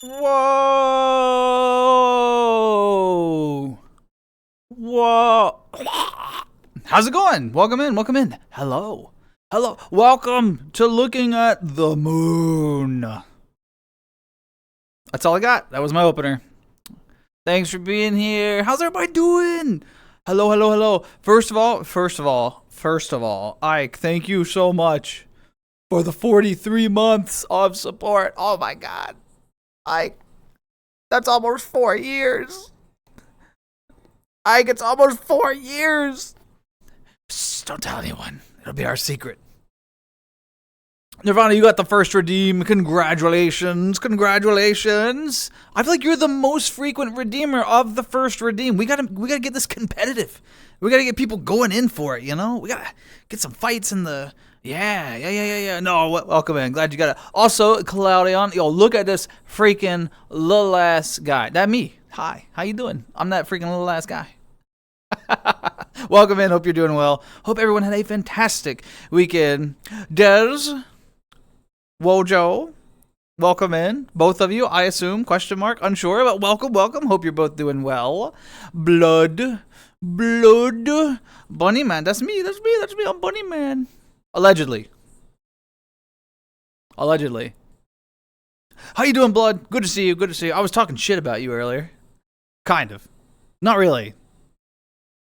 Whoa! Whoa! How's it going? Welcome in, welcome in. Hello. Hello. Welcome to looking at the moon. That's all I got. That was my opener. Thanks for being here. How's everybody doing? Hello, hello, hello. First of all, Ike, thank you so much for the 43 months of support. Oh my God. Ike, that's almost 4 years. Ike, it's almost 4 years. Shh, don't tell anyone. It'll be our secret. Nirvana, you got the first redeem. Congratulations. Congratulations. I feel like you're the most frequent redeemer of the first redeem. We gotta get this competitive. We gotta get people going in for it, you know? We gotta get some fights in the... Yeah. No, welcome in. Glad you got it. Also, Claudion, yo, look at this freaking little ass guy. That me. Hi. How you doing? I'm that freaking little ass guy. Welcome in. Hope you're doing well. Hope everyone had a fantastic weekend. Des, Wojo, welcome in. Both of you, I assume. Question mark. Unsure, but welcome. Hope you're both doing well. Blood. Bunny Man. That's me. I'm Bunny Man. Allegedly. How you doing, Blood? Good to see you. I was talking shit about you earlier. Kind of. Not really.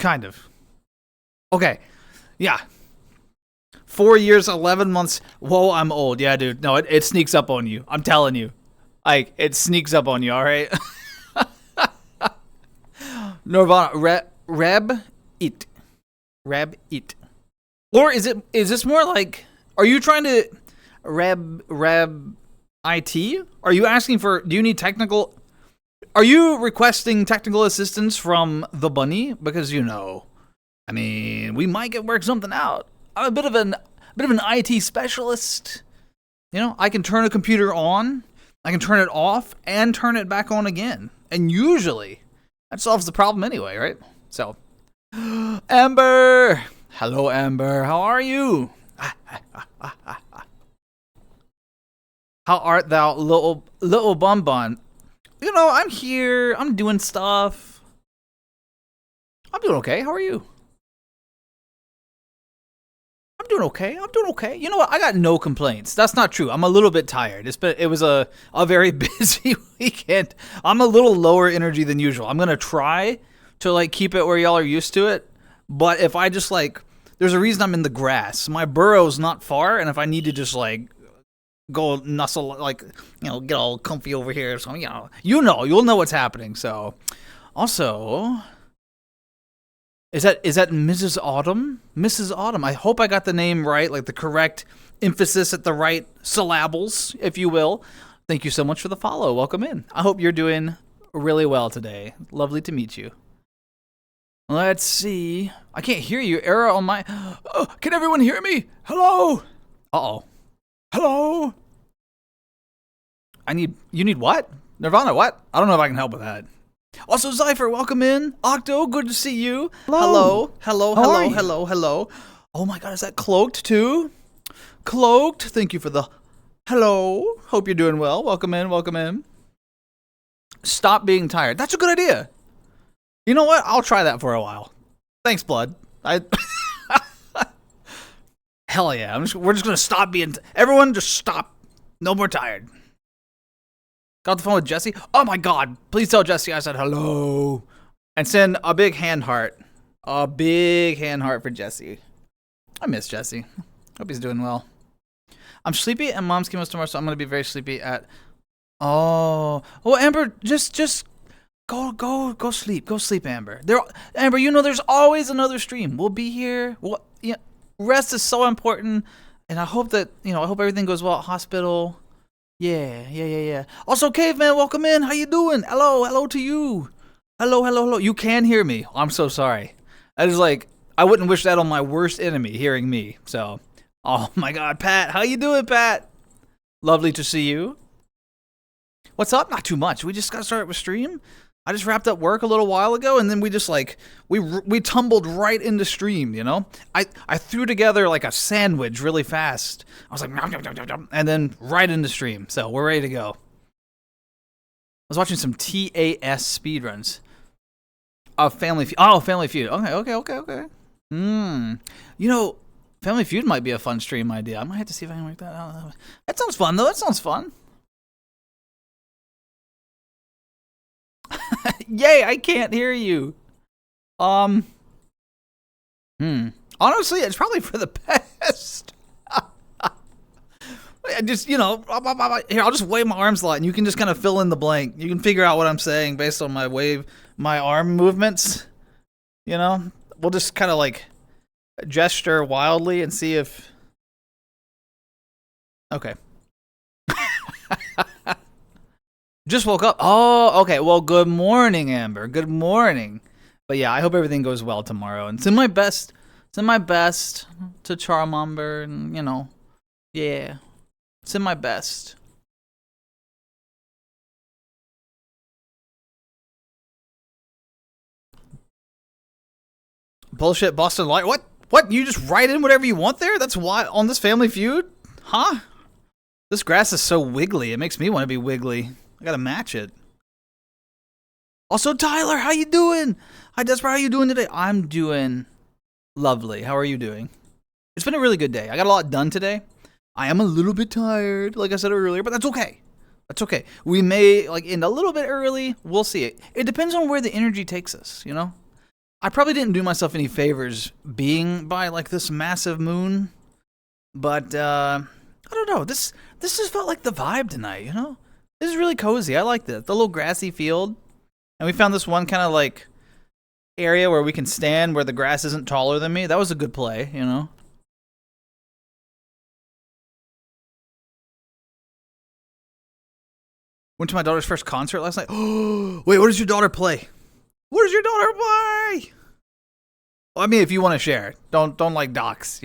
Kind of. Okay. Yeah. 4 years, 11 months. Whoa, I'm old. Yeah, dude. No, it sneaks up on you. I'm telling you. Like, it sneaks up on you, all right? Nirvana. Reb it. Or is this more like, are you trying to reb IT? Are you asking for, do you need technical, are you requesting technical assistance from the bunny? Because, you know, I mean, we might work something out. I'm a bit of an IT specialist. You know, I can turn a computer on, I can turn it off, and turn it back on again. And usually, that solves the problem anyway, right? So, Amber! Hello, Amber. How are you? How art thou, little bun? You know, I'm here. I'm doing stuff. I'm doing okay. How are you? I'm doing okay. You know what? I got no complaints. That's not true. I'm a little bit tired. It was a very busy weekend. I'm a little lower energy than usual. I'm gonna try to like keep it where y'all are used to it. But if I just like, there's a reason I'm in the grass. My burrow's not far, and if I need to just like go nuzzle, like, you know, get all comfy over here, so you'll know what's happening. So, also, is that Mrs. Autumn? Mrs. Autumn. I hope I got the name right, like the correct emphasis at the right syllables, if you will. Thank you so much for the follow. Welcome in. I hope you're doing really well today. Lovely to meet you. Let's see. I can't hear you. Error on my... Oh, can everyone hear me? Hello? Uh-oh. Hello? You need what? Nirvana, what? I don't know if I can help with that. Also, Zypher, welcome in. Octo, good to see you. Hello. Hello. Oh my God, is that Cloaked too? Cloaked, thank you for the... Hello. Hope you're doing well. Welcome in. Stop being tired. That's a good idea. You know what? I'll try that for a while. Thanks, Blood. Hell yeah. We're just going to stop being... Everyone just stop. No more tired. Got the phone with Jesse. Oh my God. Please tell Jesse I said hello. And send a big hand heart. A big hand heart for Jesse. I miss Jesse. Hope he's doing well. I'm sleepy and mom's chemo tomorrow, so I'm going to be very sleepy at... Oh. Well, Amber, just... Go sleep. Go sleep, Amber. Amber, you know there's always another stream. We'll be here. Rest is so important, and I hope that, you know, I hope everything goes well at hospital. Yeah. Also, Caveman, welcome in. How you doing? Hello to you. Hello. You can hear me. I'm so sorry. I was like, I wouldn't wish that on my worst enemy, hearing me. So, oh my God, Pat. How you doing, Pat? Lovely to see you. What's up? Not too much. We just got started with stream. I just wrapped up work a little while ago, and then we just like, we tumbled right into stream, you know? I threw together like a sandwich really fast. I was like, nom, nom, nom, nom, nom, and then right into stream. So we're ready to go. was watching some TAS speedruns of Family Feud. Oh, Family Feud. Okay. You know, Family Feud might be a fun stream idea. I might have to see if I can make that out. That sounds fun, though. That sounds fun. Yay, I can't hear you. Honestly, it's probably for the best. I just, here, I'll just wave my arms a lot, and you can just kind of fill in the blank. You can figure out what I'm saying based on my arm movements. We'll just kind of like gesture wildly and see if. Okay. Just woke up. Oh, okay. Well, good morning, Amber. Good morning. But yeah, I hope everything goes well tomorrow. And it's in my best. It's in my best to charm Amber, and yeah, it's in my best. Bullshit, Boston Light. What? What? You just write in whatever you want there? That's why on this Family Feud? Huh? This grass is so wiggly. It makes me want to be wiggly. I gotta match it. Also, Tyler, how you doing? Hi, daspra, how you doing today? I'm doing lovely. How are you doing? It's been a really good day. I got a lot done today. I am a little bit tired, like I said earlier, but that's okay. That's okay. We may end a little bit early. We'll see. It depends on where the energy takes us, I probably didn't do myself any favors being by this massive moon, but I don't know. This just felt like the vibe tonight, This is really cozy. I like this. The little grassy field. And we found this one kind of area where we can stand where the grass isn't taller than me. That was a good play, Went to my daughter's first concert last night. Oh, wait, what does your daughter play? What does your daughter play? Well, I mean, if you want to share, don't dox,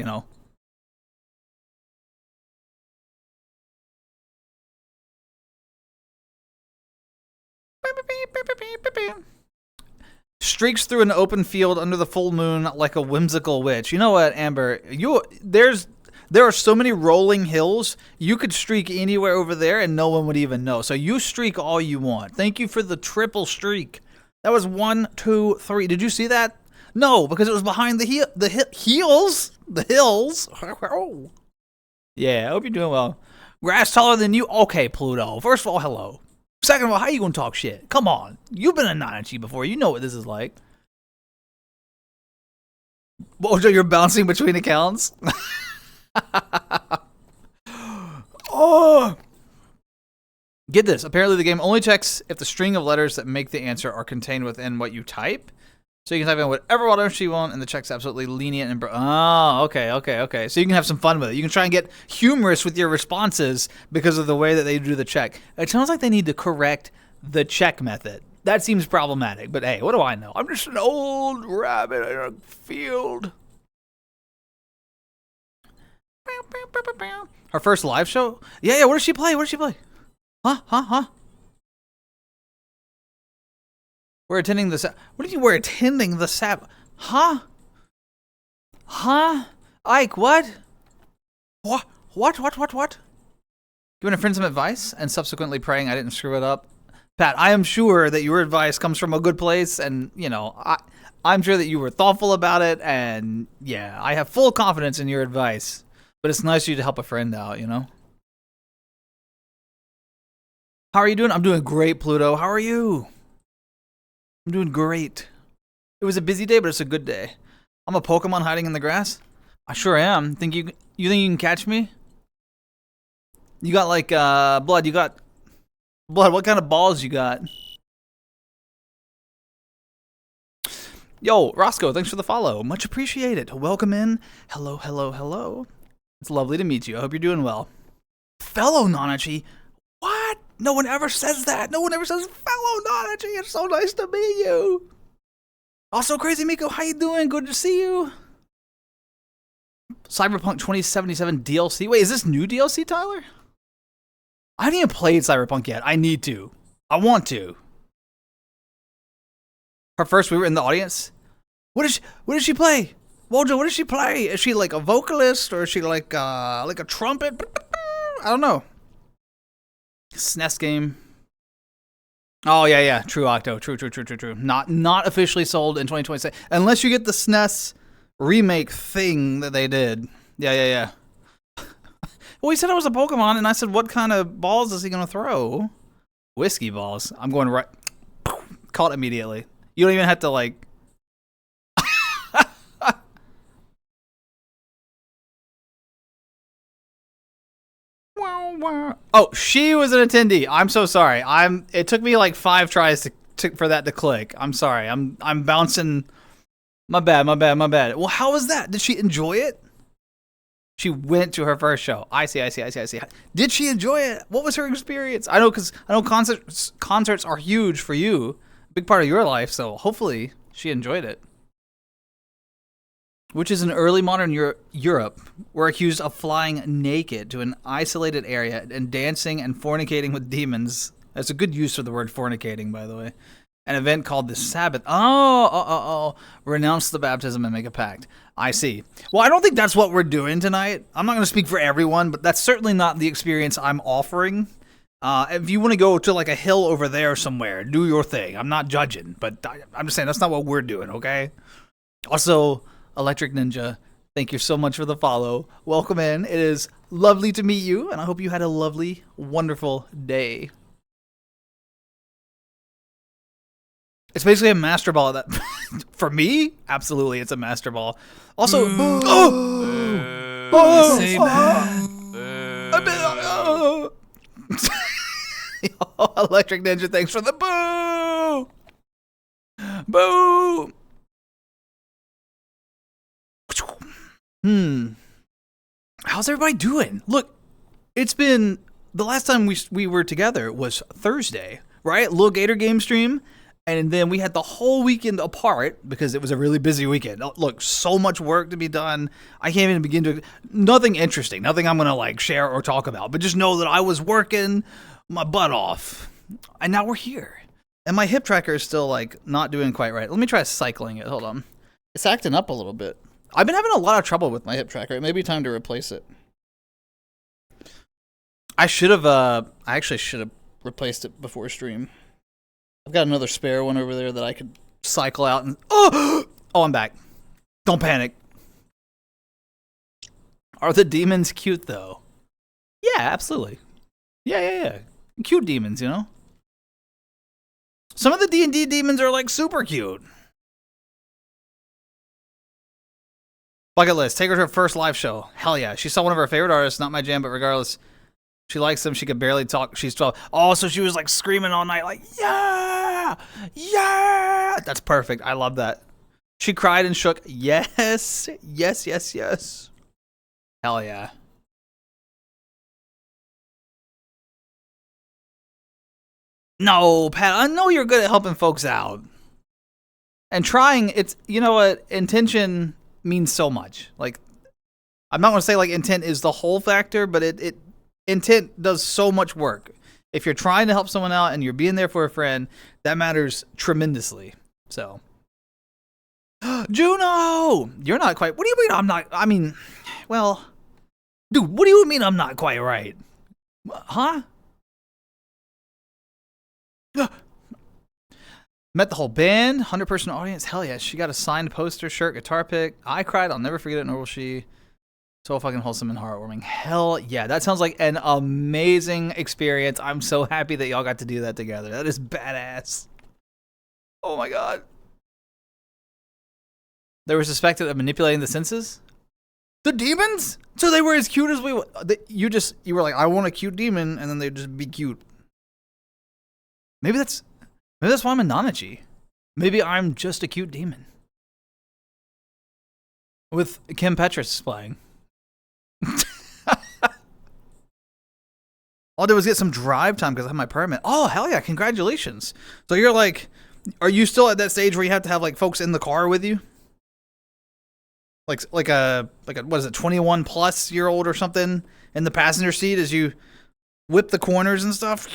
Streaks through an open field under the full moon like a whimsical witch. You know what, Amber? There are so many rolling hills. You could streak anywhere over there and no one would even know. So you streak all you want. Thank you for the triple streak. That was 1, 2, 3. Did you see that? No, because it was behind the heels. The hills. Yeah, I hope you're doing well. Grass taller than you? Okay, Pluto. First of all, hello. Second of all, how you gonna talk shit? Come on. You've been a Nanachi before. You know what this is like. Mojo, you're bouncing between accounts? Oh! Get this. Apparently the game only checks if the string of letters that make the answer are contained within what you type. So you can type in whatever letters you want, and the check's absolutely lenient and... Oh, okay. So you can have some fun with it. You can try and get humorous with your responses because of the way that they do the check. It sounds like they need to correct the check method. That seems problematic, but hey, what do I know? I'm just an old rabbit in a field. Her first live show? Yeah, what does she play? Huh? We're attending the What do you mean we're attending the Huh? Ike, what? What? Giving a friend some advice and subsequently praying I didn't screw it up. Pat, I am sure that your advice comes from a good place, and, I'm sure that you were thoughtful about it, and, yeah, I have full confidence in your advice. But it's nice of you to help a friend out, How are you doing? I'm doing great, Pluto. How are you? I'm doing great. It was a busy day, but it's a good day. I'm a Pokemon hiding in the grass. I sure am. You think you can catch me? You got blood. You got blood. What kind of balls you got? Yo, Roscoe, thanks for the follow. Much appreciated. Welcome in. Hello. It's lovely to meet you. I hope you're doing well. Fellow Nanachi? What? No one ever says that. No one ever says fellow Nanachi. It's so nice to meet you. Also, Crazy Miko, how you doing? Good to see you. Cyberpunk 2077 DLC. Wait, is this new DLC, Tyler? I haven't even played Cyberpunk yet. I need to. I want to. Her first, we were in the audience. What does she play? Wojo, what does she play? Is she like a vocalist or is she like a trumpet? I don't know. SNES game. Oh yeah. True, Octo. True. Not officially sold in 2026 unless you get the SNES remake thing that they did. Yeah. Well, he said it was a Pokemon, and I said, what kind of balls is he gonna throw? Whiskey balls. I'm going right. Caught immediately. You don't even have to like. Oh, she was an attendee. I'm so sorry. It took me like 5 tries for that to click. I'm sorry. I'm bouncing. My bad. Well, how was that? Did she enjoy it? She went to her first show. I see. Did she enjoy it? What was her experience? I know concerts are huge for you, a big part of your life. So hopefully she enjoyed it. Witches in early modern Europe were accused of flying naked to an isolated area and dancing and fornicating with demons. That's a good use of the word fornicating, by the way. An event called the Sabbath. Renounce the baptism and make a pact. I see. Well, I don't think that's what we're doing tonight. I'm not going to speak for everyone, but that's certainly not the experience I'm offering. If you want to go to like a hill over there somewhere, do your thing. I'm not judging, but I'm just saying that's not what we're doing, okay? Also, Electric Ninja, thank you so much for the follow. Welcome in. It is lovely to meet you, and I hope you had a lovely, wonderful day. It's basically a master ball. That for me, absolutely, it's a master ball. Also, Electric Ninja, thanks for the boo. How's everybody doing? Look, it's been the last time we were together was Thursday, right? Little Gator game stream. And then we had the whole weekend apart because it was a really busy weekend. Look, so much work to be done. I can't even begin to... Nothing interesting. Nothing I'm going to like share or talk about. But just know that I was working my butt off. And now we're here. And my hip tracker is still like not doing quite right. Let me try cycling it. Hold on. It's acting up a little bit. I've been having a lot of trouble with my hip tracker. It may be time to replace it. I actually should have replaced it before stream. I've got another spare one over there that I could cycle out and... Oh, I'm back. Don't panic. Are the demons cute, though? Yeah, absolutely. Yeah. Cute demons, you know? Some of the D&D demons are, like, super cute. Bucket list. Take her to her first live show. Hell yeah. She saw one of her favorite artists. Not my jam, but regardless... She likes them. She could barely talk. She's 12. Oh, so she was like screaming all night, like, yeah! That's perfect. I love that. She cried and shook. Yes. Hell yeah. No, Pat, I know you're good at helping folks out. And trying, it's, you know what, intention means so much. Like, I'm not going to say like intent is the whole factor, but intent does so much work. If you're trying to help someone out and you're being there for a friend, that matters tremendously. So, Juno, you're not quite. What do you mean I'm not? I mean, well, dude, what do you mean I'm not quite right? Huh? Met the whole band, 100-person audience. Hell yeah, she got a signed poster, shirt, guitar pick. I cried. I'll never forget it, nor will she. So fucking wholesome and heartwarming. Hell yeah, that sounds like an amazing experience. I'm so happy that y'all got to do that together. That is badass. Oh my god. They were suspected of manipulating the senses? The demons? So they were as cute as we... You were like, I want a cute demon, and then they'd just be cute. Maybe that's why I'm a Nanachi. Maybe I'm just a cute demon. With Kim Petras playing. All I did was get some drive time because I have my permit. Oh, hell yeah, congratulations. So you're like, are you still at that stage where you have to have like folks in the car with you? Like a what is it, 21 plus year old or something in the passenger seat as you whip the corners and stuff?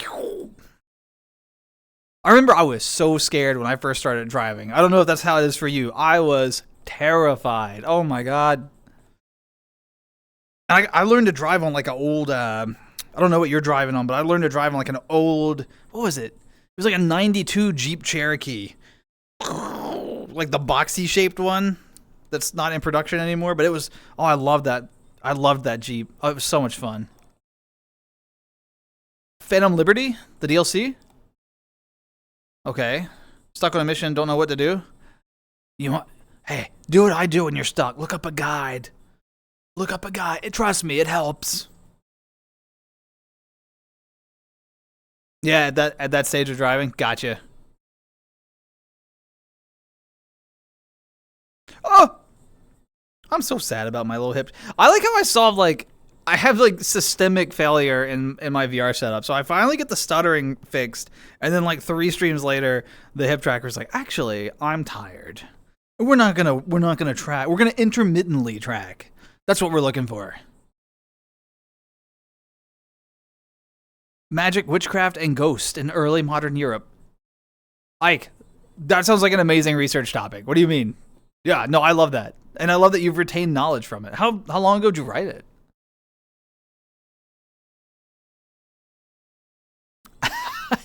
I remember I was so scared when I first started driving. I don't know if that's how it is for you. I was terrified. Oh my god. I learned to drive on like an old, I don't know what you're driving on, but I learned to drive on like an old, what was it? was like a 92 Jeep Cherokee. Like the boxy shaped one that's not in production anymore, but it was, oh, I love that. I loved that Jeep. Oh, it was so much fun. Phantom Liberty, the DLC? Okay. Stuck on a mission, don't know what to do. You want, hey, do what I do when you're stuck. Look up a guide. Look up a guide. Trust me, it helps. Yeah, at that stage of driving, gotcha. Oh, I'm so sad about my little hip. I like how I solved, like, I have like systemic failure in my VR setup. So I finally get the stuttering fixed, and then like 3 streams later, the hip tracker's like, actually, I'm tired. We're not gonna track. We're gonna intermittently track. That's what we're looking for. Magic, witchcraft, and ghost in early modern Europe. Ike, that sounds like an amazing research topic. What do you mean? Yeah, no, I love that. And I love that you've retained knowledge from it. How long ago did you write it?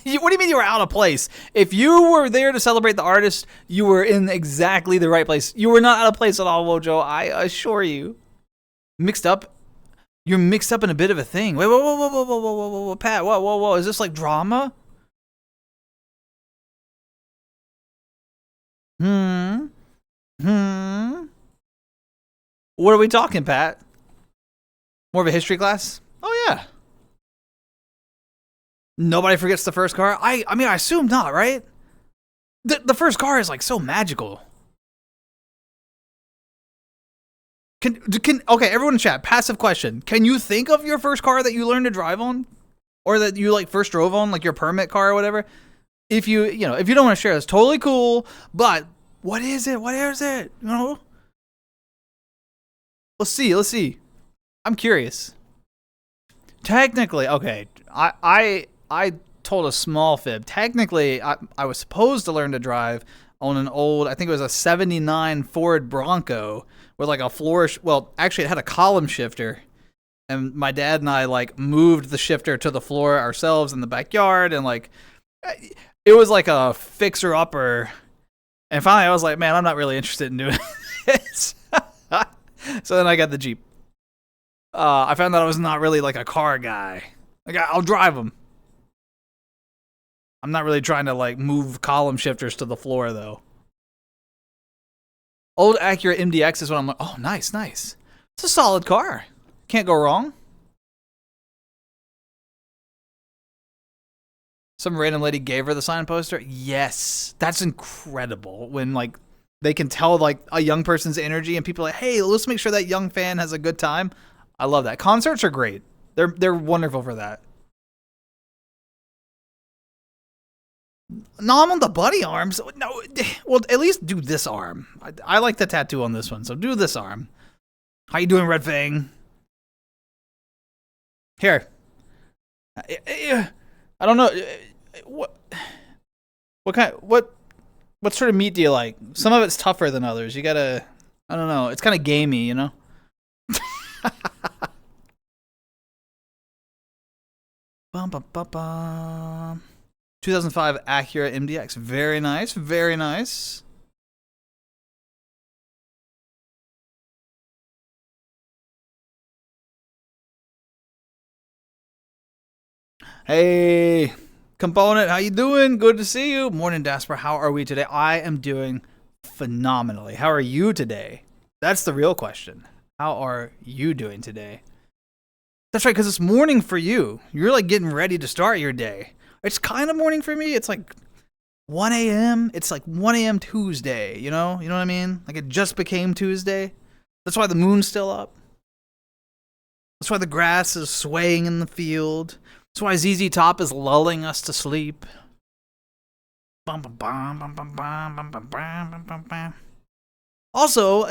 What do you mean you were out of place? If you were there to celebrate the artist, you were in exactly the right place. You were not out of place at all, Wojo. I assure you. Mixed up? You're mixed up in a bit of a thing. Wait, whoa, Pat, whoa. Is this like drama? What are we talking, Pat? More of a history class? Oh, yeah. Nobody forgets the first car? I mean, I assume not, right? The first car is like so magical. Okay, everyone in chat, passive question. Can you think of your first car that you learned to drive on? Or that you like first drove on, like your permit car or whatever? If you don't want to share, it's totally cool, but what is it? What is it? You know? Let's see. I'm curious. Technically, okay, I told a small fib. Technically, I was supposed to learn to drive on an old, I think it was a 79 Ford Bronco with like a floor, well, actually it had a column shifter. And my dad and I like moved the shifter to the floor ourselves in the backyard, and like it was like a fixer-upper. And finally I was like, man, I'm not really interested in doing this. So then I got the Jeep. I found that I was not really like a car guy. Like, I'll drive them. I'm not really trying to like move column shifters to the floor though. Old Acura MDX is what I'm like, oh, nice. It's a solid car. Can't go wrong. Some random lady gave her the sign poster. Yes, that's incredible. When like they can tell like a young person's energy, and people are like, hey, let's make sure that young fan has a good time. I love that. Concerts are great. They're wonderful for that. No, I'm on the bunny arms. No, well, at least do this arm. I like the tattoo on this one, so do this arm. How you doing, Red Fang? Here. I don't know. What sort of meat do you like? Some of it's tougher than others. You gotta, I don't know. It's kind of gamey, you know? Bum, bum, bum, bum. 2005 Acura MDX. Very nice. Very nice. Hey, Component, how you doing? Good to see you. Morning, daspra. How are we today? I am doing phenomenally. How are you today? That's the real question. How are you doing today? That's right, because it's morning for you. You're like getting ready to start your day. It's kind of morning for me. It's like 1 a.m. It's like 1 a.m. Tuesday, you know? You know what I mean? Like it just became Tuesday. That's why the moon's still up. That's why the grass is swaying in the field. That's why ZZ Top is lulling us to sleep. Also,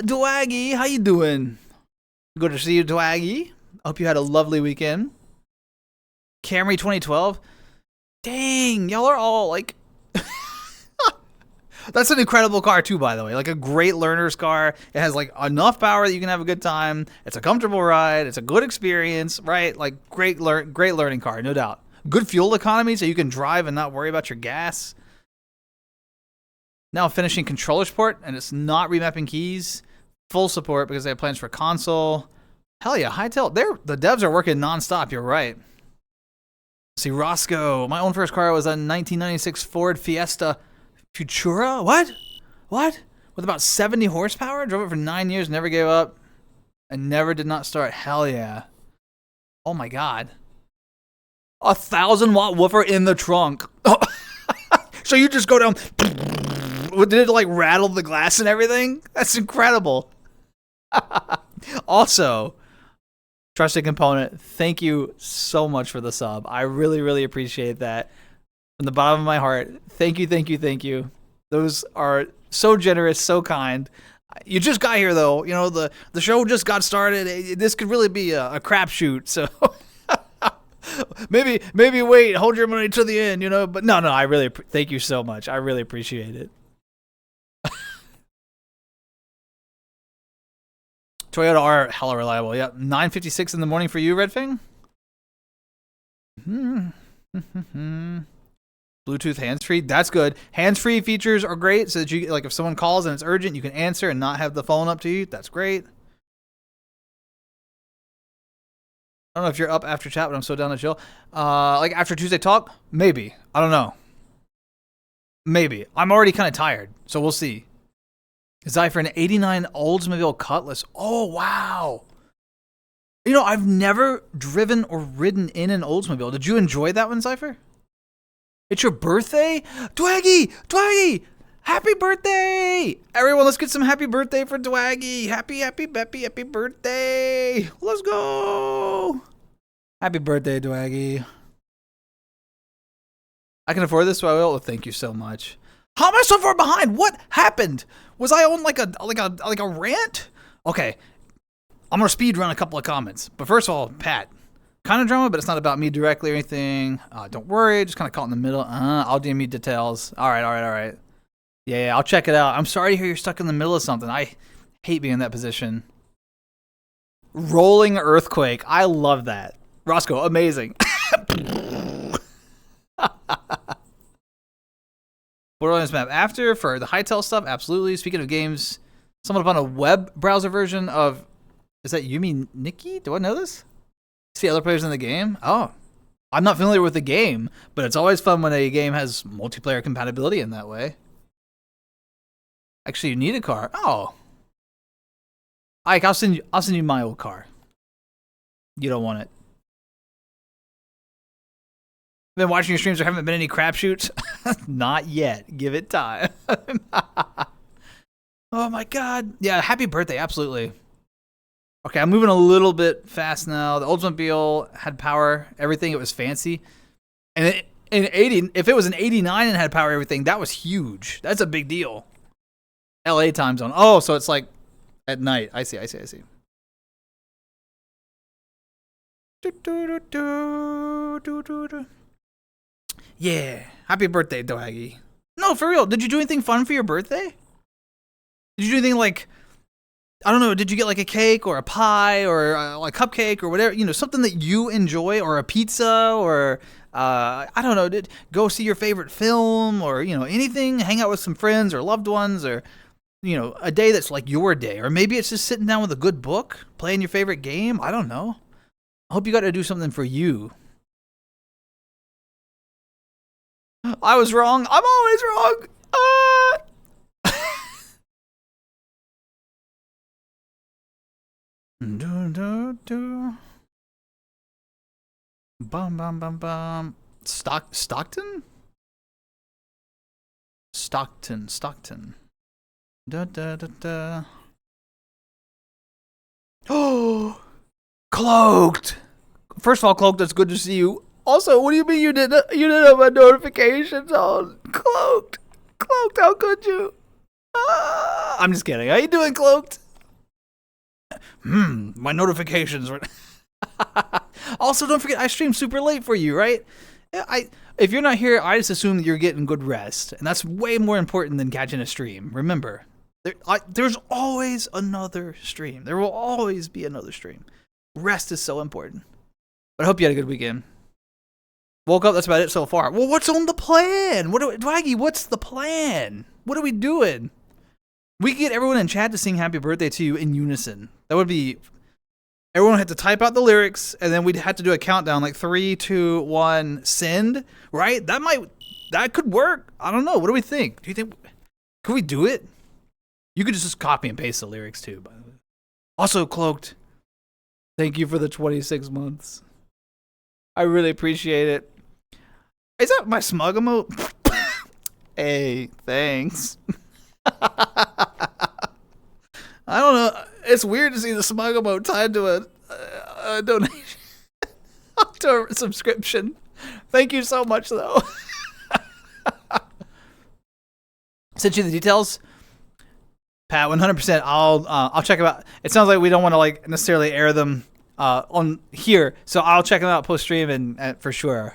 Dwaggy, how you doing? Good to see you, Dwaggy. Hope you had a lovely weekend. Camry 2012. Dang, y'all are all like... That's an incredible car too, by the way. Like a great learner's car. It has like enough power that you can have a good time. It's a comfortable ride. It's a good experience, right? Like great learning car, no doubt. Good fuel economy so you can drive and not worry about your gas. Now finishing controller support, and it's not remapping keys. Full support because they have plans for console. Hell yeah, Hightail. The devs are working nonstop. You're right. See, Roscoe. My own first car was a 1996 Ford Fiesta Futura. What? With about 70 horsepower. Drove it for 9 years. Never gave up. And never did not start. Hell yeah. Oh my god. 1,000-watt woofer in the trunk. So you just go down. Did it like rattle the glass and everything? That's incredible. Also, Trusted Component, thank you so much for the sub. I really, really appreciate that. From the bottom of my heart, thank you. Those are so generous, so kind. You just got here, though. You know, the show just got started. This could really be a crapshoot, so maybe wait, hold your money to the end, you know. But no, I really thank you so much. I really appreciate it. Toyota are hella reliable. Yeah, 9:56 in the morning for you, Redfing. Bluetooth hands-free. That's good. Hands-free features are great, so that you like if someone calls and it's urgent, you can answer and not have the phone up to you. That's great. I don't know if you're up after chat, but I'm so down to chill. Like after Tuesday talk, maybe. I don't know. Maybe. I'm already kind of tired, so we'll see. Zypher, an 89 Oldsmobile Cutlass. Oh, wow. You know, I've never driven or ridden in an Oldsmobile. Did you enjoy that one, Zypher? It's your birthday? Dwaggy! Happy birthday! Everyone, let's get some happy birthday for Dwaggy. Happy birthday. Let's go. Happy birthday, Dwaggy. I can afford this, so I will. Thank you so much. How am I so far behind? What happened? Was I on like a rant? Okay, I'm gonna speed run a couple of comments. But first of all, Pat, kind of drama, but it's not about me directly or anything. Don't worry, just kind of caught in the middle. I'll DM you details. All right. Yeah, I'll check it out. I'm sorry to hear you're stuck in the middle of something. I hate being in that position. Rolling earthquake. I love that. Roscoe, amazing. Borderlands map after for the Hightail stuff, absolutely. Speaking of games, someone upon a web browser version of, is that Yumi Nikki? Do I know this? See other players in the game? Oh, I'm not familiar with the game, but it's always fun when a game has multiplayer compatibility in that way. Actually, you need a car. Oh, Ike, I'll send you my old car. You don't want it. Been watching your streams. There haven't been any crapshoots. Not yet. Give it time. Oh my god. Yeah, happy birthday. Absolutely. Okay, I'm moving a little bit fast now. The Oldsmobile had power, everything. It was fancy. And if it was an 89 and had power, everything, that was huge. That's a big deal. LA time zone. Oh, so it's like at night. I see. Yeah. Happy birthday, Dohagi. No, for real. Did you do anything fun for your birthday? Did you do anything like, I don't know, did you get like a cake or a pie or a cupcake or whatever, you know, something that you enjoy, or a pizza, or I don't know, go see your favorite film, or, you know, anything, hang out with some friends or loved ones, or, you know, a day that's like your day, or maybe it's just sitting down with a good book, playing your favorite game. I don't know. I hope you got to do something for you. I was wrong. I'm always wrong. Bum. Stockton. Da. Oh, Cloaked. First of all, Cloaked, that's good to see you. Also, what do you mean you didn't have my notifications on? Cloaked, how could you? I'm just kidding. How you doing, Cloaked? My notifications were. Also, don't forget, I stream super late for you, right? If you're not here, I just assume that you're getting good rest, and that's way more important than catching a stream. Remember, there's always another stream. There will always be another stream. Rest is so important. But I hope you had a good weekend. Woke up, that's about it so far. Well, what's on the plan? Dwaggy, what's the plan? What are we doing? We could get everyone in chat to sing happy birthday to you in unison. That would be... Everyone had to type out the lyrics, and then we'd have to do a countdown, like 3, 2, 1, send, right? That could work. I don't know. What do we think? Do you think... Could we do it? You could just copy and paste the lyrics, too, by the way. Also, Cloaked, thank you for the 26 months. I really appreciate it. Is that my smug emote? Hey, thanks. I don't know. It's weird to see the smug emote tied to a donation, to a subscription. Thank you so much, though. Sent you the details, Pat. 100%. I'll check them out. It sounds like we don't want to like necessarily air them on here, so I'll check them out post stream and for sure.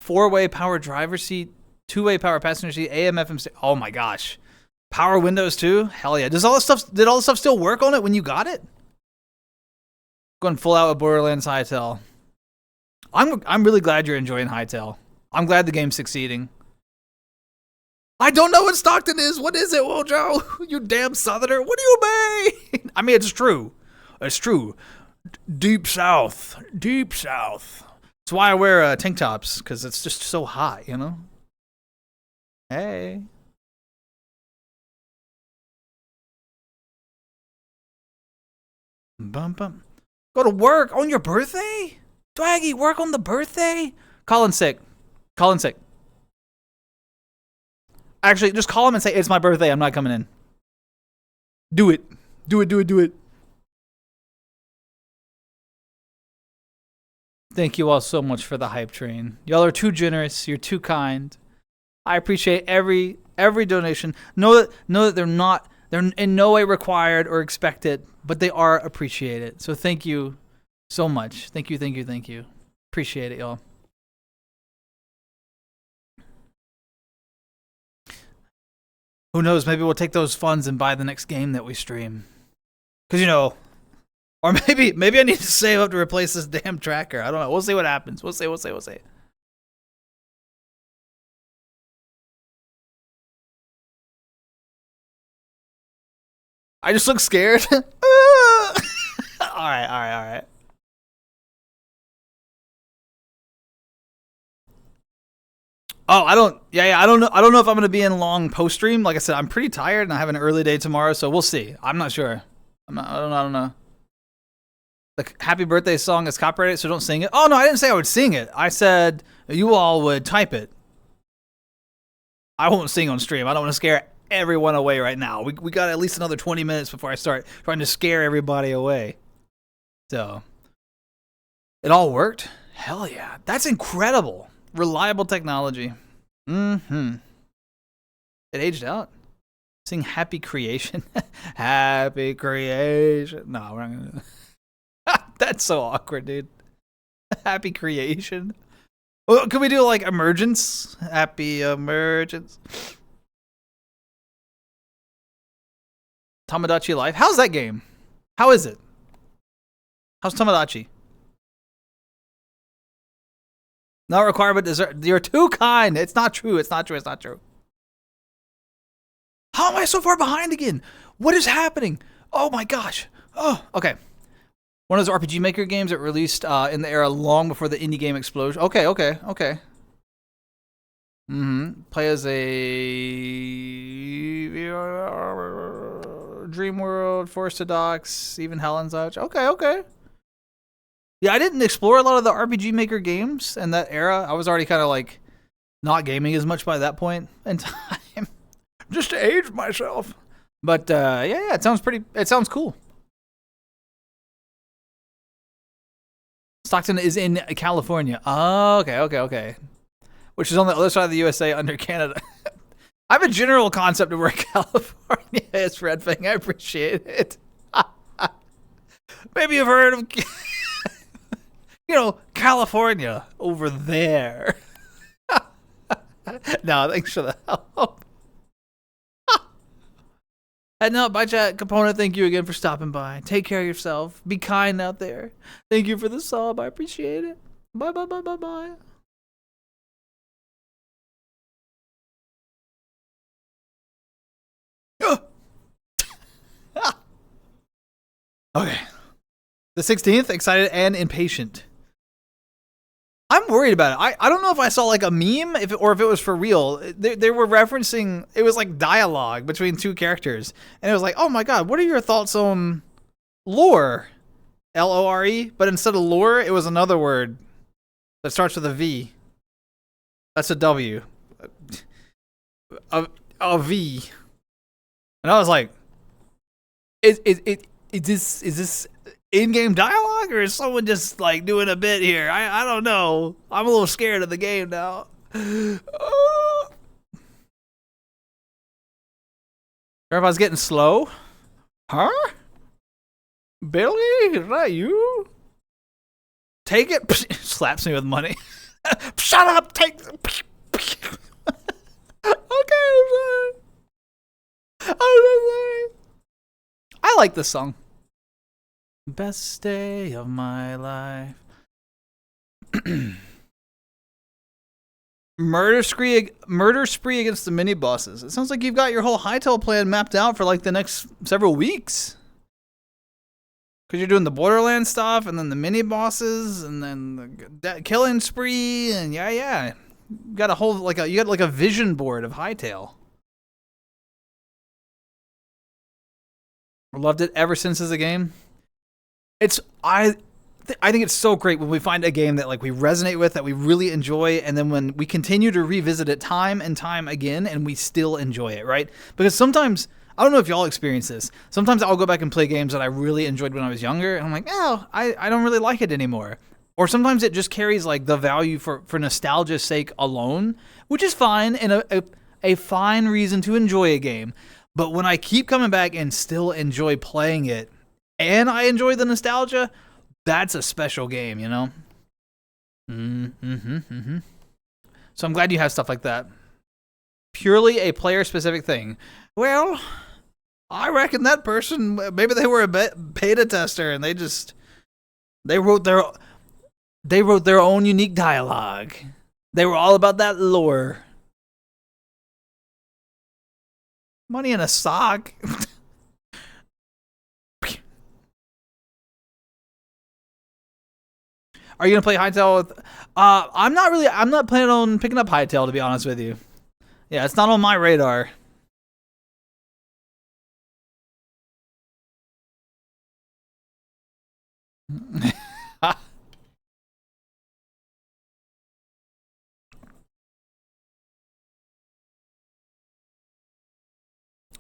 4-way power driver seat, 2-way power passenger seat, AM FM. Oh my gosh, power windows too. Hell yeah! Did all the stuff still work on it when you got it? Going full out with Borderlands Hytale. I'm really glad you're enjoying Hytale. I'm glad the game's succeeding. I don't know what Stockton is. What is it, Wojo? You damn Southerner. What do you mean? I mean, it's true. It's true. Deep South. Deep South. That's why I wear tank tops, because it's just so hot, you know? Hey. Bum, bum. Go to work on your birthday? Dwaggy, work on the birthday? Colin's sick. Colin's sick. Actually, just call him and say, it's my birthday, I'm not coming in. Do it. Do it. Thank you all so much for the hype train. Y'all are too generous. You're too kind. I appreciate every donation. Know that they're in no way required or expected, but they are appreciated. So thank you so much. Thank you. Appreciate it, y'all. Who knows? Maybe we'll take those funds and buy the next game that we stream. Because, you know, or maybe I need to save up to replace this damn tracker. I don't know. We'll see what happens. We'll see. I just look scared. All right. Oh, I don't know if I'm going to be in long post stream. Like I said, I'm pretty tired and I have an early day tomorrow, so we'll see. I'm not sure. I don't know. The happy birthday song is copyrighted, so don't sing it. Oh, no, I didn't say I would sing it. I said you all would type it. I won't sing on stream. I don't want to scare everyone away right now. We got at least another 20 minutes before I start trying to scare everybody away. So, it all worked? Hell yeah. That's incredible. Reliable technology. It aged out. Sing Happy Creation. Happy Creation. No, we're not going to. That's so awkward, dude. Happy Creation. Well, could we do like Emergence? Happy Emergence. Tamagotchi Life. How's that game? How is it? How's Tamagotchi? Not required, but dessert. You're too kind. It's not true. It's not true. How am I so far behind again? What is happening? Oh my gosh. Oh, okay. One of those RPG Maker games that released in the era long before the indie game explosion. Okay. Play as a Dream World, Forced to Docks, even Hell and such. Okay. Yeah, I didn't explore a lot of the RPG Maker games in that era. I was already kind of like not gaming as much by that point in time. Just to age myself. But yeah, it sounds cool. Stockton is in California. Oh, okay. Which is on the other side of the USA under Canada. I have a general concept of where California is, Red Fang. I appreciate it. Maybe you've heard of, California over there. No, thanks for the help. Heading out, bye chat. Component, thank you again for stopping by. Take care of yourself. Be kind out there. Thank you for the sub. I appreciate it. Bye, bye, bye, bye, bye. Okay. The 16th, excited and impatient. I'm worried about it. I don't know if I saw like a meme or if it was for real. They were referencing, it was like dialogue between two characters. And it was like, oh my god, what are your thoughts on lore? L-O-R-E? But instead of lore, it was another word that starts with a V. That's a W. A V. And I was like, is this in-game dialogue, or is someone just like doing a bit here? I don't know. I'm a little scared of the game now. Everybody's getting slow. Huh? Billy, is that you? Take it. Slaps me with money. Shut up. Take. Okay. I'm sorry. I like this song. Best day of my life. Murder spree against the mini bosses. It sounds like you've got your whole hightail plan mapped out for like the next several weeks. Because you're doing the Borderlands stuff, and then the mini bosses, and then the killing spree, and yeah. You got a whole you got like a vision board of hightail. Loved it ever since as a game. I think it's so great when we find a game that like we resonate with, that we really enjoy, and then when we continue to revisit it time and time again, and we still enjoy it, right? Because sometimes, I don't know if y'all experience this, sometimes I'll go back and play games that I really enjoyed when I was younger, and I'm like, oh, I don't really like it anymore. Or sometimes it just carries like the value for nostalgia's sake alone, which is fine, and a fine reason to enjoy a game. But when I keep coming back and still enjoy playing it, and I enjoy the nostalgia, that's a special game, you know? So I'm glad you have stuff like that. Purely a player-specific thing. Well, I reckon that person, maybe they were a beta tester, and they wrote their own unique dialogue. They were all about that lore. Money in a sock. Are you gonna play Hytale with? I'm not planning on picking up Hytale, to be honest with you. Yeah, it's not on my radar.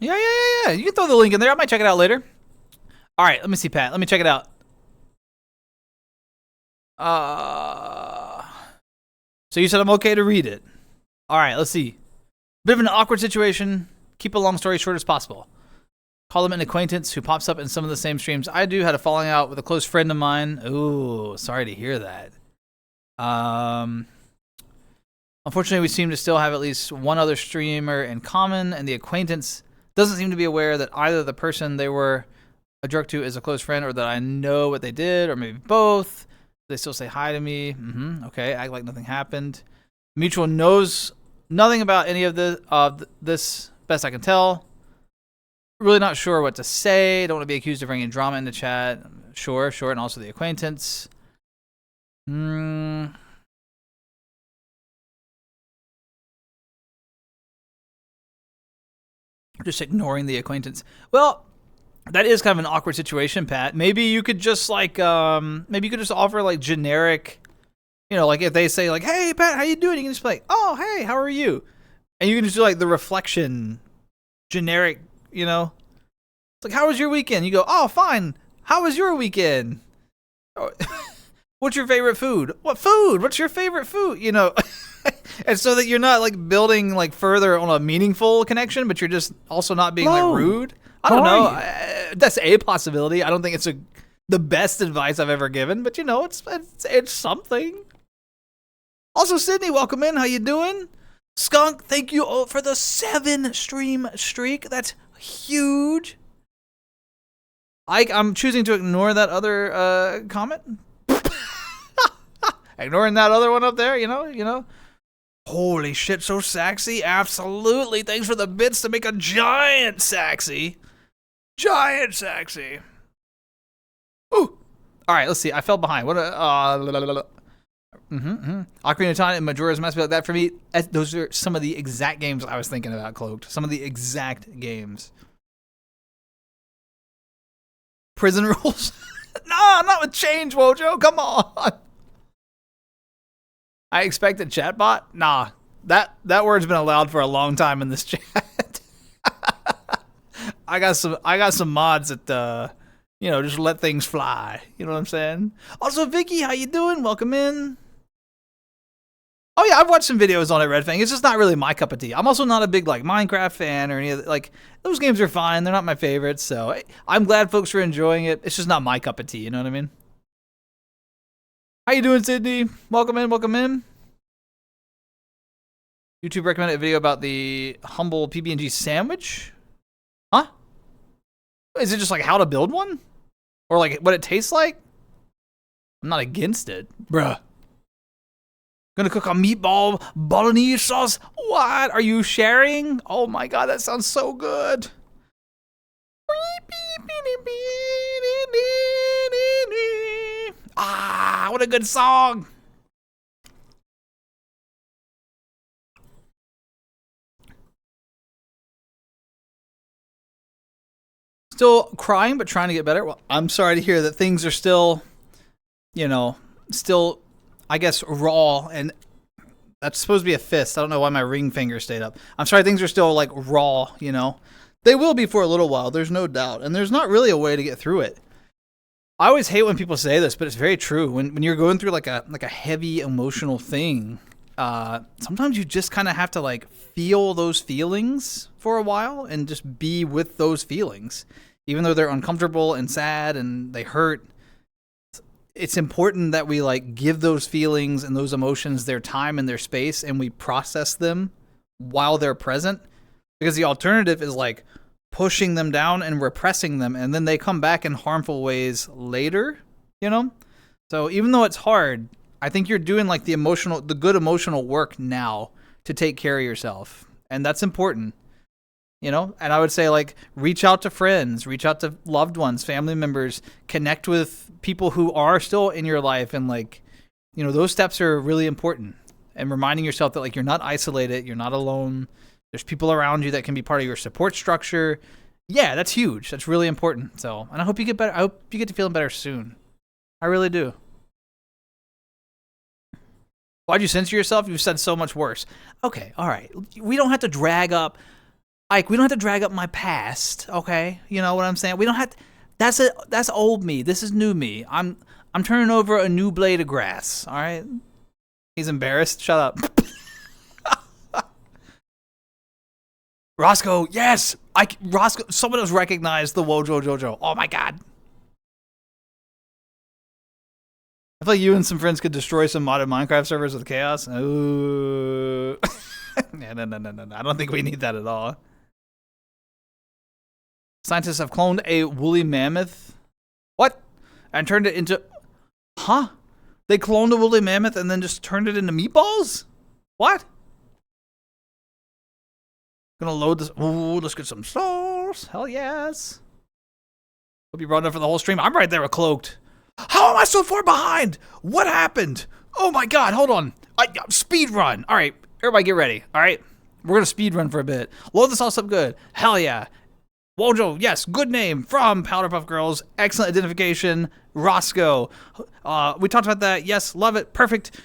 Yeah. You can throw the link in there. I might check it out later. All right, let me see, Pat. Let me check it out. So you said I'm okay to read it. All right, let's see. Bit of an awkward situation. Keep a long story short as possible. Call them an acquaintance who pops up in some of the same streams I do. Had a falling out with a close friend of mine. Ooh, sorry to hear that. Unfortunately, we seem to still have at least one other streamer in common, and the acquaintance doesn't seem to be aware that either the person they were a jerk to is a close friend, or that I know what they did, or maybe both. They still say hi to me. Okay, act like nothing happened. Mutual knows nothing about any of this, best I can tell. Really not sure what to say. Don't want to be accused of bringing drama into chat. Sure, and also the acquaintance. Just ignoring the acquaintance. Well, that is kind of an awkward situation, Pat. Maybe you could just offer like generic, like if they say like, "Hey, Pat, how you doing?" You can just be like, "Oh, hey, how are you?" And you can just do like the reflection, generic, It's like, "How was your weekend?" You go, "Oh, fine. How was your weekend?" What's your favorite food? What food? What's your favorite food? And so that you're not like building like further on a meaningful connection, but you're just also not being like rude. I don't know. That's a possibility. I don't think it's the best advice I've ever given, but it's something. Also, Sydney, welcome in. How you doing? Skunk, thank you for the 7 stream streak. That's Huge. I'm choosing to ignore that other comment. Ignoring that other one up there, you know. Holy shit, so sexy. Absolutely. Thanks for the bits to make a giant sexy. Giant sexy. Ooh. All right, let's see. I fell behind. What Ocarina of Time and Majora's Mask, like that for me. Those are some of the exact games I was thinking about, Cloaked. Some of the exact games. Prison rules? Nah, not with change, Wojo. Come on. I expect a chatbot? Nah. That word's been allowed for a long time in this chat. I got some mods that just let things fly. You know what I'm saying? Also, Vicky, how you doing? Welcome in. Oh yeah, I've watched some videos on it, Red Fang. It's just not really my cup of tea. I'm also not a big Minecraft fan or any of those games are fine. They're not my favorites, so I'm glad folks are enjoying it. It's just not my cup of tea, you know what I mean? How you doing, Sydney? Welcome in, welcome in. YouTube recommended a video about the humble PB&G sandwich? Huh? Is it just how to build one? Or what it tastes like? I'm not against it. Bruh. Gonna cook a meatball bolognese sauce? What? Are you sharing? Oh my god, that sounds so good. Ah, what a good song. Still crying, but trying to get better. Well, I'm sorry to hear that things are still, I guess, raw, and that's supposed to be a fist. I don't know why my ring finger stayed up. I'm sorry, things are still raw, They will be for a little while, there's no doubt, and there's not really a way to get through it. I always hate when people say this, but it's very true. When you're going through a heavy emotional thing, sometimes you just kind of have to feel those feelings for a while and just be with those feelings. Even though they're uncomfortable and sad and they hurt, it's important that we give those feelings and those emotions their time and their space, and we process them while they're present, because the alternative is pushing them down and repressing them, and then they come back in harmful ways later, So even though it's hard, I think you're doing the good emotional work now to take care of yourself, and that's important. And I would say reach out to friends, reach out to loved ones, family members, connect with people who are still in your life. And those steps are really important, and reminding yourself that you're not isolated. You're not alone. There's people around you that can be part of your support structure. Yeah, that's huge. That's really important. So, and I hope you get better. I hope you get to feeling better soon. I really do. Why'd you censor yourself? You've said so much worse. Okay. All right. We don't have to drag up we don't have to drag up my past, okay? You know what I'm saying? We don't have to, that's old me. This is new me. I'm turning over a new blade of grass, all right? He's embarrassed. Shut up. Roscoe, yes! Roscoe, someone has recognized the Wojo Jojo. Oh my god. I feel like you and some friends could destroy some modded Minecraft servers with chaos. Ooh. No. I don't think we need that at all. Scientists have cloned a woolly mammoth. What? And turned it into... Huh? They cloned a woolly mammoth and then just turned it into meatballs? What? Gonna load this... Ooh, let's get some sauce. Hell yes. Hope you brought it up for the whole stream. I'm right there with Cloaked. How am I so far behind? What happened? Oh my god, hold on. Speed run. All right, everybody get ready. All right, we're gonna speed run for a bit. Load the sauce up good. Hell yeah. Wojo, yes, good name from Powderpuff Girls. Excellent identification. Roscoe. We talked about that. Yes, love it. Perfect.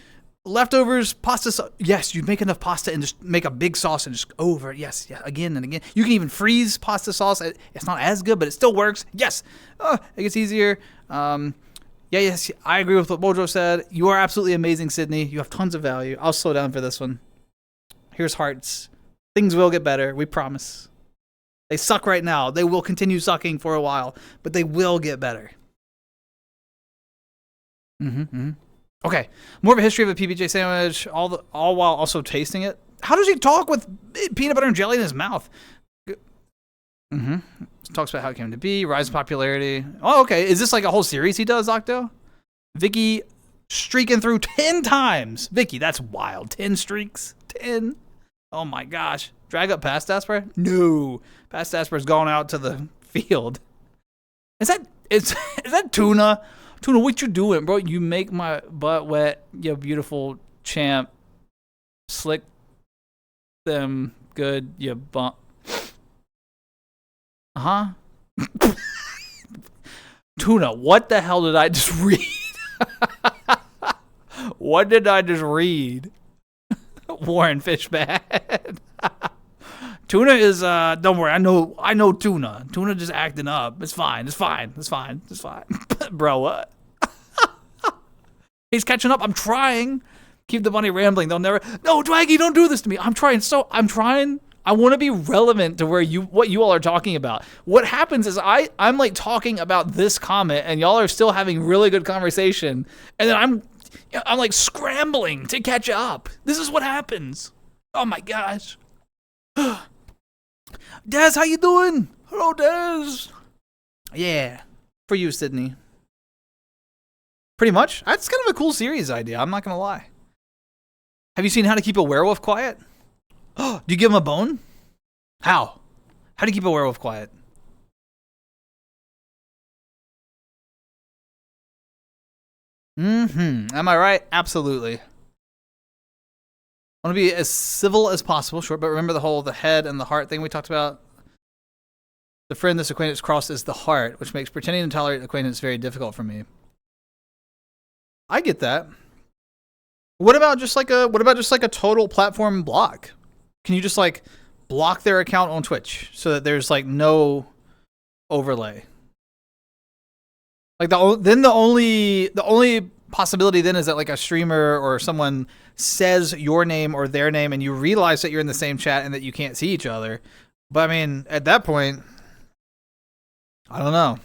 Leftovers, pasta sauce. Yes, you make enough pasta and just make a big sauce and just over it. Yes, yeah, again and again. You can even freeze pasta sauce. It's not as good, but it still works. Yes. It gets easier. Yes, I agree with what Wojo said. You are absolutely amazing, Sydney. You have tons of value. I'll slow down for this one. Here's hearts. Things will get better. We promise. They suck right now. They will continue sucking for a while, but they will get better. Okay, more of a history of a PBJ sandwich, all while also tasting it. How does he talk with peanut butter and jelly in his mouth? Mm-hmm. Talks about how it came to be, rise in popularity. Oh, okay. Is this like a whole series he does, Octo? Vicky streaking through 10 times. Vicky, that's wild. 10 streaks. 10. Oh my gosh. Drag up past daspra? No. Past daspra's gone out to the field. Is that Tuna? Tuna, what you doing, bro? You make my butt wet, you beautiful champ. Slick them good, you bump. Huh? Tuna, what the hell did I just read? What did I just read? Warren Fishbad. Tuna is don't worry, I know Tuna. Tuna just acting up. It's fine. Bro, what? He's catching up. I'm trying. Keep the bunny rambling. They'll never. No, Dwaggy, don't do this to me. I'm trying. I want to be relevant to what you all are talking about. What happens is I'm like talking about this comment, and y'all are still having really good conversation, and then I'm like scrambling to catch up. This is what happens. Oh my gosh. Des, how you doing? Hello, Des. Yeah, for you, Sydney. Pretty much. That's kind of a cool series idea. I'm not gonna lie. Have you seen How to Keep a Werewolf Quiet? Oh, do you give him a bone? How? How do you keep a werewolf quiet? Am I right? Absolutely. I want to be as civil as possible, sure, but remember the head and the heart thing we talked about? The friend this acquaintance crossed is the heart, which makes pretending to tolerate acquaintance very difficult for me. I get that. What about just like a total platform block? Can you just like block their account on Twitch so that there's like no overlay? Like the only possibility then is that like a streamer or someone says your name or their name and you realize that you're in the same chat and that you can't see each other. But I mean, at that point, I don't know.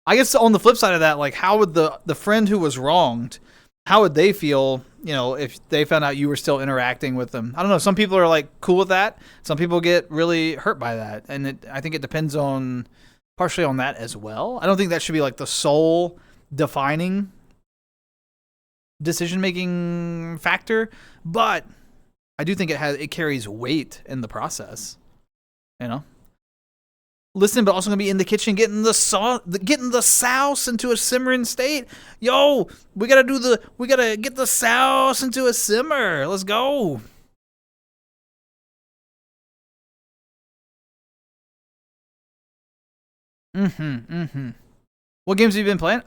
I guess on the flip side of that, like how would the friend who was wronged, how would they feel, you know, if they found out you were still interacting with them? I don't know. Some people are like cool with that. Some people get really hurt by that. And I think it depends on partially on that as well. I don't think that should be like the sole defining decision-making factor, but I do think it carries weight in the process, you know? Listen, but also gonna be in the kitchen getting the sauce into a simmering state. Yo, we gotta get the sauce into a simmer. Let's go. What games have you been playing?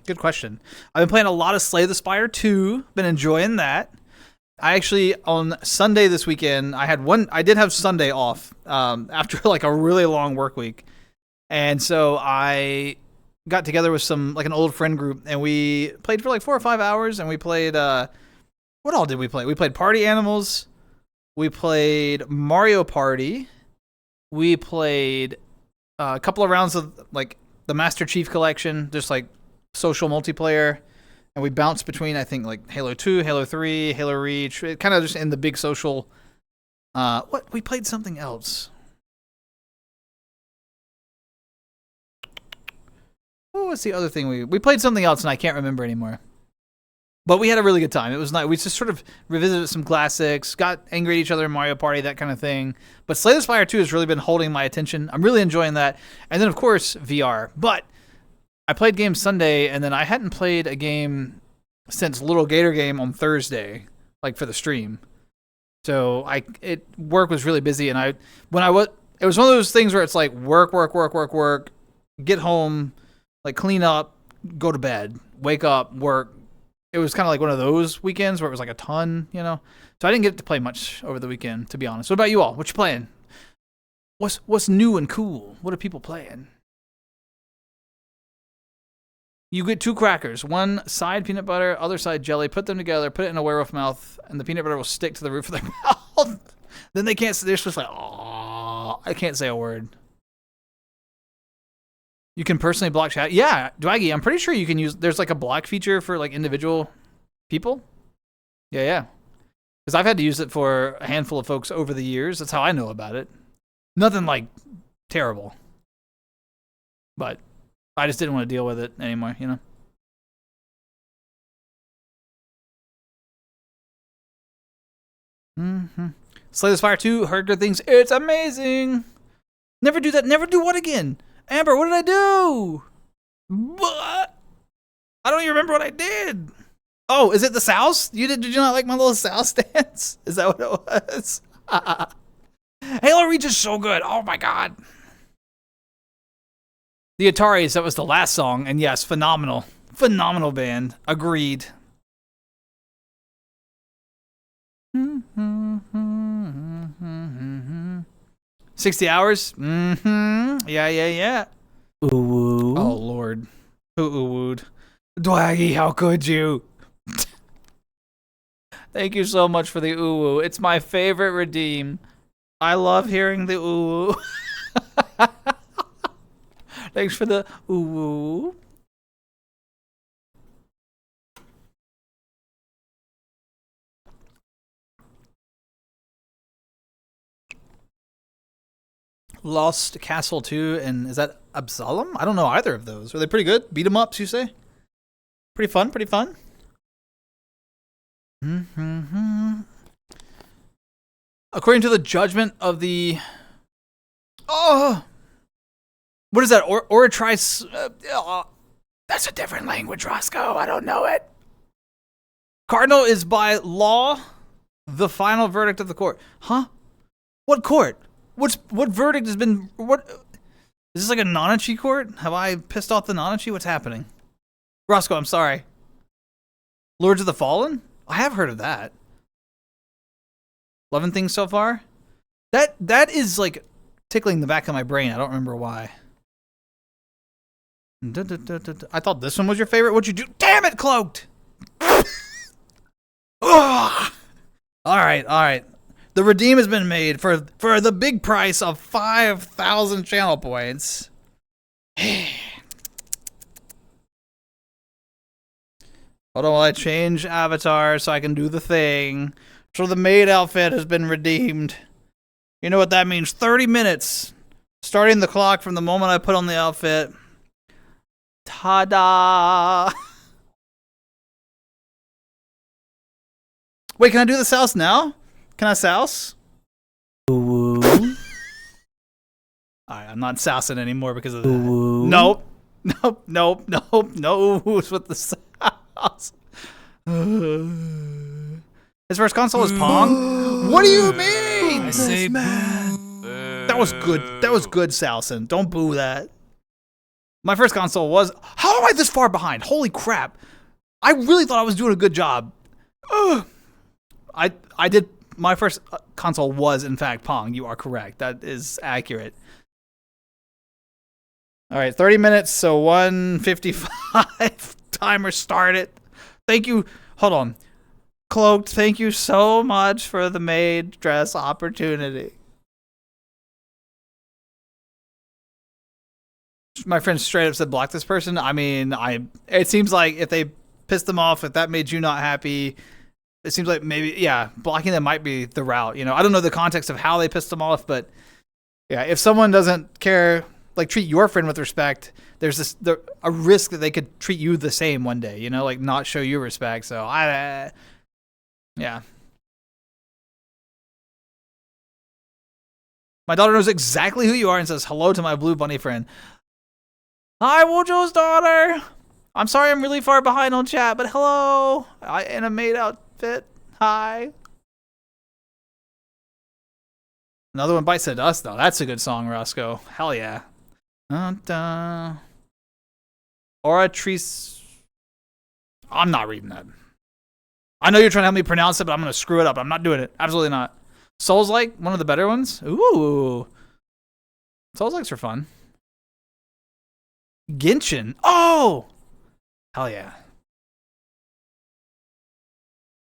Good question. I've been playing a lot of Slay the Spire 2. Been enjoying that. I actually, on Sunday this weekend, I did have Sunday off after like a really long work week. And so I got together with an old friend group and we played for like 4 or 5 hours and we played, what all did we play? We played Party Animals. We played Mario Party. We played a couple of rounds of like the Master Chief Collection, just like social multiplayer. And we bounced between, I think, like Halo 2, Halo 3, Halo Reach. Kind of just in the big social. We played something else. What was the other thing we played something else and I can't remember anymore. But we had a really good time. It was nice. We just sort of revisited some classics, got angry at each other in Mario Party, that kind of thing. But Slay the Spire 2 has really been holding my attention. I'm really enjoying that. And then, of course, VR. But I played games Sunday, and then I hadn't played a game since Little Gator Game on Thursday, like for the stream. So work was really busy, and it was one of those things where it's like work, get home, like clean up, go to bed, wake up, work. It was kind of like one of those weekends where it was like a ton, you know. So I didn't get to play much over the weekend, to be honest. What about you all? What you playing? What's new and cool? What are people playing? You get 2 crackers, one side peanut butter, other side jelly. Put them together, put it in a werewolf mouth, and the peanut butter will stick to the roof of their mouth. Then they can't. They're just like, oh, I can't say a word. You can personally block chat. Yeah, Dwaggy, I'm pretty sure you can use. There's like a block feature for like individual people. Yeah. Because I've had to use it for a handful of folks over the years. That's how I know about it. Nothing like terrible. But I just didn't want to deal with it anymore, you know? Slay this Fire 2, heard good things. It's amazing. Never do that. Never do what again? Amber, what did I do? What? I don't even remember what I did. Oh, is it the souse? Did you not like my little souse dance? Is that what it was? Halo Reach is so good. Oh my god. The Ataris, that was the last song, and yes, phenomenal. Phenomenal band. Agreed. 60 hours? Yeah. Ooh. Oh, Lord. Who ooh-wooed? Dwaggy, how could you? Thank you so much for the ooh-woo. It's my favorite redeem. I love hearing the ooh-woo. Thanks for the ooh-woo. Lost Castle 2, and is that Absalom? I don't know either of those. Are they pretty good? Beat 'em ups, you say? Pretty fun, pretty fun. According to the judgment of the... Oh! What is that? Oratrice... that's a different language, Roscoe. I don't know it. Cardinal is by law the final verdict of the court. Huh? What court? What verdict has been... What... Is this like a Nanachi court? Have I pissed off the Nanachi? What's happening? Roscoe, I'm sorry. Lords of the Fallen? I have heard of that. 11 things so far? That is like tickling the back of my brain. I don't remember why. I thought this one was your favorite. What'd you do? Damn it, Cloaked! All right. The redeem has been made for the big price of 5,000 channel points. Hold on while I change avatar so I can do the thing. So the maid outfit has been redeemed. You know what that means? 30 minutes. Starting the clock from the moment I put on the outfit. Ta-da! Wait, can I do the souse now? Can I souse? Ooh. Alright, I'm not sousing anymore because of that. Ooh. Nope. No oohs with the souse. His first console was Pong? What do you mean? I say That was good. That was good, Salson. Don't boo that. My first console was... How am I this far behind? Holy crap. I really thought I was doing a good job. Ugh. I did... My first console was, in fact, Pong. You are correct. That is accurate. All right, 30 minutes, so 1:55. Timer started. Thank you. Hold on. Cloaked, thank you so much for the maid dress opportunity. My friend straight up said block this person. I mean, it seems like if they pissed them off, if that made you not happy... It seems like maybe, yeah, blocking them might be the route. You know, I don't know the context of how they pissed them off, but yeah, if someone doesn't care, like treat your friend with respect, there's a risk that they could treat you the same one day. You know, like not show you respect. So yeah. My daughter knows exactly who you are and says hello to my blue bunny friend. Hi, Wojo's daughter. I'm sorry I'm really far behind on chat, but hello. In a maid outfit. Hi. Another one bites at us, though. That's a good song, Roscoe. Hell yeah. Oratrice. I'm not reading that. I know you're trying to help me pronounce it, but I'm going to screw it up. I'm not doing it. Absolutely not. Souls-like, one of the better ones. Ooh. Souls-likes are fun. Genshin. Oh! Hell yeah.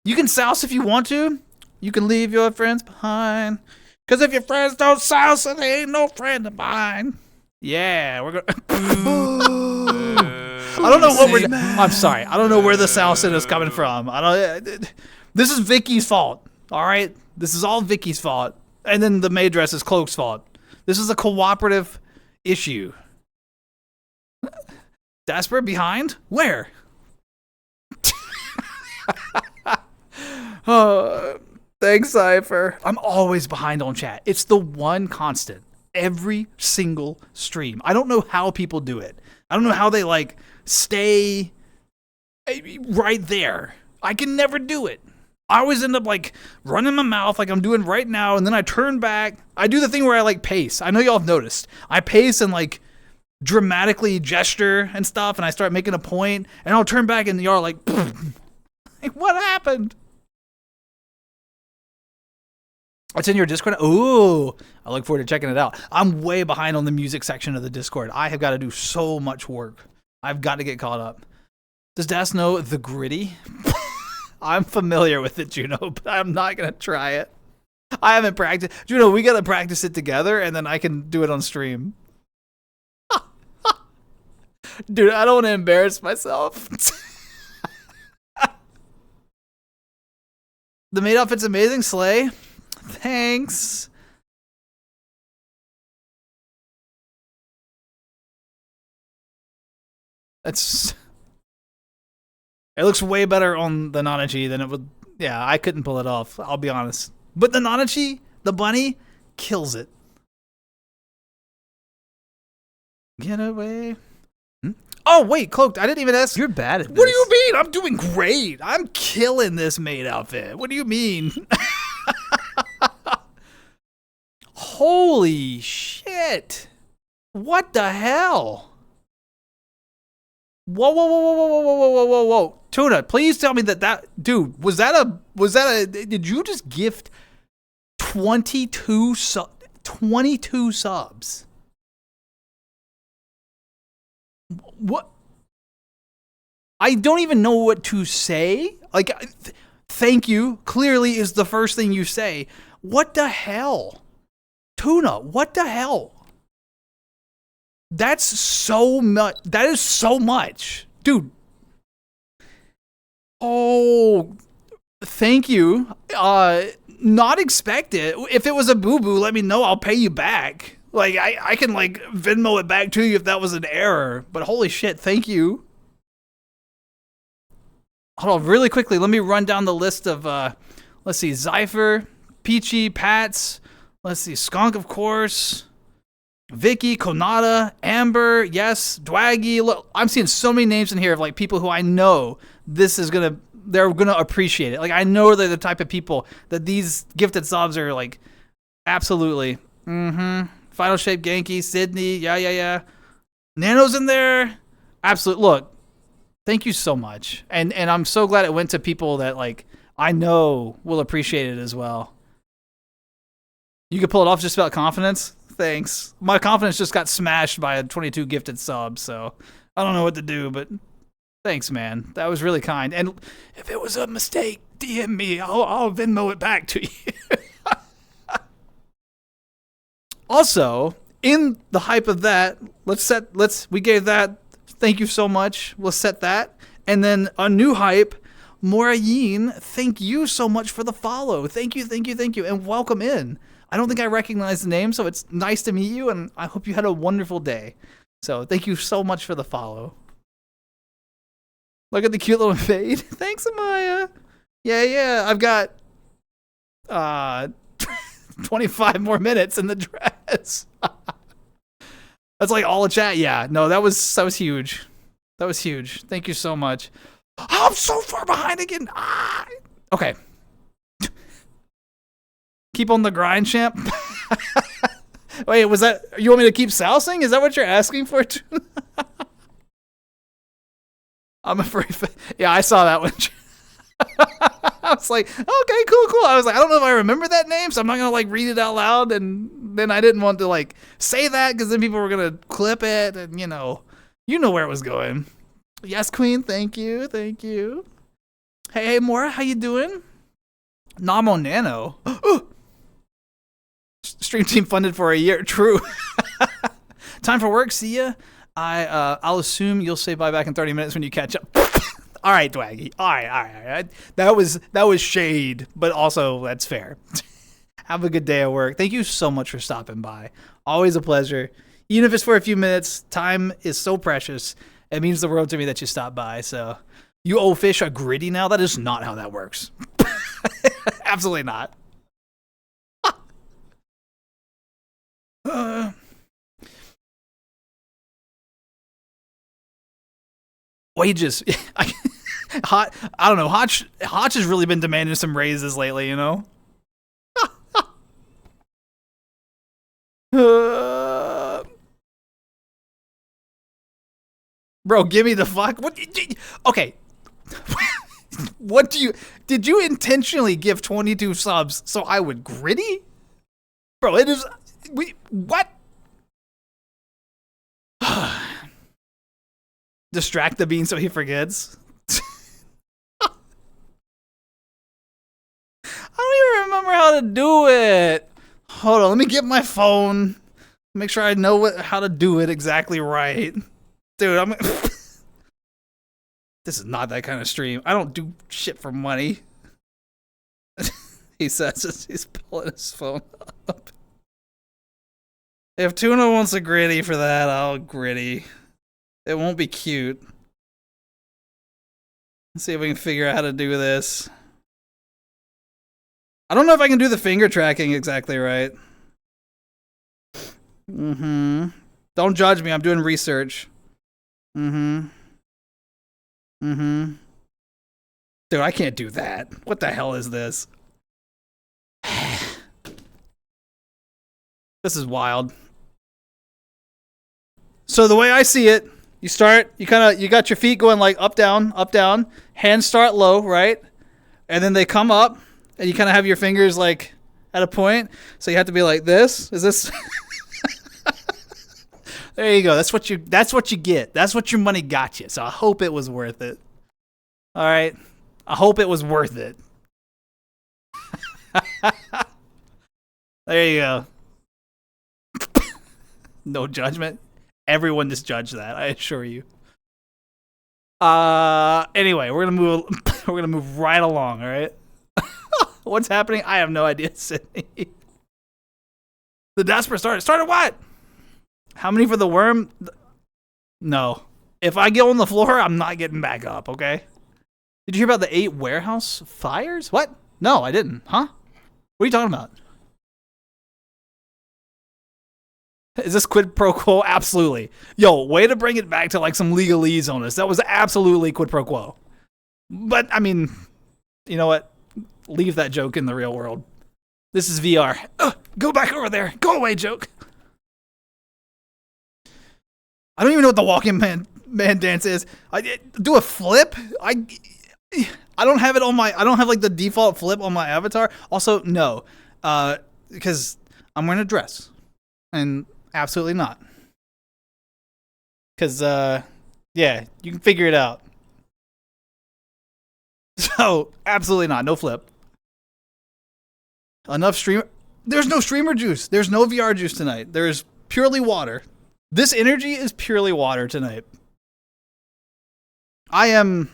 You can souse if you want to. You can leave your friends behind. Because if your friends don't souse, then they ain't no friend of mine. Yeah, we're going I don't know what I'm sorry. I don't know where the souse is coming from. This is Vicky's fault. All right? This is all Vicky's fault. And then the maid dress is Cloak's fault. This is a cooperative issue. daspra behind? Where? Thanks, Cypher. I'm always behind on chat. It's the one constant. Every single stream. I don't know how people do it. I don't know how they like stay right there. I can never do it. I always end up like running my mouth like I'm doing right now, and then I turn back. I do the thing where I like pace. I know y'all have noticed. I pace and like dramatically gesture and stuff, and I start making a point, and I'll turn back and y'all are like, like, what happened? It's in your Discord. Ooh, I look forward to checking it out. I'm way behind on the music section of the Discord. I have got to do so much work. I've got to get caught up. Does Das know the gritty? I'm familiar with it, Juno, but I'm not going to try it. I haven't practiced. Juno, we got to practice it together, and then I can do it on stream. Dude, I don't want to embarrass myself. The maid outfit's amazing, Slay. Thanks. It looks way better on the Nanachi than it would. Yeah, I couldn't pull it off. I'll be honest. But the Nanachi, the bunny, kills it. Get away. Oh, wait, Cloaked, I didn't even ask. You're bad at this. What do you mean? I'm doing great. I'm killing this maid outfit. What do you mean? Holy shit. What the hell? Whoa, whoa, whoa, whoa, whoa, whoa, whoa, whoa, whoa. Tuna, please tell me that dude, was that a, did you just gift 22 subs? What? I don't even know what to say. Like, thank you, clearly is the first thing you say. What the hell? Tuna, what the hell? That's so much. That is so much. Dude. Oh, thank you. Not expected. If it was a boo-boo, let me know. I'll pay you back. Like, I can, like, Venmo it back to you if that was an error. But holy shit, thank you. Hold on, really quickly. Let me run down the list of, let's see, Zypher, Peachy, Pats. Let's see, Skunk, of course. Vicky, Konata, Amber, yes, Dwaggy. Look, I'm seeing so many names in here of, like, people who I know they're gonna appreciate it. Like, I know they're the type of people that these gifted subs are, like, absolutely. Final Shape, Genki, Sydney, yeah. Nano's in there. Absolute. Look, thank you so much. And I'm so glad it went to people that, like, I know will appreciate it as well. You could pull it off just about confidence? Thanks. My confidence just got smashed by a 22 gifted sub, so I don't know what to do, but thanks, man. That was really kind. And if it was a mistake, DM me. I'll Venmo it back to you. Also, in the hype of that, we gave that, thank you so much. We'll set that. And then a new hype, Morayin, thank you so much for the follow. Thank you, and welcome in. I don't think I recognize the name, so it's nice to meet you, and I hope you had a wonderful day. So thank you so much for the follow. Look at the cute little fade. Thanks, Amaya. Yeah, I've got 25 more minutes in the dress. That's like all the chat. Yeah, no, that was huge. That was huge. Thank you so much. Oh, I'm so far behind again. Okay. Keep on the grind, champ. Wait, was that, you want me to keep sousing? Is that what you're asking for? I'm afraid. Yeah, I saw that one. I was like, okay, cool. I was like, I don't know if I remember that name, so I'm not gonna like read it out loud. And then I didn't want to like say that because then people were gonna clip it, and you know where it was going. Yes, Queen. Thank you. Hey, Mora, how you doing? Namo Nano. Stream team funded for a year. True. Time for work. See ya. I'll assume you'll say bye back in 30 minutes when you catch up. All right, Dwaggy. All right. That was shade, but also that's fair. Have a good day at work. Thank you so much for stopping by. Always a pleasure. Even if it's for a few minutes, time is so precious. It means the world to me that you stopped by. So you owe fish a gritty now? That is not how that works. Absolutely not. Wages. I don't know. Hotch has really been demanding some raises lately, you know? Bro, give me the fuck. What? Okay. What did you intentionally give 22 subs so I would gritty? Bro, it is, what? Distract the bean so he forgets. I don't even remember how to do it. Hold on, let me get my phone. Make sure I know how to do it exactly right. Dude, this is not that kind of stream. I don't do shit for money. He says as he's pulling his phone up. If Tuna wants a gritty for that, I'll gritty. It won't be cute. Let's see if we can figure out how to do this. I don't know if I can do the finger tracking exactly right. Don't judge me. I'm doing research. Dude, I can't do that. What the hell is this? This is wild. So the way I see it, you got your feet going like up, down, hands start low, right? And then they come up and you kind of have your fingers like at a point. So you have to be like this. Is this? There you go. That's what you get. That's what your money got you. So I hope it was worth it. All right. I hope it was worth it. There you go. No judgment. Everyone just judged that, I assure you. Anyway, we're gonna move right along, all right? What's happening? I have no idea, Sydney. The daspra started. Started what? How many for the worm? No. If I get on the floor, I'm not getting back up, okay? Did you hear about the 8 warehouse fires? What? No, I didn't. Huh? What are you talking about? Is this quid pro quo? Absolutely. Yo, way to bring it back to like some legalese on us. That was absolutely quid pro quo. But, I mean, you know what? Leave that joke in the real world. This is VR. Go back over there. Go away, joke. I don't even know what the walking man dance is. I do a flip? I don't have it on my, I don't have like the default flip on my avatar. Also, no. Because I'm wearing a dress. And absolutely not. Because, yeah, you can figure it out. So, absolutely not. No flip. Enough streamer. There's no streamer juice. There's no VR juice tonight. There's purely water. This energy is purely water tonight. I am...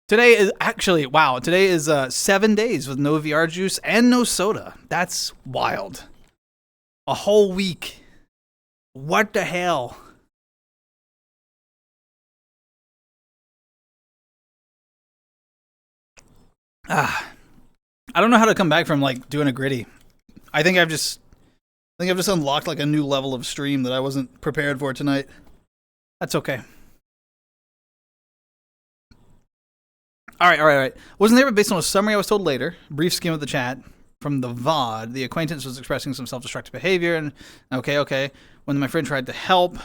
Today is actually, wow, today is 7 days with no VR juice and no soda. That's wild. A whole week. What the hell? I don't know how to come back from like doing a gritty. I think I've just unlocked like a new level of stream that I wasn't prepared for tonight. That's okay. All right. Wasn't there, but based on a summary I was told later, brief skim of the chat from the VOD, the acquaintance was expressing some self-destructive behavior, and okay. When my friend tried to help,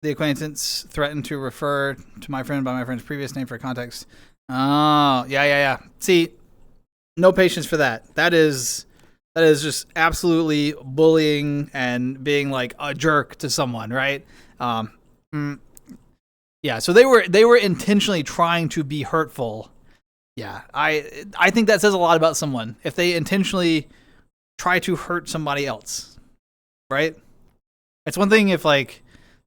the acquaintance threatened to refer to my friend by my friend's previous name for context. Oh, yeah. See, no patience for that. That is just absolutely bullying and being like a jerk to someone, right? Yeah, so they were intentionally trying to be hurtful. Yeah, I think that says a lot about someone if they intentionally try to hurt somebody else, right? It's one thing if like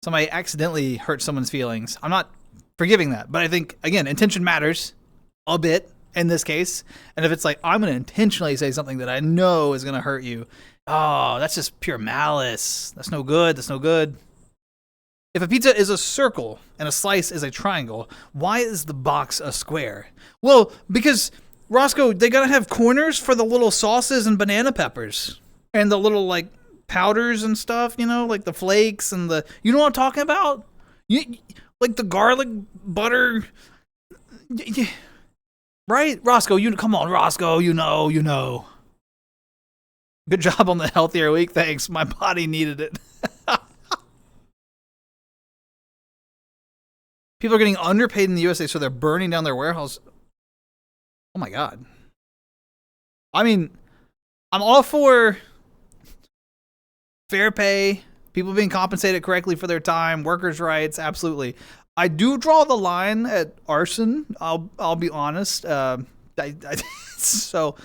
somebody accidentally hurt someone's feelings, I'm not forgiving that. But I think, again, intention matters a bit in this case. And if it's like, I'm going to intentionally say something that I know is going to hurt you, oh, that's just pure malice. That's no good. That's no good. If a pizza is a circle and a slice is a triangle, why is the box a square? Well, because, Roscoe, they got to have corners for the little sauces and banana peppers. And the little, like, powders and stuff, you know? Like the flakes and the... You know what I'm talking about? Like the garlic butter... Right? Roscoe, come on, Roscoe, you know. Good job on the healthier week, thanks. My body needed it. People are getting underpaid in the USA, so they're burning down their warehouse. Oh my God. I mean, I'm all for fair pay, people being compensated correctly for their time, workers' rights, absolutely. I do draw the line at arson. I'll be honest. So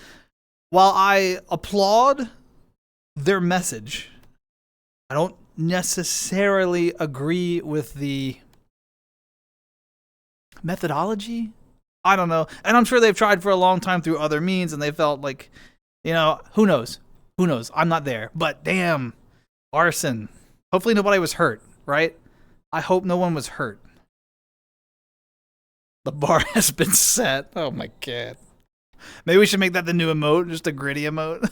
while I applaud their message, I don't necessarily agree with the methodology. I don't know. And I'm sure they've tried for a long time through other means and they felt like, you know, who knows? Who knows? I'm not there. But damn, arson. Hopefully nobody was hurt, right? I hope no one was hurt. The bar has been set. Oh my God. Maybe we should make that the new emote, just a gritty emote.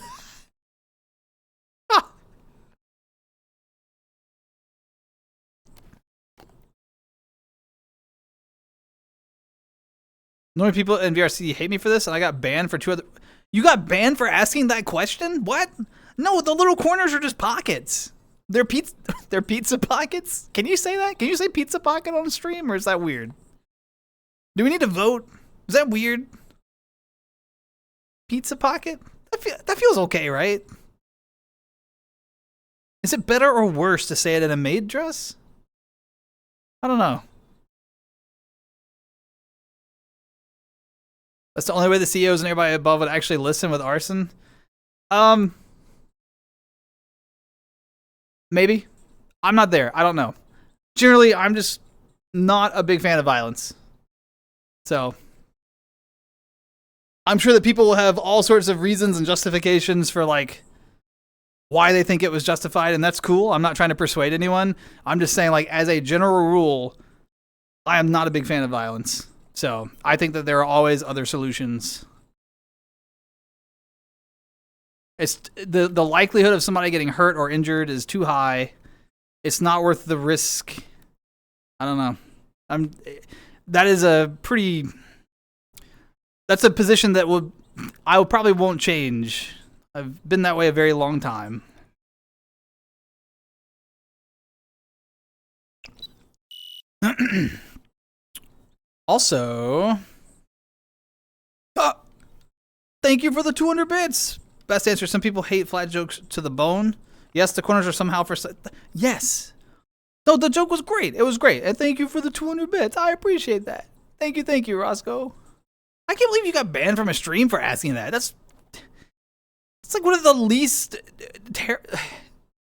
Normally people in VRC hate me for this, and I got banned for 2 other... You got banned for asking that question? What? No, the little corners are just pockets. They're pizza pockets? Can you say that? Can you say pizza pocket on the stream, or is that weird? Do we need to vote? Is that weird? Pizza pocket? That feels okay, right? Is it better or worse to say it in a maid dress? I don't know. That's the only way the CEOs and everybody above would actually listen with arson? Maybe. I'm not there. I don't know. Generally, I'm just not a big fan of violence. So, I'm sure that people will have all sorts of reasons and justifications for, like, why they think it was justified, and that's cool. I'm not trying to persuade anyone. I'm just saying, like, as a general rule, I am not a big fan of violence. So, I think that there are always other solutions. It's the likelihood of somebody getting hurt or injured is too high. It's not worth the risk. I don't know. That's a position that I probably won't change. I've been that way a very long time. Also, thank you for the 200 bits. Best answer. Some people hate flat jokes to the bone. Yes, the corners are somehow for... Yes. No, the joke was great. It was great. And thank you for the 200 bits. I appreciate that. Thank you, Roscoe. I can't believe you got banned from a stream for asking that. It's like one of the least...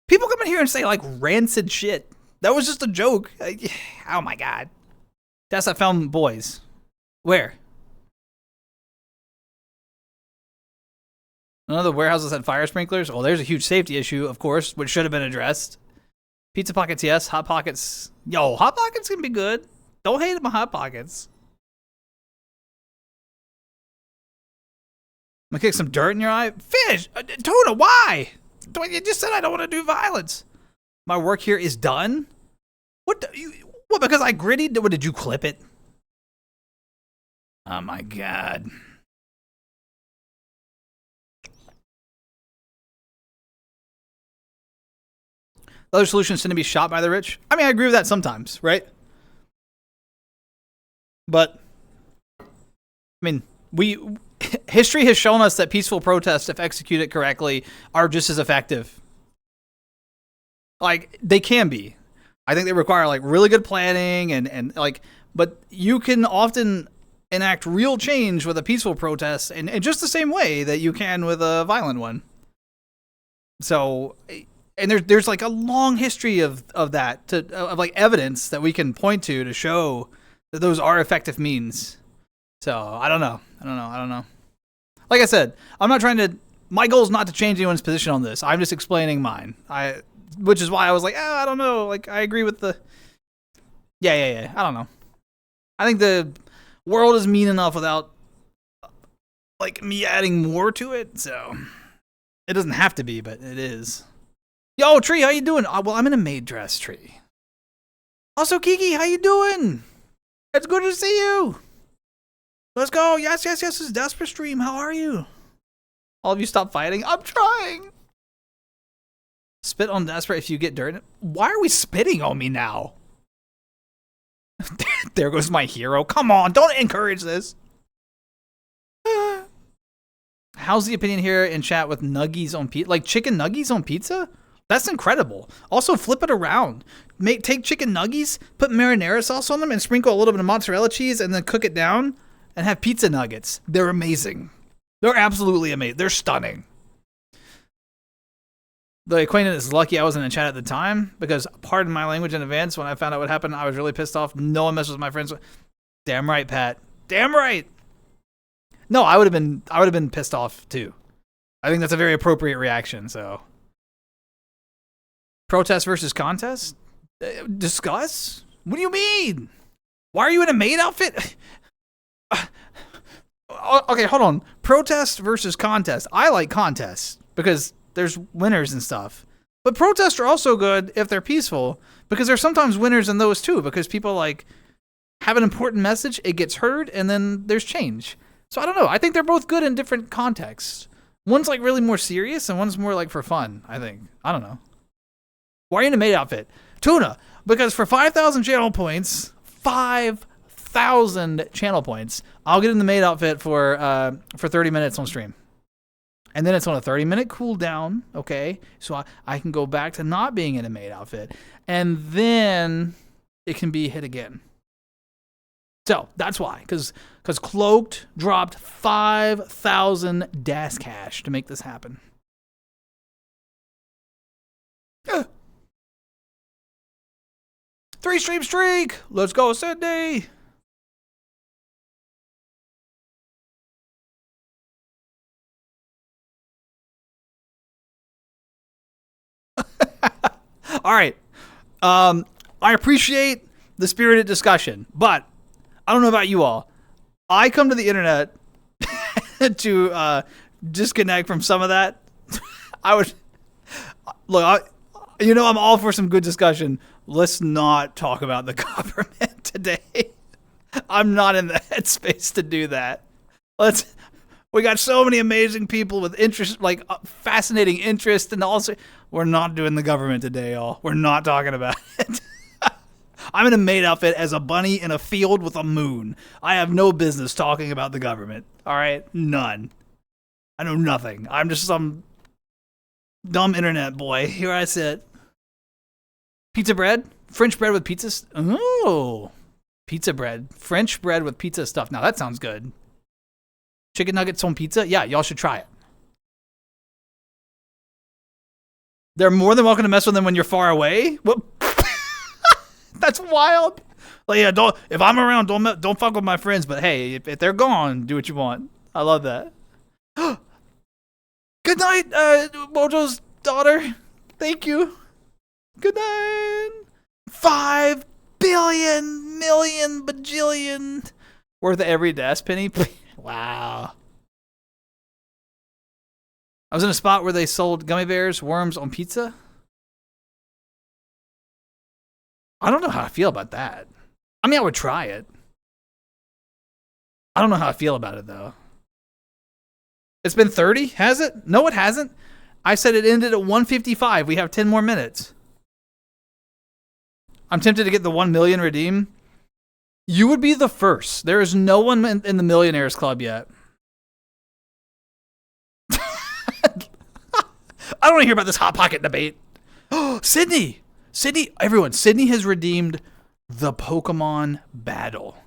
People come in here and say, like, rancid shit. That was just a joke. Oh, my God. That's I found boys. Where? None of the warehouses had fire sprinklers? Well, there's a huge safety issue, of course, which should have been addressed. Pizza Pockets, yes. Hot Pockets. Yo, Hot Pockets can be good. Don't hate my Hot Pockets. I'm gonna kick some dirt in your eye. Fish! Tuna, why? You just said I don't want to do violence. My work here is done? What? What, because I grittied? What, did you clip it? Oh my God. The other solution is to be shot by the rich. I mean, I agree with that sometimes, right? But, I mean, history has shown us that peaceful protests, if executed correctly, are just as effective. Like, they can be. I think they require, like, really good planning and like, but you can often enact real change with a peaceful protest in just the same way that you can with a violent one. So, And there's like a long history of that of like evidence that we can point to show that those are effective means. So I don't know. Like I said, I'm not trying to. My goal is not to change anyone's position on this. I'm just explaining mine. Which is why I was like, I don't know. Like I agree with the. Yeah. I don't know. I think the world is mean enough without like me adding more to it. So it doesn't have to be, but it is. Yo, Tree, how you doing? Well, I'm in a maid dress, Tree. Also, Kiki, how you doing? It's good to see you. Let's go. Yes. This is daspra stream. How are you? All of you stop fighting. I'm trying. Spit on daspra if you get dirt. Why are we spitting on me now? There goes my hero. Come on, don't encourage this. How's the opinion here in chat with nuggies on pizza? Like chicken nuggies on pizza? That's incredible. Also, flip it around. Take chicken nuggies, put marinara sauce on them, and sprinkle a little bit of mozzarella cheese, and then cook it down, and have pizza nuggets. They're amazing. They're absolutely amazing. They're stunning. The acquaintance is lucky I wasn't in chat at the time, because pardon my language in advance, when I found out what happened, I was really pissed off. No one messes with my friends. Damn right, Pat. Damn right. No, I would have been pissed off too. I think that's a very appropriate reaction, so. Protest versus contest? Discuss? What do you mean? Why are you in a maid outfit? Okay, hold on. Protest versus contest. I like contests because there's winners and stuff. But protests are also good if they're peaceful because there's sometimes winners in those too because people like have an important message, it gets heard, and then there's change. So I don't know. I think they're both good in different contexts. One's like really more serious and one's more like for fun, I think. I don't know. Why are you in a maid outfit? Tuna, because for 5,000 channel points, 5,000 channel points, I'll get in the maid outfit for 30 minutes on stream. And then it's on a 30-minute cooldown, okay? So I can go back to not being in a maid outfit. And then it can be hit again. So that's why, because Cloaked dropped 5,000 DAS cash to make this happen. 3-stream streak! Let's go, Sydney! All right. I appreciate the spirited discussion, but I don't know about you all. I come to the internet to disconnect from some of that. I would look. I'm all for some good discussion. Let's not talk about the government today. I'm not in the headspace to do that. We got so many amazing people with interest, like fascinating interest, and also we're not doing the government today, y'all. We're not talking about it. I'm in a maid outfit as a bunny in a field with a moon. I have no business talking about the government. All right, none. I know nothing. I'm just some dumb internet boy. Here I sit. Pizza bread, French bread with pizza. Oh, pizza bread, French bread with pizza stuff. Now that sounds good. Chicken nuggets on pizza? Yeah, y'all should try it. They're more than welcome to mess with them when you're far away. What? That's wild. Like, yeah, if I'm around, don't fuck with my friends. But hey, if they're gone, do what you want. I love that. Good night, Mojo's daughter. Thank you. Good night. 5 billion, million, bajillion worth of every DAS penny. Wow. I was in a spot where they sold gummy bears, worms on pizza. I don't know how I feel about that. I mean, I would try it. I don't know how I feel about it, though. It's been 30, has it? No, it hasn't. I said it ended at 155. We have 10 more minutes. I'm tempted to get the 1 million redeem. You would be the first. There is no one in the Millionaires Club yet. I don't want to hear about this Hot Pocket debate. Sydney! Everyone, Sydney has redeemed the Pokemon Battle.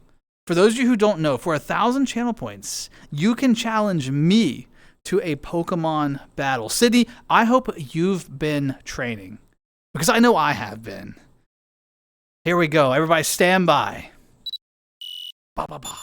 For those of you who don't know, for 1,000 channel points, you can challenge me to a Pokemon battle. Sydney, I hope you've been training, because I know I have been. Here we go. Everybody stand by. Ba, ba, ba.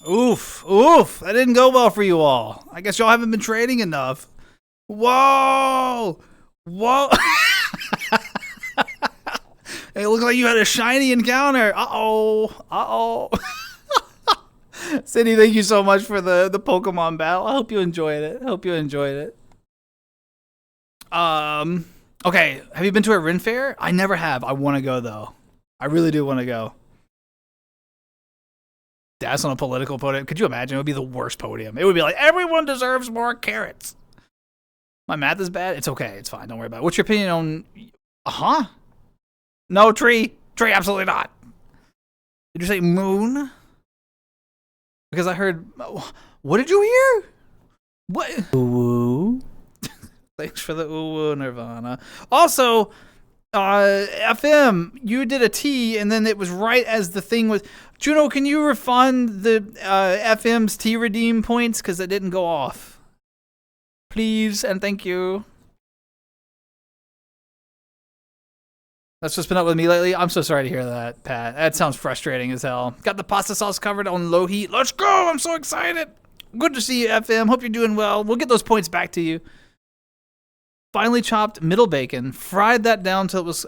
Oof, oof, that didn't go well for you all. I guess y'all haven't been training enough. Whoa, whoa. It looked like you had a shiny encounter. Uh-oh, uh-oh. Sydney, thank you so much for the Pokemon battle. I hope you enjoyed it. Okay, have you been to a Ren Fair? I never have. I want to go, though. I really do want to go. That's on a political podium. Could you imagine? It would be the worst podium. It would be like, everyone deserves more carrots. My math is bad. It's okay. It's fine. Don't worry about it. What's your opinion on... No, tree. Tree, absolutely not. Did you say moon? Because I heard... What did you hear? What? Ooh. Thanks for the ooh, Nirvana. Also... FM, you did a T, and then it was right as the thing was... Juno, can you refund the FM's T redeem points? Because it didn't go off. Please, and thank you. That's what's been up with me lately. I'm so sorry to hear that, Pat. That sounds frustrating as hell. Got the pasta sauce covered on low heat. Let's go! I'm so excited! Good to see you, FM. Hope you're doing well. We'll get those points back to you. Finely chopped middle bacon, fried that down till it was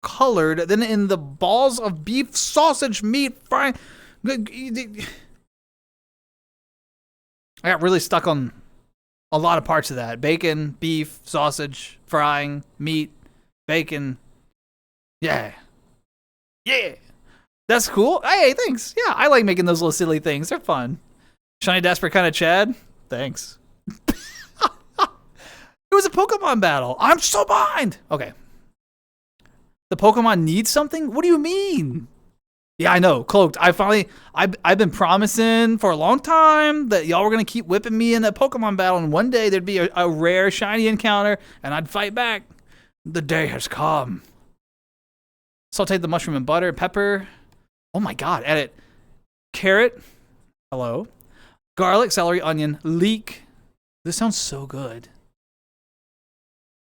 colored, then in the balls of beef sausage meat fry. I got really stuck on a lot of parts of that. Bacon, beef, sausage, frying, meat, bacon. Yeah. Yeah. That's cool. Hey, thanks. Yeah, I like making those little silly things. They're fun. Shiny Daspra kind of Chad. Thanks. It was a Pokemon battle. I'm so behind. Okay. The Pokemon needs something? What do you mean? Yeah, I know. Cloaked. I've been promising for a long time that y'all were going to keep whipping me in a Pokemon battle, and one day there'd be a rare shiny encounter, and I'd fight back. The day has come. Sauteed the mushroom and butter, pepper. Oh my god, edit. Carrot. Hello. Garlic, celery, onion, leek. This sounds so good.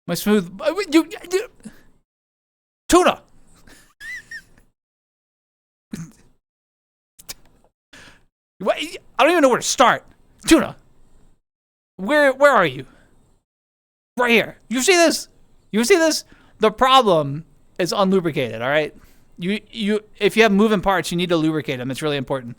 My smooth... Tuna! What? I don't even know where to start. Tuna. Where are you? Right here. You see this? You see this? The problem is unlubricated, all right? If you have moving parts, you need to lubricate them. It's really important.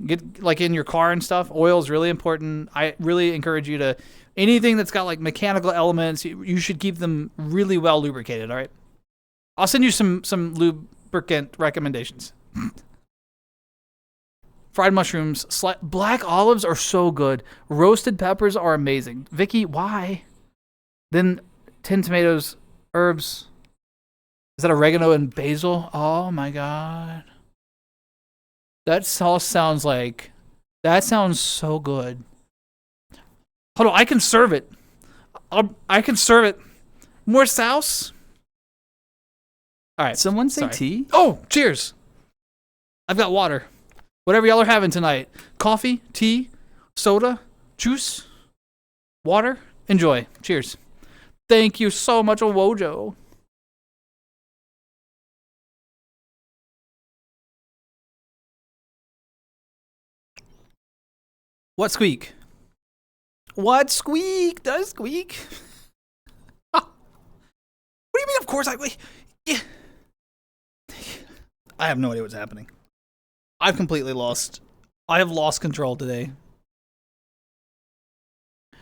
Get like in your car and stuff. Oil is really important. I really encourage you to anything that's got like mechanical elements, you should keep them really well lubricated, all right? I'll send you some lubricant recommendations. Fried mushrooms, black olives are so good. Roasted peppers are amazing. Vicky, why? Then tinned tomatoes, herbs. Is that oregano and basil? Oh my god. That sauce sounds like... That sounds so good. Hold on, I can serve it. I can serve it. More sauce? All right. Someone say tea? Oh, cheers. I've got water. Whatever y'all are having tonight. Coffee, tea, soda, juice, water. Enjoy. Cheers. Thank you so much, Wojo. What squeak? What squeak? Does squeak? What do you mean, of course? Yeah. I have no idea what's happening. I've completely lost. I have lost control today.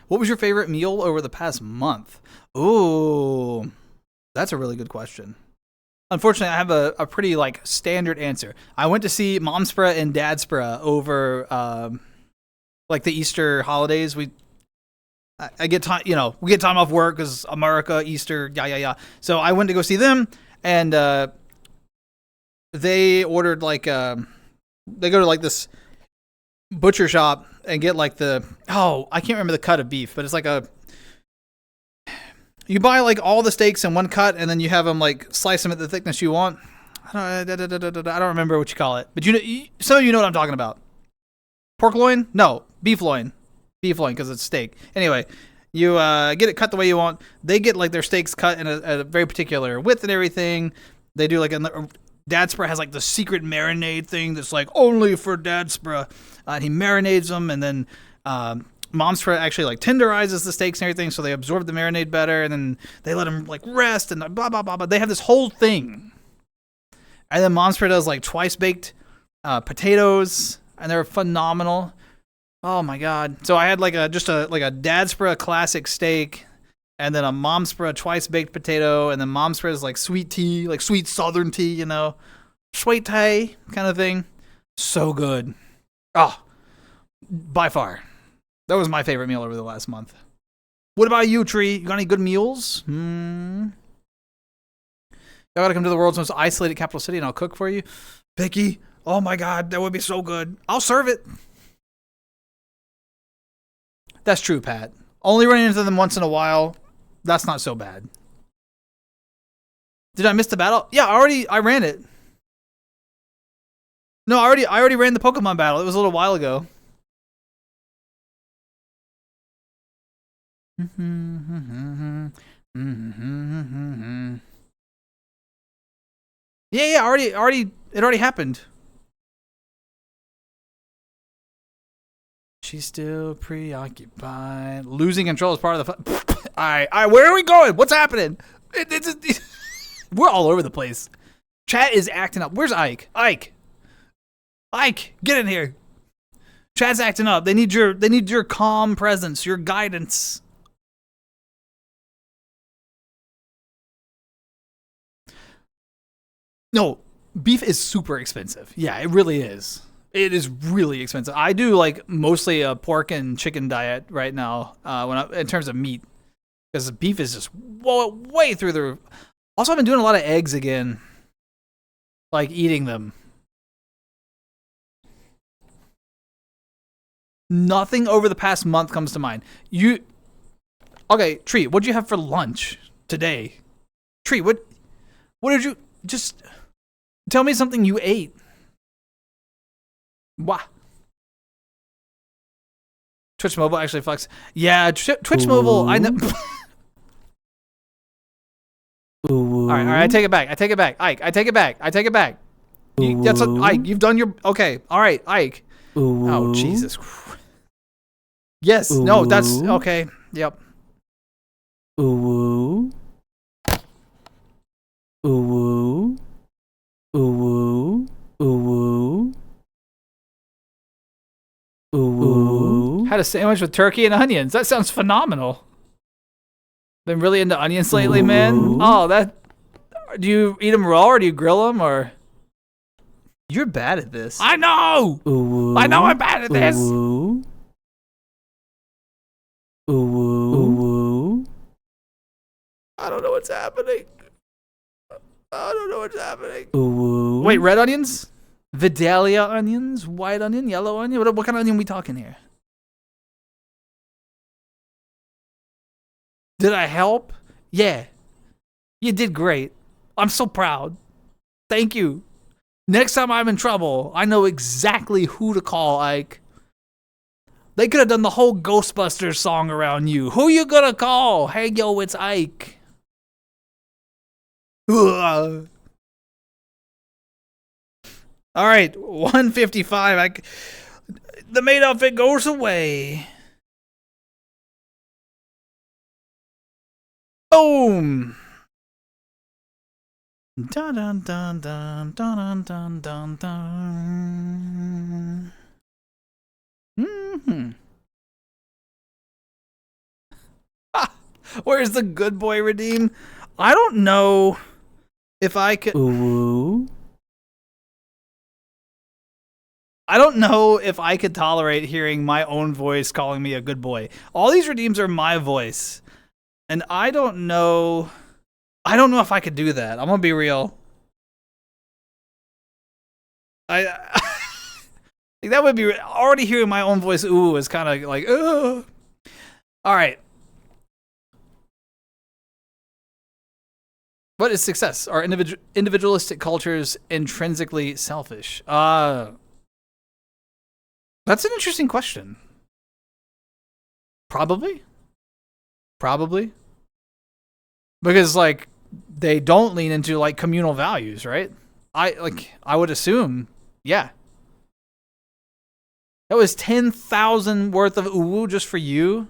What was your favorite meal over the past month? Ooh, that's a really good question. Unfortunately, I have a pretty like standard answer. I went to see Momspra and Dadspra over like the Easter holidays. I get time, we get time off work because America, Easter, yeah. So I went to go see them, and they ordered like they go to like this butcher shop and get like I can't remember the cut of beef, but it's like you buy like all the steaks in one cut, and then you have them like slice them at the thickness you want. I don't remember what you call it, but some of you know what I'm talking about. Pork loin? No, beef loin. Beef loin because it's steak. Anyway, you get it cut the way you want. They get like their steaks cut in a very particular width and everything. They do like Dadspra has like the secret marinade thing that's like only for Dadspra. And he marinades them, and then Momspra actually like tenderizes the steaks and everything, so they absorb the marinade better, and then they let them like rest and blah blah blah. But they have this whole thing, and then Momspra does like twice baked potatoes, and they're phenomenal. Oh my god! So I had like a Dadspra classic steak, and then a Momspra twice baked potato, and then Momspra's like sweet tea, like sweet Southern tea, sweet tea kind of thing. So good. Oh, by far. That was my favorite meal over the last month. What about you, Tree? You got any good meals? I gotta come to the world's most isolated capital city and I'll cook for you. Vicky, oh my god, that would be so good. I'll serve it. That's true, Pat. Only running into them once in a while, that's not so bad. Did I miss the battle? Yeah, I ran it. No, I already ran the Pokemon battle. It was a little while ago. Yeah, it already happened. She's still preoccupied. Losing control is part of the fun. Alright, where are we going? What's happening? We're all over the place. Chat is acting up. Where's Ike? Ike, get in here. Chat's acting up. They need your calm presence, your guidance. No, beef is super expensive. Yeah, it really is. It is really expensive. I do like mostly a pork and chicken diet right now in terms of meat, because beef is just way through the roof. Also, I've been doing a lot of eggs again, like eating them. Nothing over the past month comes to mind. Okay, Tree, what'd you have for lunch today? Tree, what did you just tell me something you ate? What? Twitch Mobile actually fucks. Yeah, Twitch Mobile. I know. All right. I take it back. Ike, I take it back. Ike, you've done your. Okay. All right, Ike. Oh, Jesus. Yes. No, that's okay. Yep. Ooh. Ooh. Ooh. Ooh. Ooh. Had a sandwich with turkey and onions. That sounds phenomenal. Been really into onions lately, man. Oh, do you eat them raw or do you grill them or? You're bad at this. I know. Ooh. I know I'm bad at this. Ooh. Ooh. I don't know what's happening. Ooh. Wait, red onions? Vidalia onions? White onion? Yellow onion? What kind of onion are we talking here? Did I help? Yeah. You did great. I'm so proud. Thank you. Next time I'm in trouble, I know exactly who to call, Ike. They could have done the whole Ghostbusters song around you. Who you gonna call? Hey, yo, it's Ike. Ugh. All right, 155. The maid outfit goes away. Boom. Dun dun dun dun dun dun dun dun. Mm-hmm. Where's the good boy redeem? I don't know if I could. Ooh. I don't know if I could tolerate hearing my own voice calling me a good boy. All these redeems are my voice, and I don't know. I don't know if I could do that. I'm gonna be real. I like that would be already hearing my own voice. Ooh, is kind of like, ugh. All right. What is success? Are individualistic cultures intrinsically selfish? That's an interesting question. Probably. Because like they don't lean into like communal values, right? I would assume, yeah. That was 10,000 worth of uwu just for you.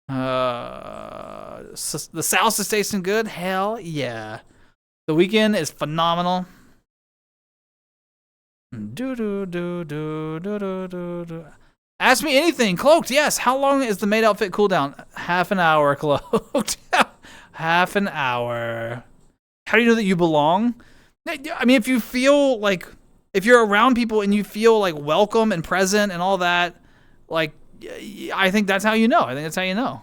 The South is tasting good. Hell yeah. The weekend is phenomenal. Ask me anything. Cloaked, yes. How long is the maid outfit cooldown? Half an hour, Cloaked. Half an hour. How do you know that you belong? I mean, if you feel like, if you're around people and you feel like welcome and present and all that, like, I think that's how you know. I think that's how you know.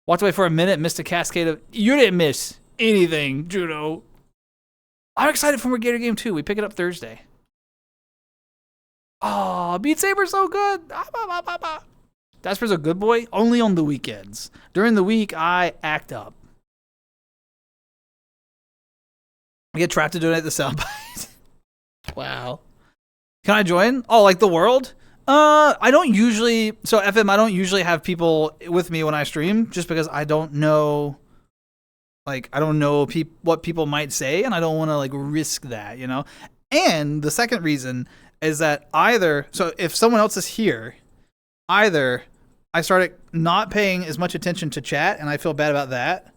Walked away for a minute, missed a cascade of. You didn't miss anything, Judo. I'm excited for Gator Game 2. We pick it up Thursday. Oh, Beat Saber's so good. Daspra's a good boy only on the weekends. During the week, I act up. I get trapped to donate the soundbite. Wow. Can I join? Oh, like the world? I don't usually. So FM, I don't usually have people with me when I stream, just because I don't know. Like I don't know what people might say, and I don't want to like risk that, you know. And the second reason is that so if someone else is here, either I started not paying as much attention to chat, and I feel bad about that,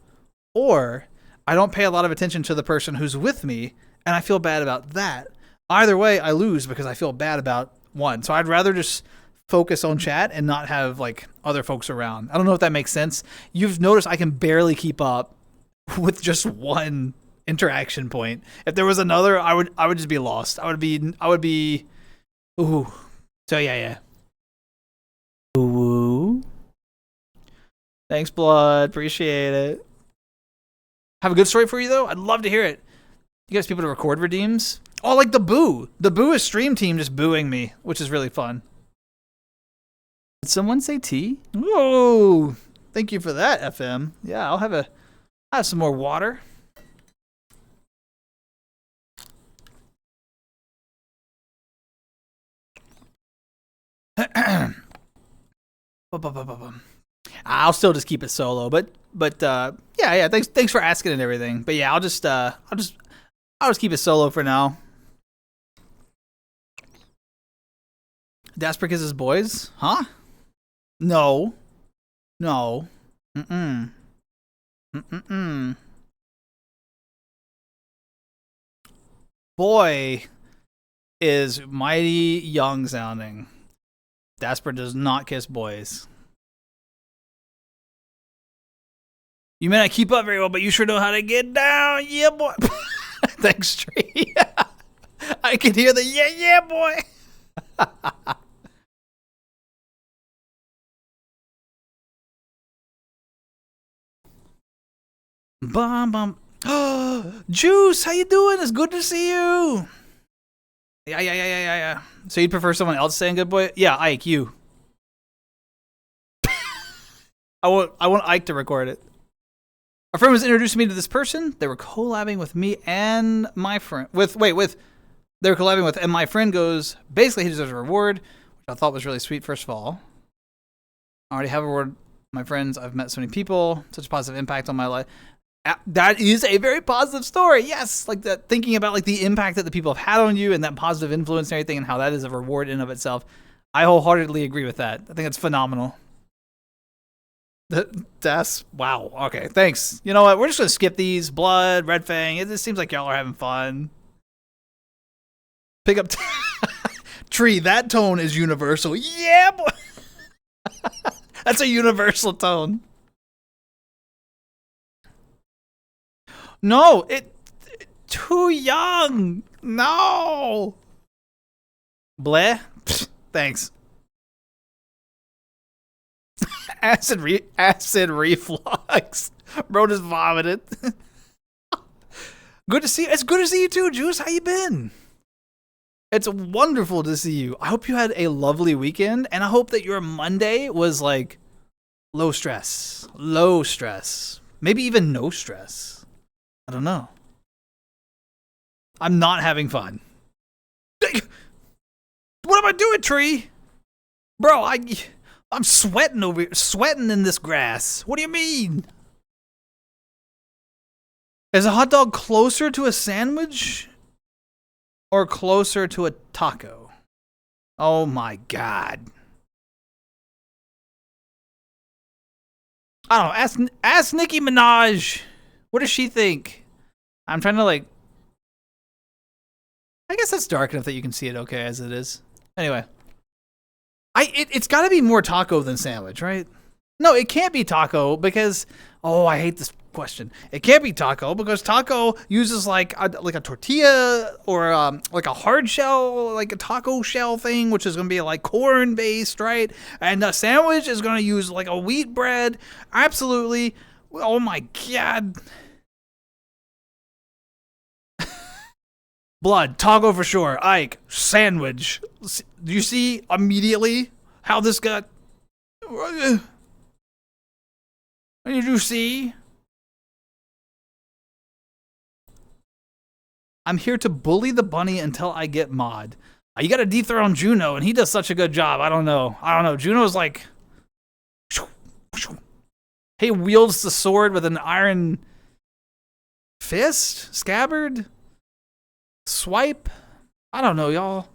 or I don't pay a lot of attention to the person who's with me, and I feel bad about that. Either way, I lose because I feel bad about one. So I'd rather just focus on chat and not have like other folks around. I don't know if that makes sense. You've noticed I can barely keep up with just one interaction point. If there was another, I would just be lost. I would be ooh. So yeah. Ooh. Thanks, Blood. Appreciate it. Have a good story for you though? I'd love to hear it. You guys people to record redeems? Oh, like the boo. The boo is stream team just booing me, which is really fun. Did someone say tea? Whoa. Thank you for that, FM. Yeah, I'll have some more water. I'll still just keep it solo, but yeah. Thanks for asking and everything. But yeah, I'll just keep it solo for now. Daspra kisses boys? Huh? No. Mm-mm. Boy is mighty young sounding. Daspra does not kiss boys. You may not keep up very well, but you sure know how to get down. Yeah, boy. Thanks, Tree. I can hear the yeah, boy. Bum. Juice, how you doing? It's good to see you. Yeah. So you'd prefer someone else saying good boy? Yeah, Ike, you. I want Ike to record it. A friend was introducing me to this person. They were collabing with me and my friend. They were collabing with, and my friend goes, basically he deserves a reward, which I thought was really sweet, first of all. I already have a reward. My friends, I've met so many people, such a positive impact on my life. That is a very positive story. Yes, like that, thinking about like the impact that the people have had on you and that positive influence and everything, and how that is a reward in of itself. I wholeheartedly agree with that. I think it's phenomenal. That's wow. Okay, thanks. You know what? We're just gonna skip these. Blood, Red Fang. It just seems like y'all are having fun. Pick up tree. That tone is universal. Yeah, boy. That's a universal tone. No, it too young. No. Bleh. Pfft, thanks. Acid reflux. Bro just vomited. Good to see you. It's good to see you too, Juice. How you been? It's wonderful to see you. I hope you had a lovely weekend, and I hope that your Monday was like low stress. Low stress. Maybe even no stress. I don't know. I'm not having fun. What am I doing, Tree? Bro, I'm sweating over here, sweating in this grass. What do you mean? Is a hot dog closer to a sandwich or closer to a taco? Oh my God. I don't know. Ask Nicki Minaj. What does she think? I'm trying to like. I guess that's dark enough that you can see it okay as it is. Anyway. It's got to be more taco than sandwich, right? No, it can't be taco because I hate this question. It can't be taco because taco uses like a tortilla or like a hard shell, like a taco shell thing, which is going to be like corn based, right? And a sandwich is going to use like a wheat bread. Absolutely. Oh my God. Blood, taco for sure. Ike, sandwich. Do you see immediately how this got? Did you see? I'm here to bully the bunny until I get mod. You gotta dethrone Juno, and he does such a good job. I don't know. Juno's like... He wields the sword with an iron fist? Scabbard? Swipe? I don't know, y'all.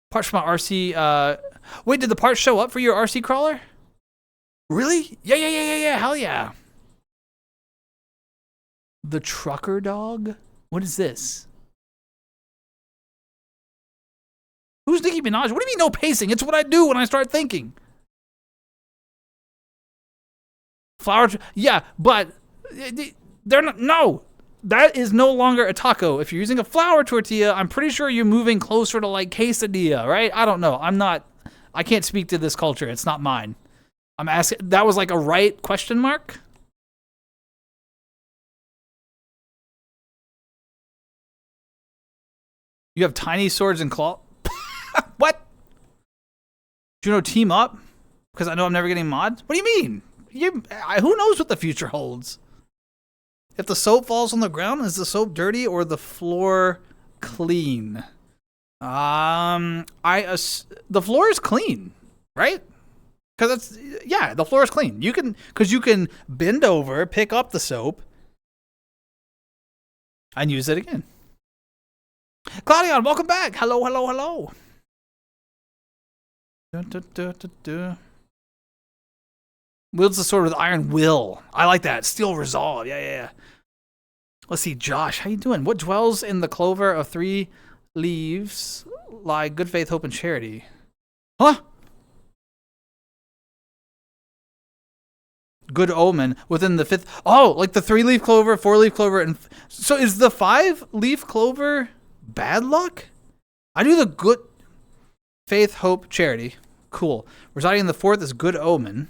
Parts from my RC. Wait, did the parts show up for your RC crawler? Really? Yeah. Hell yeah. The trucker dog? What is this? Who's Nicki Minaj? What do you mean no pacing? It's what I do when I start thinking. Flour. Yeah, but they're not. No. That is no longer a taco. If you're using a flour tortilla, I'm pretty sure you're moving closer to like quesadilla, right? I don't know. I can't speak to this culture. It's not mine. I'm asking, that was like a right question mark? You have tiny swords and claw. What? Juno, team up? Because I know I'm never getting mods? What do you mean? Who knows what the future holds? If the soap falls on the ground, is the soap dirty or the floor clean? The floor is clean, right? Because the floor is clean. You can bend over, pick up the soap, and use it again. Claudion, welcome back. Hello. Wields the sword with iron will. I like that. Steel resolve. Yeah. Let's see, Josh, how you doing? What dwells in the clover of 3 leaves lie good faith, hope, and charity? Huh? Good omen within the 5th. Oh, like the 3-leaf clover, 4-leaf clover, and so is the 5-leaf clover bad luck? I do the good faith, hope, charity. Cool. Residing in the 4th is good omen,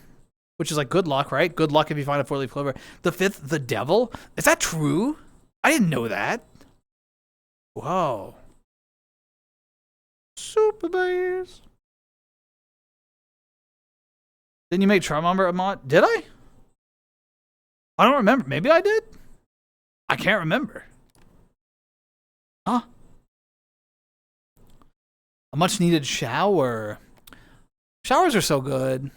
which is like good luck, right? Good luck if you find a 4-leaf clover. The 5th, the devil. Is that true? I didn't know that. Whoa. Super bass. Didn't you make Charmander a mod? Did I? I don't remember. Maybe I did? I can't remember. Huh? A much needed shower. Showers are so good.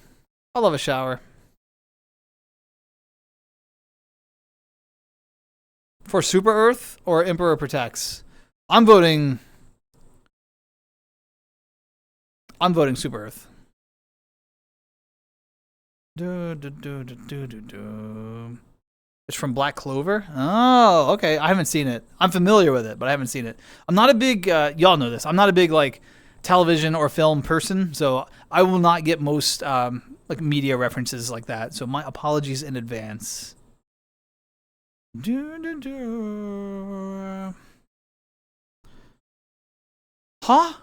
I love a shower. For Super Earth or Emperor Protects? I'm voting Super Earth. It's from Black Clover. Oh, okay. I haven't seen it. I'm familiar with it, but I haven't seen it. I'm not a big, y'all know this. I'm not a big like television or film person, so I will not get most like media references like that. So my apologies in advance. Huh?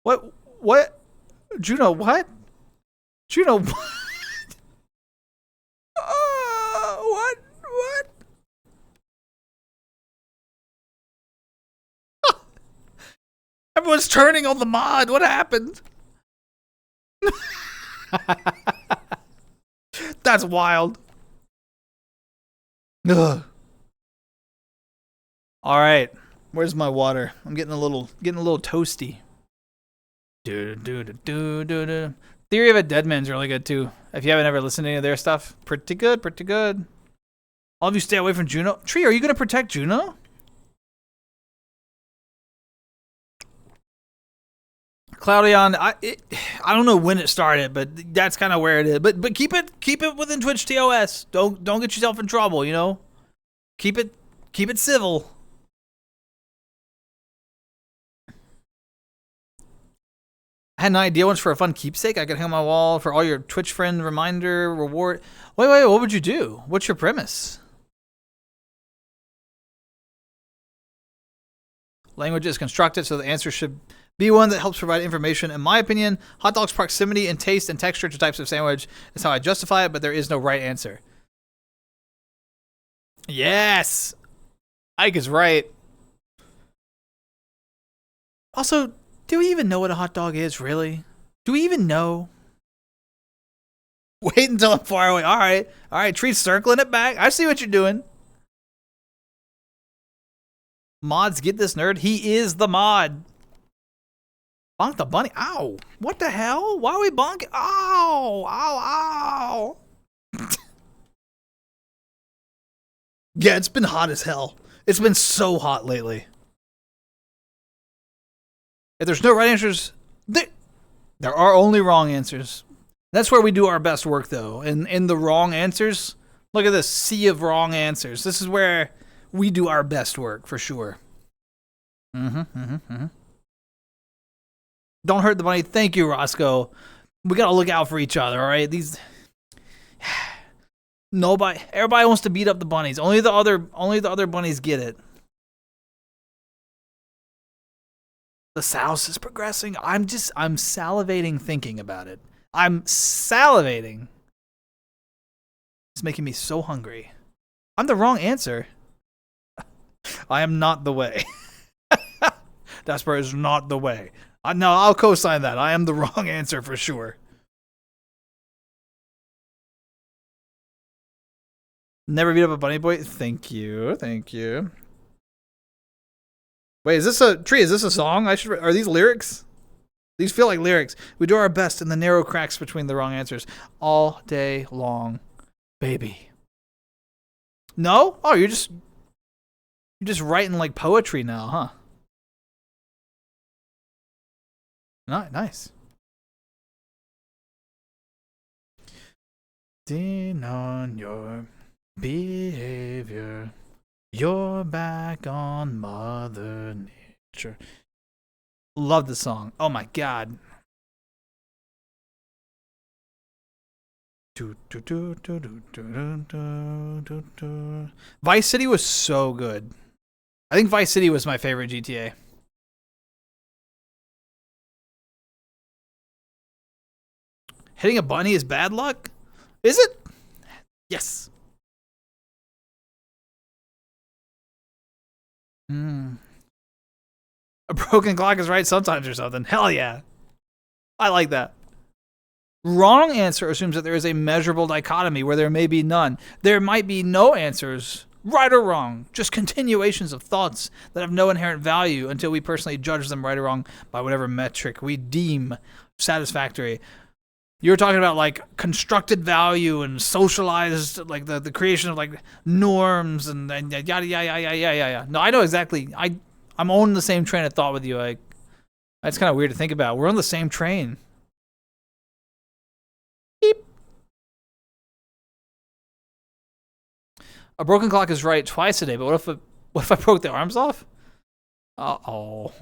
What? What? Juno? What? Juno? What? What? What? Everyone's turning on the mod. What happened? That's wild. Ugh. All right. Where's my water? I'm getting a little toasty. Theory of a Dead Man's really good too. If you haven't ever listened to any of their stuff, pretty good, pretty good. All of you stay away from Juno. Tree, are you gonna protect Juno? Cloudion, I don't know when it started, but that's kind of where it is. But keep it within Twitch TOS. Don't get yourself in trouble, you know. Keep it civil. I had an idea once for a fun keepsake I could hang on my wall for all your Twitch friend reminder reward. Wait, what would you do? What's your premise? Language is constructed so the answer should be one that helps provide information. In my opinion, hot dog's proximity and taste and texture to types of sandwich is how I justify it, but there is no right answer. Yes! Ike is right. Also, do we even know what a hot dog is, really? Do we even know? Wait until I'm far away. All right, Tree's circling it back. I see what you're doing. Mods, get this nerd. He is the mod. Bonk the bunny. Ow. What the hell? Why are we bonking? Ow. Ow. Yeah, it's been hot as hell. It's been so hot lately. If there's no right answers, there are only wrong answers. That's where we do our best work, though. In the wrong answers, look at this sea of wrong answers. This is where we do our best work, for sure. Don't hurt the bunny. Thank you, Roscoe. We gotta look out for each other, all right? Everybody wants to beat up the bunnies. Only the other bunnies get it. The souse is progressing. I'm salivating thinking about it. I'm salivating. It's making me so hungry. I'm the wrong answer. I am not the way. Daspra is not the way. No, I'll co-sign that. I am the wrong answer for sure. Never beat up a bunny boy. Thank you. Wait, is this a song? Are these lyrics? These feel like lyrics. We do our best in the narrow cracks between the wrong answers all day long, baby. No? Oh, you're just writing like poetry now, huh? Nice. Din on your behavior. You're back on Mother Nature. Love the song. Oh my god. Vice City was so good. I think Vice City was my favorite GTA. Hitting a bunny is bad luck? Is it? Yes. A broken clock is right sometimes or something. Hell yeah. I like that. Wrong answer assumes that there is a measurable dichotomy where there may be none. There might be no answers, right or wrong, just continuations of thoughts that have no inherent value until we personally judge them right or wrong by whatever metric we deem satisfactory. You were talking about like constructed value and socialized, like the creation of like norms and yada. No, I know exactly. I'm on the same train of thought with you. Like, that's kind of weird to think about. We're on the same train. A broken clock is right twice a day, but what if I broke the arms off? Uh-oh.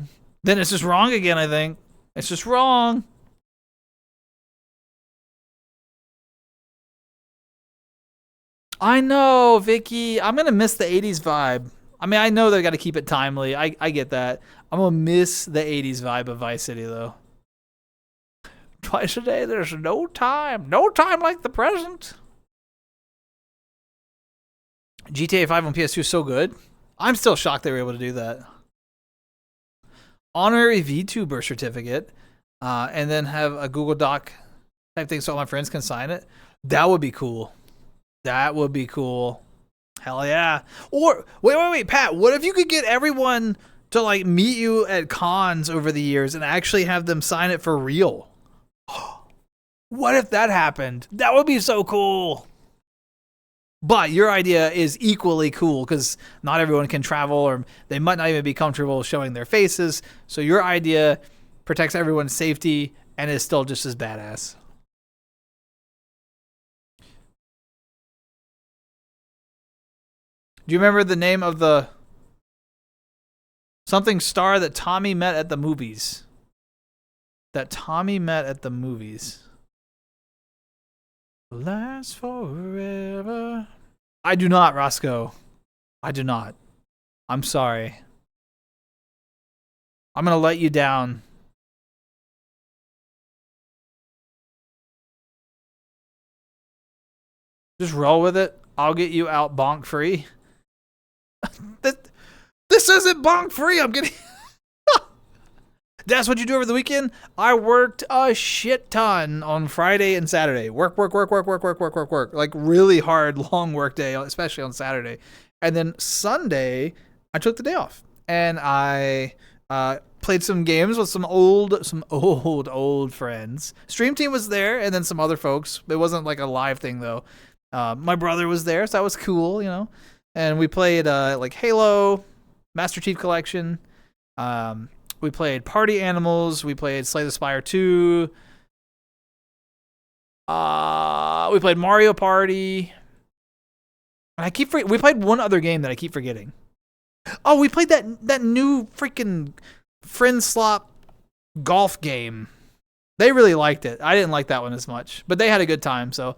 Then it's just wrong again, I think. It's just wrong. I know, Vicky. I'm going to miss the 80s vibe. I mean, I know they got to keep it timely. I get that. I'm going to miss the 80s vibe of Vice City, though. Twice a day, there's no time. No time like the present. GTA 5 on PS2 is so good. I'm still shocked they were able to do that. Honorary VTuber certificate, and then have a Google Doc type thing so all my friends can sign it. That would be cool. That would be cool. Hell yeah. Or, wait, Pat, what if you could get everyone to like meet you at cons over the years and actually have them sign it for real? What if that happened? That would be so cool. But your idea is equally cool because not everyone can travel or they might not even be comfortable showing their faces. So your idea protects everyone's safety and is still just as badass. Do you remember the name of the something star that Tommy met at the movies? That Tommy met at the movies. Last forever. I do not, Roscoe. I do not. I'm sorry. I'm going to let you down. Just roll with it. I'll get you out bonk free. This isn't bonk free. I'm getting. That's what you do over the weekend? I worked a shit ton on Friday and Saturday. Work. Like really hard, long work day, especially on Saturday. And then Sunday, I took the day off. And I played some games with some old friends. Stream Team was there, and then some other folks. It wasn't like a live thing, though. My brother was there, so that was cool, you know. And we played like Halo, Master Chief Collection. We played Party Animals. We played Slay the Spire 2. We played Mario Party. And we played one other game that I keep forgetting. Oh, we played that new freaking friend slop golf game. They really liked it. I didn't like that one as much, but they had a good time, so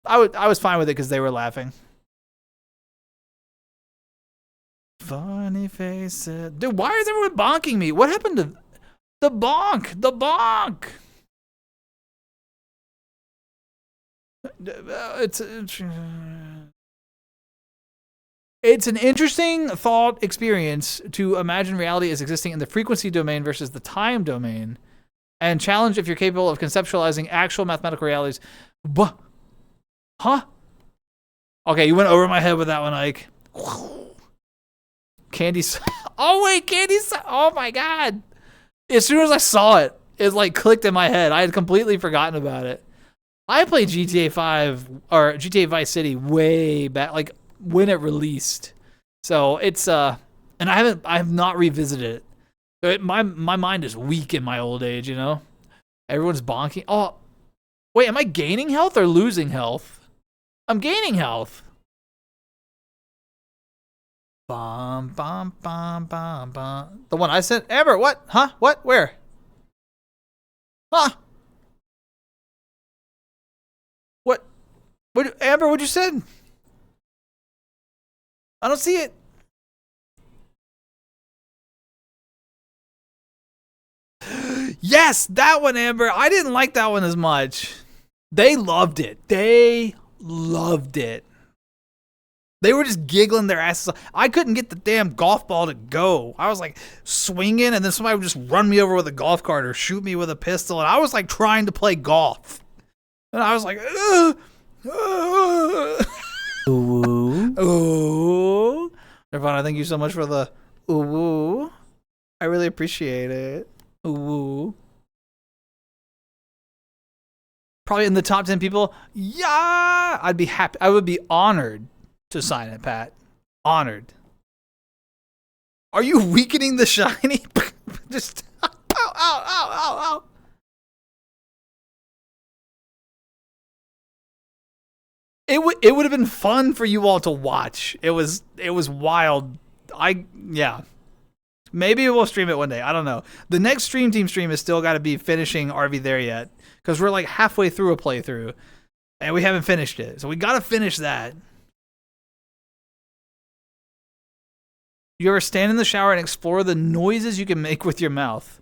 I was fine with it because they were laughing. Funny faces. Dude, why is everyone bonking me? What happened to the bonk? The bonk. It's an interesting thought experience to imagine reality as existing in the frequency domain versus the time domain, and challenge if you're capable of conceptualizing actual mathematical realities. Huh? Okay, you went over my head with that one, Ike. Candy. Oh wait, Candy. Oh my god! As soon as I saw it, it like clicked in my head. I had completely forgotten about it. I played GTA 5 or GTA Vice City way back, like when it released. So it's and I have not revisited it. My mind is weak in my old age, you know. Everyone's bonking. Oh, wait, am I gaining health or losing health? I'm gaining health. Bum, bum, bum, bum, bum. The one I sent? Amber, what? Huh? What? Where? Huh? What? Amber, what'd you send? I don't see it. Yes, that one, Amber. I didn't like that one as much. They loved it. They loved it. They were just giggling their asses off. I couldn't get the damn golf ball to go. I was like swinging, and then somebody would just run me over with a golf cart or shoot me with a pistol, and I was like trying to play golf. And I was like, ooh. Nirvana, thank you so much for the ooh. I really appreciate it. Ooh. Probably in the top 10 people. Yeah, I'd be happy. I would be honored to sign it, Pat. Honored. Are you weakening the shiny? Just ow. it would have been fun for you all to watch. It was wild. Yeah. Maybe we'll stream it one day. I don't know. The next Stream Team stream has still got to be finishing Are We There Yet? Because we're like halfway through a playthrough and we haven't finished it. So we got to finish that. You ever stand in the shower and explore the noises you can make with your mouth?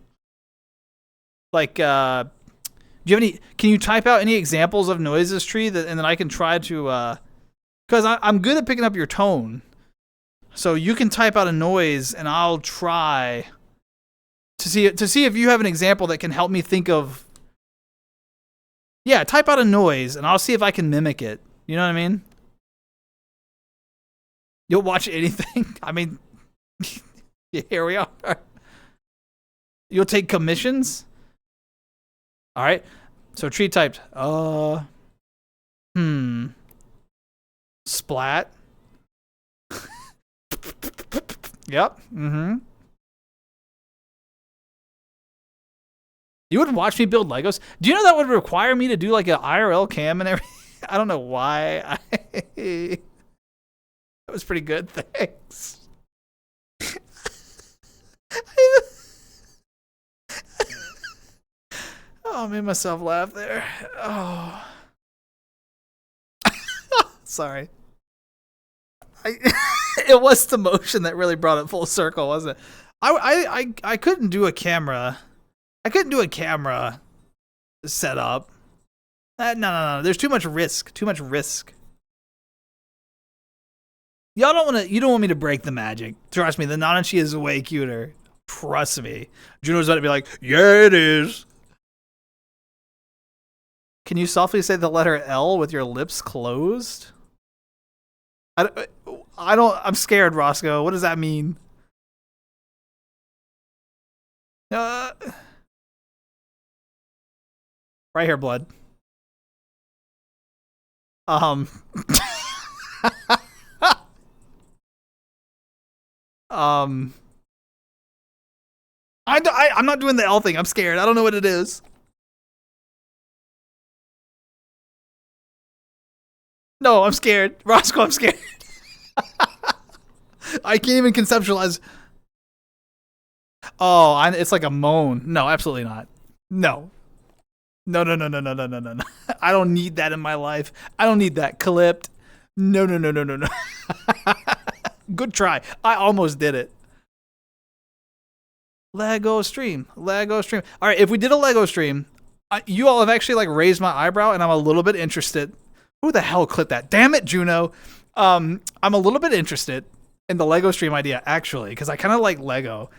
Like, do you have any? Can you type out any examples of noises, Tree, and then I can try to? Because I'm good at picking up your tone, so you can type out a noise, and I'll try to see if you have an example that can help me think of. Yeah, type out a noise, and I'll see if I can mimic it. You know what I mean? You'll watch anything. I mean, here we are. You'll take commissions. All right. So Tree typed, splat. Yep. Mm-hmm. You would watch me build Legos? Do you know that would require me to do like an IRL cam and everything? I don't know why. That was pretty good. Thanks. Oh, I made myself laugh there. Oh. Sorry. It was the motion that really brought it full circle, wasn't it? I couldn't do a camera. I couldn't do a camera setup. No. There's too much risk. Too much risk. Y'all don't want to. You don't want me to break the magic. Trust me, the Nanachi is way cuter. Trust me. Juno's about to be like, yeah, it is. Can you softly say the letter L with your lips closed? I don't. I'm scared, Roscoe. What does that mean? Right here, blood. I'm not doing the L thing. I'm scared. I don't know what it is. No, I'm scared. Roscoe, I'm scared. I can't even conceptualize. Oh, it's like a moan. No, absolutely not. No. No. I don't need that in my life. I don't need that clipped. No. Good try. I almost did it. Lego stream. All right, if we did a Lego stream, you all have actually like raised my eyebrow, and I'm a little bit interested. Who the hell clipped that? Damn it, Juno. I'm a little bit interested in the Lego stream idea, actually, because I kind of like Lego.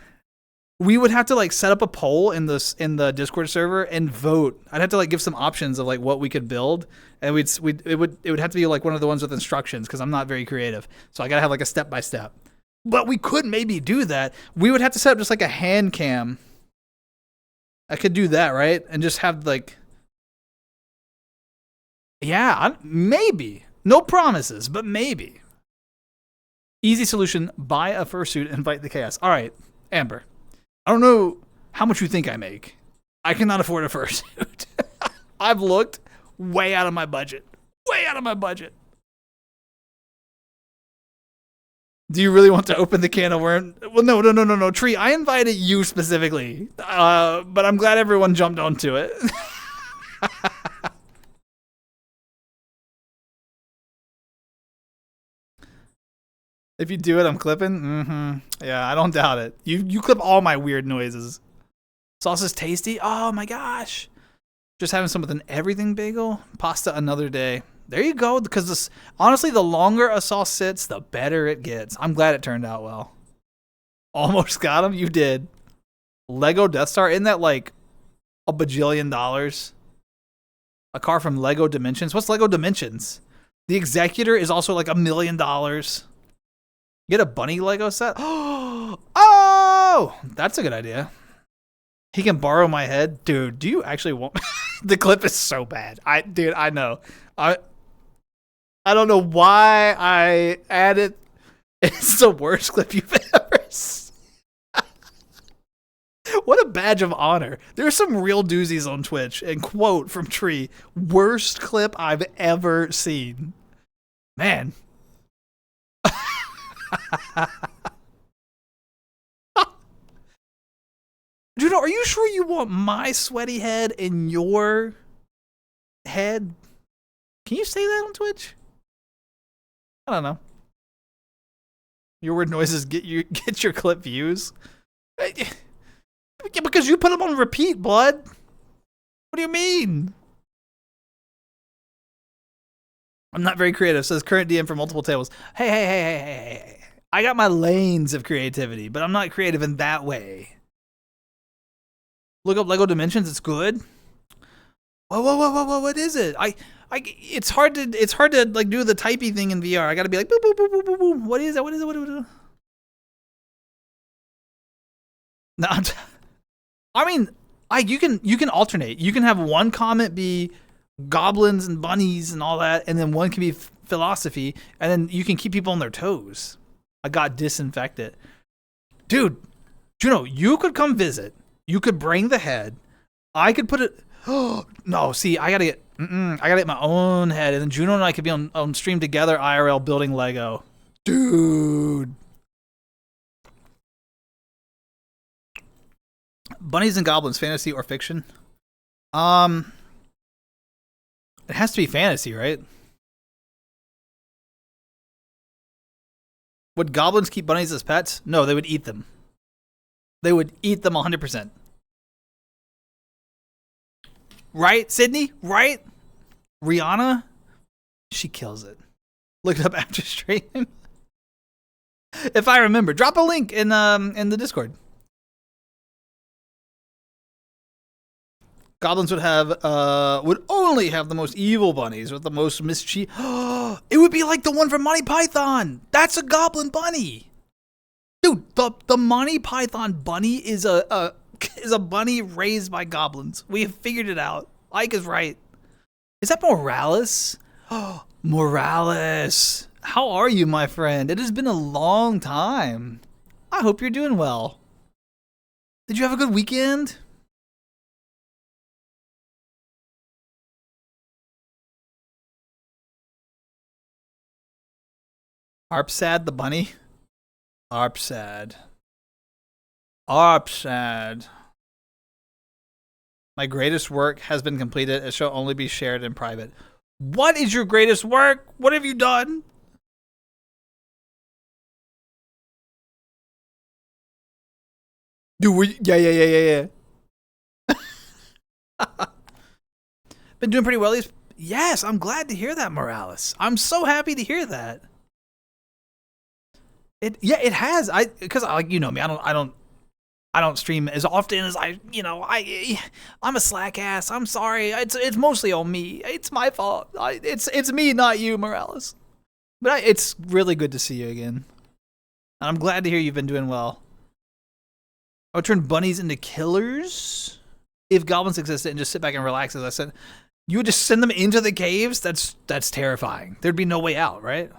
We would have to like set up a poll in the Discord server and vote. I'd have to like give some options of like what we could build, and it would have to be like one of the ones with instructions because I'm not very creative. So I gotta have like a step by step. But we could maybe do that. We would have to set up just like a hand cam. I could do that, right? And just have like. Yeah, maybe. No promises, but maybe. Easy solution, buy a fursuit and fight the chaos. All right, Amber. I don't know how much you think I make. I cannot afford a fursuit. I've looked way out of my budget. Do you really want to open the can of worms? Well, no, Tree. I invited you specifically, but I'm glad everyone jumped onto it. If you do it, I'm clipping. Mm-hmm. Yeah, I don't doubt it. You clip all my weird noises. Sauce is tasty. Oh my gosh. Just having some with an everything bagel. Pasta another day. There you go. Because honestly, the longer a sauce sits, the better it gets. I'm glad it turned out well. Almost got him. You did. Lego Death Star. Isn't that like a bajillion dollars? A car from Lego Dimensions. What's Lego Dimensions? The Executor is also like $1 million. Get a bunny Lego set? Oh! That's a good idea. He can borrow my head? Dude, do you actually want... The clip is so bad. Dude, I know. I don't know why I added... It's the worst clip you've ever seen. What a badge of honor. There's some real doozies on Twitch. And quote from Tree, worst clip I've ever seen. Man. Juno, are you sure you want my sweaty head in your head? Can you say that on Twitch? I don't know. Your weird noises get your clip views. Yeah, because you put them on repeat, blood. What do you mean? I'm not very creative, says current DM for multiple tables. Hey. I got my lanes of creativity, but I'm not creative in that way. Look up Lego Dimensions, it's good. Whoa, what is it? It's hard to like do the typey thing in VR. I gotta be like boop boop boop boop boop boop. What is it? What is it? No, I mean, you can alternate. You can have one comment be goblins and bunnies and all that, and then one can be philosophy, and then you can keep people on their toes. I got disinfected. Dude, Juno, you could come visit. You could bring the head. I could put it. Oh no! See, I gotta get my own head, and then Juno and I could be on stream together, IRL building Lego. Dude, bunnies and goblins, fantasy or fiction? It has to be fantasy, right? Would goblins keep bunnies as pets? No, they would eat them. They would eat them 100%. Right, Sydney? Right? Rihanna? She kills it. Look it up after stream. If I remember. Drop a link in the Discord. Goblins would only have the most evil bunnies with the most mischief. It would be like the one from Monty Python. That's a goblin bunny. Dude, the Monty Python bunny is a bunny raised by goblins. We have figured it out. Ike is right. Is that Morales? Oh, Morales. How are you, my friend? It has been a long time. I hope you're doing well. Did you have a good weekend? Arpsad the bunny? Arpsad. My greatest work has been completed. It shall only be shared in private. What is your greatest work? What have you done? Dude, yeah. Been doing pretty well. Yes, I'm glad to hear that, Morales. I'm so happy to hear that. It has. Because you know me. I don't stream as often as I'm a slack ass. I'm sorry. It's mostly on me. It's my fault. It's me, not you, Morales. But it's really good to see you again. And I'm glad to hear you've been doing well. I would turn bunnies into killers if goblins existed and just sit back and relax. As I said, you would just send them into the caves. That's terrifying. There'd be no way out, right?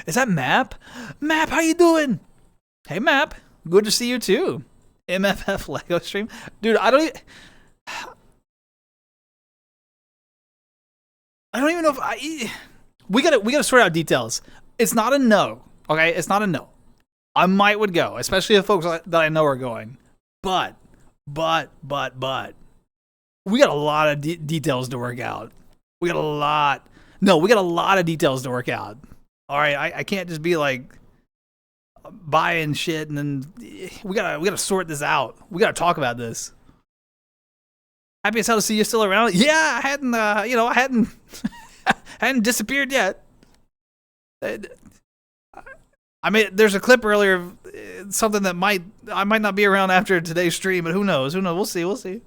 Is that Map? Map, how you doing? Hey, Map. Good to see you, too. MFF Lego stream. Dude, I don't even know if we gotta sort out details. It's not a no, okay? It's not a no. I would go, especially if folks that I know are going. But. We got a lot of details to work out. We got a lot of details to work out. All right, I can't just be like buying shit and then we gotta sort this out. We gotta talk about this. Happy as hell to see you still around. Yeah, I hadn't hadn't disappeared yet. I mean, there's a clip earlier of something that I might not be around after today's stream, but who knows? We'll see.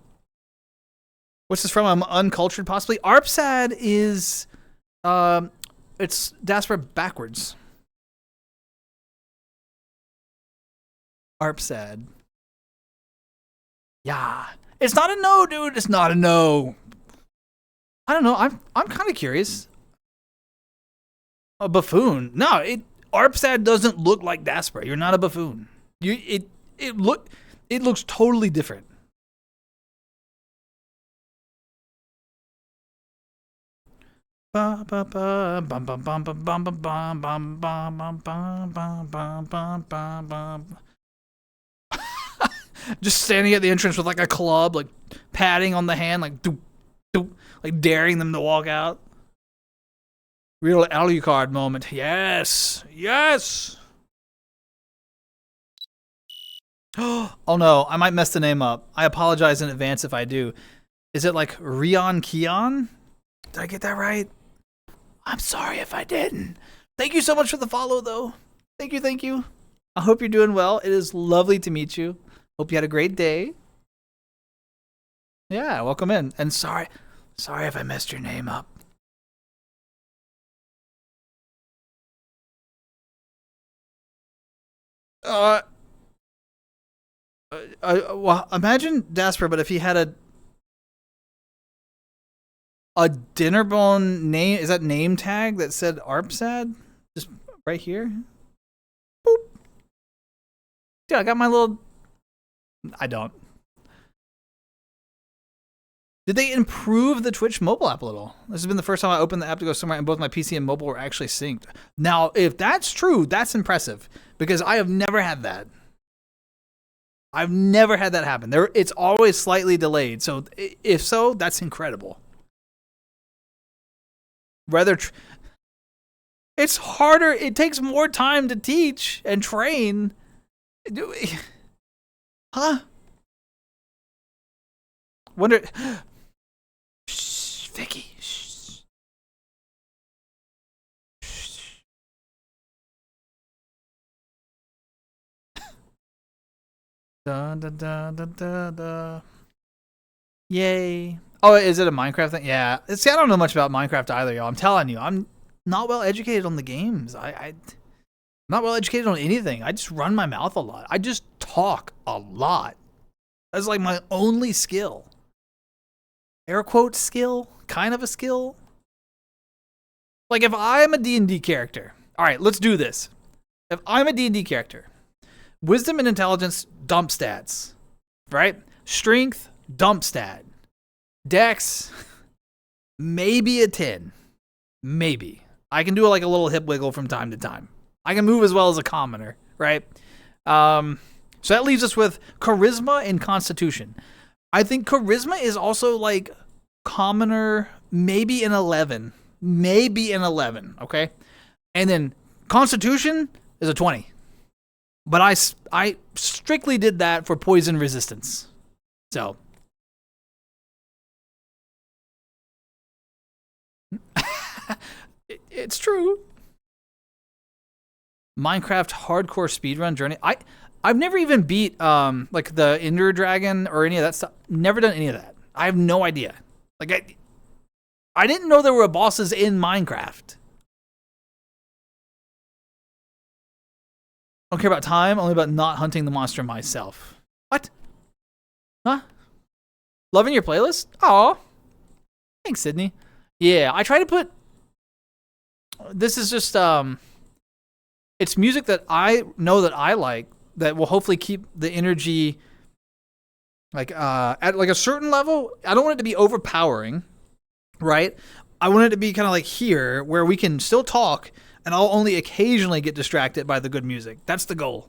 What's this from? I'm uncultured, possibly. Arpsad is it's daspra backwards. Arpsad. Yeah. It's not a no, dude. It's not a no. I don't know. I'm kind of curious. A buffoon? No, Arpsad doesn't look like daspra. You're not a buffoon. It looks totally different. Ba, ba, ba, bum, bum, bum, bum, bum, bum, bum, bum, bum, bum, bum, bum, bum, bum, bum, bum. Just standing at the entrance with like a club, like patting on the hand, like doop, doop, like daring them to walk out. Real Alucard moment. Yes, yes. Oh no, I might mess the name up. I apologize in advance if I do. Is it like Rion Kion? Did I get that right? I'm sorry if I didn't. Thank you so much for the follow, though. Thank you, thank you. I hope you're doing well. It is lovely to meet you. Hope you had a great day. Yeah, welcome in. And sorry if I messed your name up. Well, imagine Daspra, but if he had a Dinnerbone name, is that name tag that said ARPSAD? Just right here. Boop. Dude, I got my little. I don't. Did they improve the Twitch mobile app a little? This has been the first time I opened the app to go somewhere and both my PC and mobile were actually synced. Now, if that's true, that's impressive because I have never had that. I've never had that happen. It's always slightly delayed. So if so, that's incredible. It's harder. It takes more time to teach and train. Huh? Wonder. Shh, Vicky. Shh. Shh. Da, da, da, da, da, da. Yay. Oh, is it a Minecraft thing? Yeah. See, I don't know much about Minecraft either, y'all. I'm telling you, I'm not well educated on the games. I'm not well educated on anything. I just run my mouth a lot. I just talk a lot. That's like my only skill. Air quote skill? Kind of a skill? Like if I'm a D&D character. All right, let's do this. If I'm a D&D character, wisdom and intelligence, dump stats. Right? Strength, dump stat. Dex, maybe a 10. Maybe. I can do like a little hip wiggle from time to time. I can move as well as a commoner, right? So that leaves us with charisma and constitution. I think charisma is also like commoner, maybe an 11. Maybe an 11, okay? And then constitution is a 20. But I strictly did that for poison resistance. So. It's true. Minecraft hardcore speedrun journey. I've never even beat like the Ender Dragon or any of that stuff. Never done any of that. I have no idea. Like I didn't know there were bosses in Minecraft. I don't care about time, only about not hunting the monster myself. What? Huh? Loving your playlist? Aw. Thanks, Sydney. Yeah, I try to put. This is just it's music that I know that I like that will hopefully keep the energy like at like a certain level. I don't want it to be overpowering, right? I want it to be kind of like here where we can still talk and I'll only occasionally get distracted by the good music. That's the goal.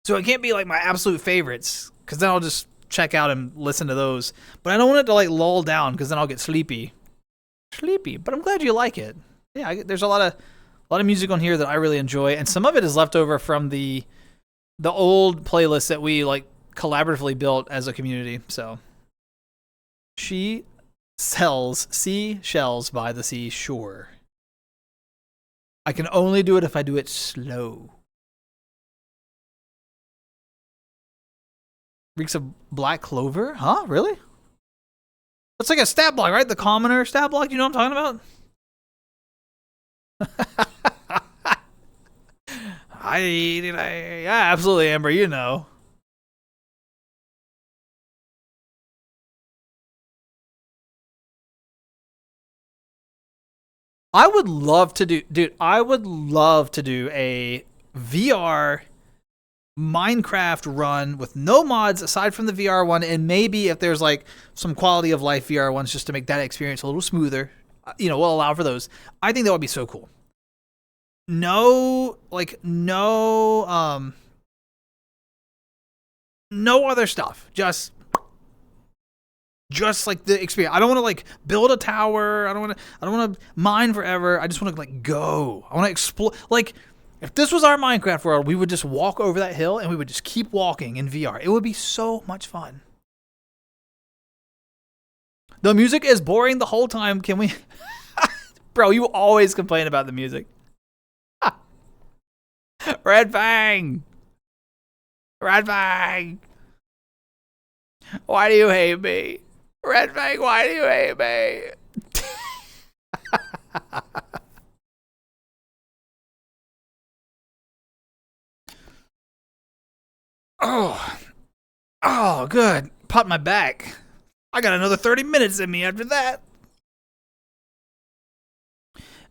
So it can't be like my absolute favorites because then I'll just check out and listen to those. But I don't want it to like lull down because then I'll get sleepy. But I'm glad you like it. Yeah, there's a lot of music on here that I really enjoy, and some of it is left over from the old playlist that we like collaboratively built as a community. So she sells seashells by the seashore. I can only do it if I do it slow. Reeks of black clover? Huh? Really? It's like a stat block, right? The commoner stat block. You know what I'm talking about? Yeah, absolutely, Amber. You know. I would love to do, dude. I would love to do a VR Minecraft run with no mods aside from the VR one, and maybe if there's like some quality of life VR ones, just to make that experience a little smoother. will allow for those. I think that would be so cool. No other stuff. Just like the experience. I don't want to like build a tower. I don't want to mine forever. I just want to like go. I want to explore. Like if this was our Minecraft world, we would just walk over that hill and we would just keep walking in VR. It would be so much fun. The music is boring the whole time. Can we? Bro, you always complain about the music. Red Fang. Red Fang. Why do you hate me? Red Fang, why do you hate me? Oh, good. Popped my back. I got another 30 minutes in me after that.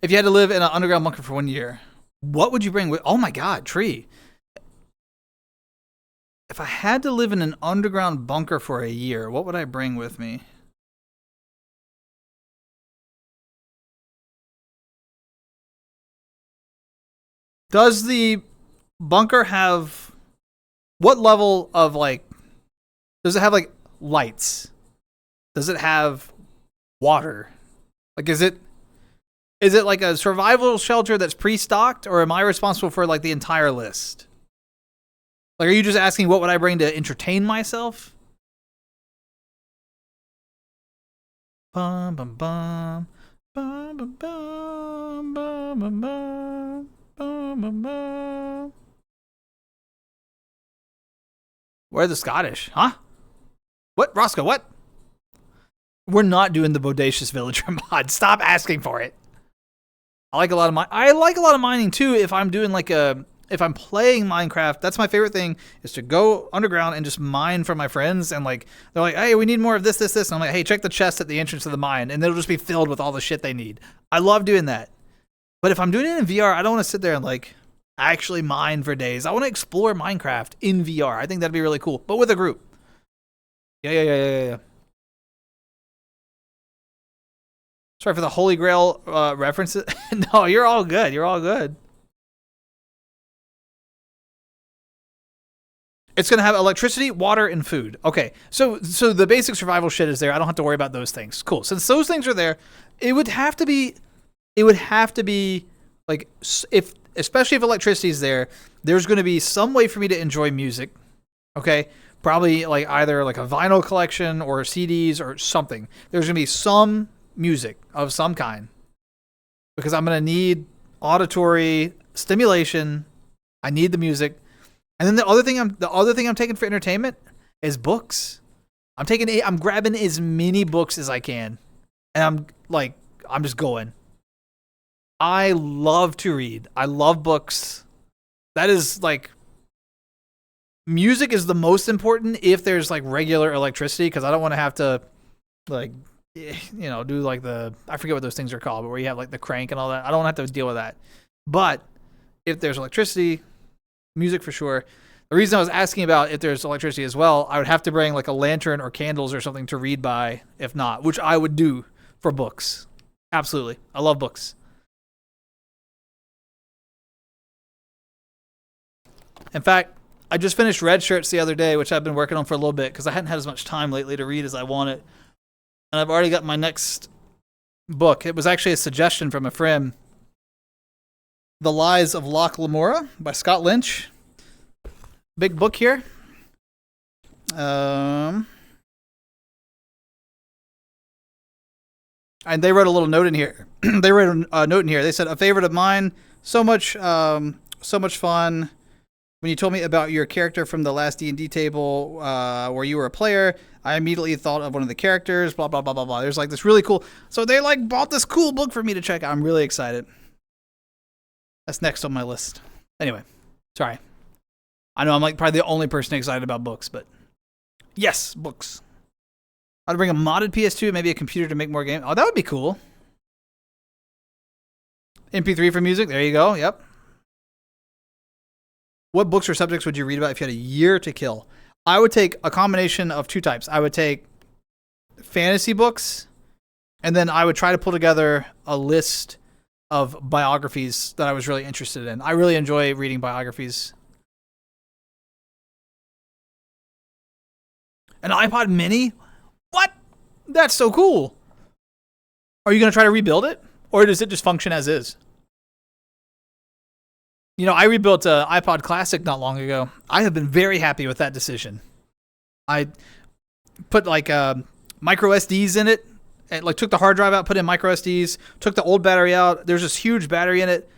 If you had to live in an underground bunker for 1 year, what would you bring with? Oh my God, tree. If I had to live in an underground bunker for a year, what would I bring with me? Does the bunker have what level of like? Does it have like lights? Does it have water? Like, is it like a survival shelter that's pre-stocked, or am I responsible for like the entire list? Like, are you just asking what would I bring to entertain myself? Bum bum bum bum bum bum bum bum bum bum bum. Where are the Scottish? Huh? What, Roscoe? What? We're not doing the bodacious villager mod. Stop asking for it. I like a lot of mining too. If I'm doing like if I'm playing Minecraft, that's my favorite thing, is to go underground and just mine for my friends. And like, they're like, hey, we need more of this. And I'm like, hey, check the chest at the entrance of the mine. And it'll just be filled with all the shit they need. I love doing that. But if I'm doing it in VR, I don't want to sit there and like actually mine for days. I want to explore Minecraft in VR. I think that'd be really cool, but with a group. Yeah. Sorry for the Holy Grail references. No, you're all good. You're all good. It's going to have electricity, water, and food. Okay, so the basic survival shit is there. I don't have to worry about those things. Cool. Since those things are there, it would have to be like, especially if electricity is there, there's going to be some way for me to enjoy music. Okay, probably like either like a vinyl collection or CDs or something. There's going to be some music of some kind, because I'm going to need auditory stimulation. I need the music. And then the other thing I'm taking for entertainment is books. I'm grabbing as many books as I can. And I'm just going. I love to read. I love books. That is like, music is the most important if there's like regular electricity, because I don't want to have to like, do like I forget what those things are called, but where you have like the crank and all that. I don't have to deal with that. But if there's electricity, music for sure. The reason I was asking about if there's electricity as well, I would have to bring like a lantern or candles or something to read by, if not, which I would do for books. Absolutely. I love books. In fact, I just finished Red Shirts the other day, which I've been working on for a little bit because I hadn't had as much time lately to read as I wanted. And I've already got my next book. It was actually a suggestion from a friend. The Lies of Loch Lamora by Scott Lynch. Big book here. And they wrote a little note in here. They wrote a note in here. They said, a favorite of mine. So much fun. When you told me about your character from the last D&D table where you were a player, I immediately thought of one of the characters, blah, blah, blah, blah, blah. There's like this really cool. So they like bought this cool book for me to check out. I'm really excited. That's next on my list. Anyway, sorry. I know I'm like probably the only person excited about books, but yes, books. I'd bring a modded PS2, maybe a computer to make more games. Oh, that would be cool. MP3 for music. There you go. Yep. What books or subjects would you read about if you had a year to kill? I would take a combination of two types. I would take fantasy books And then I would try to pull together a list of biographies that I was really interested in. I really enjoy reading biographies. An iPod mini? What? That's so cool. Are you going to try to rebuild it? Or does it just function as is? You know, I rebuilt an iPod Classic not long ago. I have been very happy with that decision. I put like micro SDs in it, and like took the hard drive out, put in micro SDs, took the old battery out. There's this huge battery in it.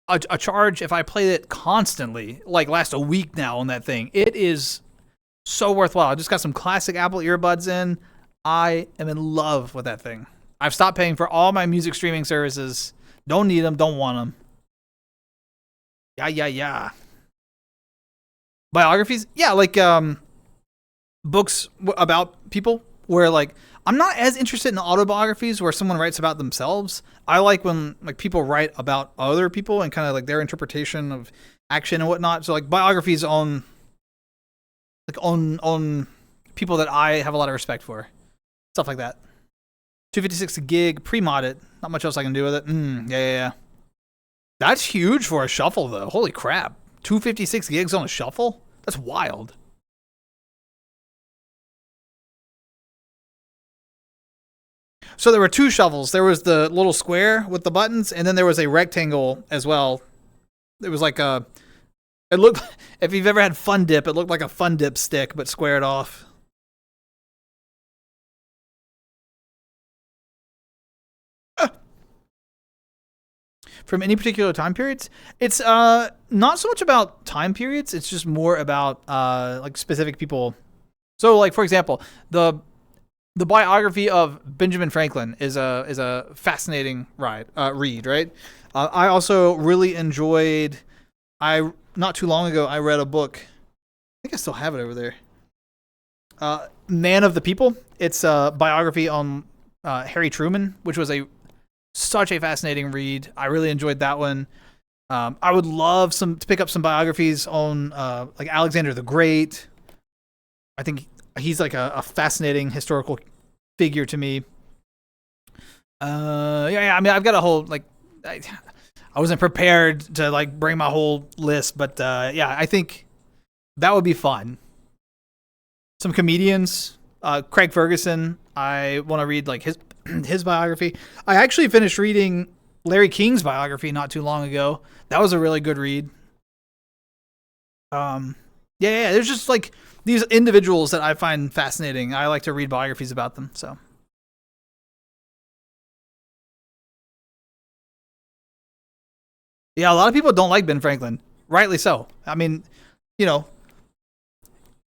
A charge, if I played it constantly, like lasts a week now on that thing. It is so worthwhile. I just got some classic Apple earbuds in. I am in love with that thing. I've stopped paying for all my music streaming services. Don't need them, don't want them. Yeah. Biographies? Yeah, like books about people where like I'm not as interested in autobiographies where someone writes about themselves. I like when like people write about other people and kind of like their interpretation of action and whatnot. So like biographies on people that I have a lot of respect for. Stuff like that. 256 a gig, pre-modded. Not much else I can do with it. Yeah. That's huge for a shuffle though. Holy crap. 256 gigs on a shuffle? That's wild. So there were two shovels. There was the little square with the buttons, and then there was a rectangle as well. It was like it looked, if you've ever had Fun Dip, it looked like a Fun Dip stick, but squared off. From any particular time periods? It's not so much about time periods. It's just more about like specific people. So like, for example, the biography of Benjamin Franklin is a fascinating read, right? I also really enjoyed. Not too long ago I read a book. I think I still have it over there. Man of the People. It's a biography on Harry Truman, which was such a fascinating read. I really enjoyed that one. I would love to pick up some biographies on like Alexander the Great. I think he's like a fascinating historical figure to me. Yeah. I mean, I've got a whole like. I wasn't prepared to like bring my whole list, but yeah, I think that would be fun. Some comedians, Craig Ferguson. I want to read like his biography. I actually finished reading Larry King's biography not too long ago. That was a really good read. Yeah. There's just like these individuals that I find fascinating. I like to read biographies about them. So. Yeah, a lot of people don't like Ben Franklin. Rightly so. I mean, you know,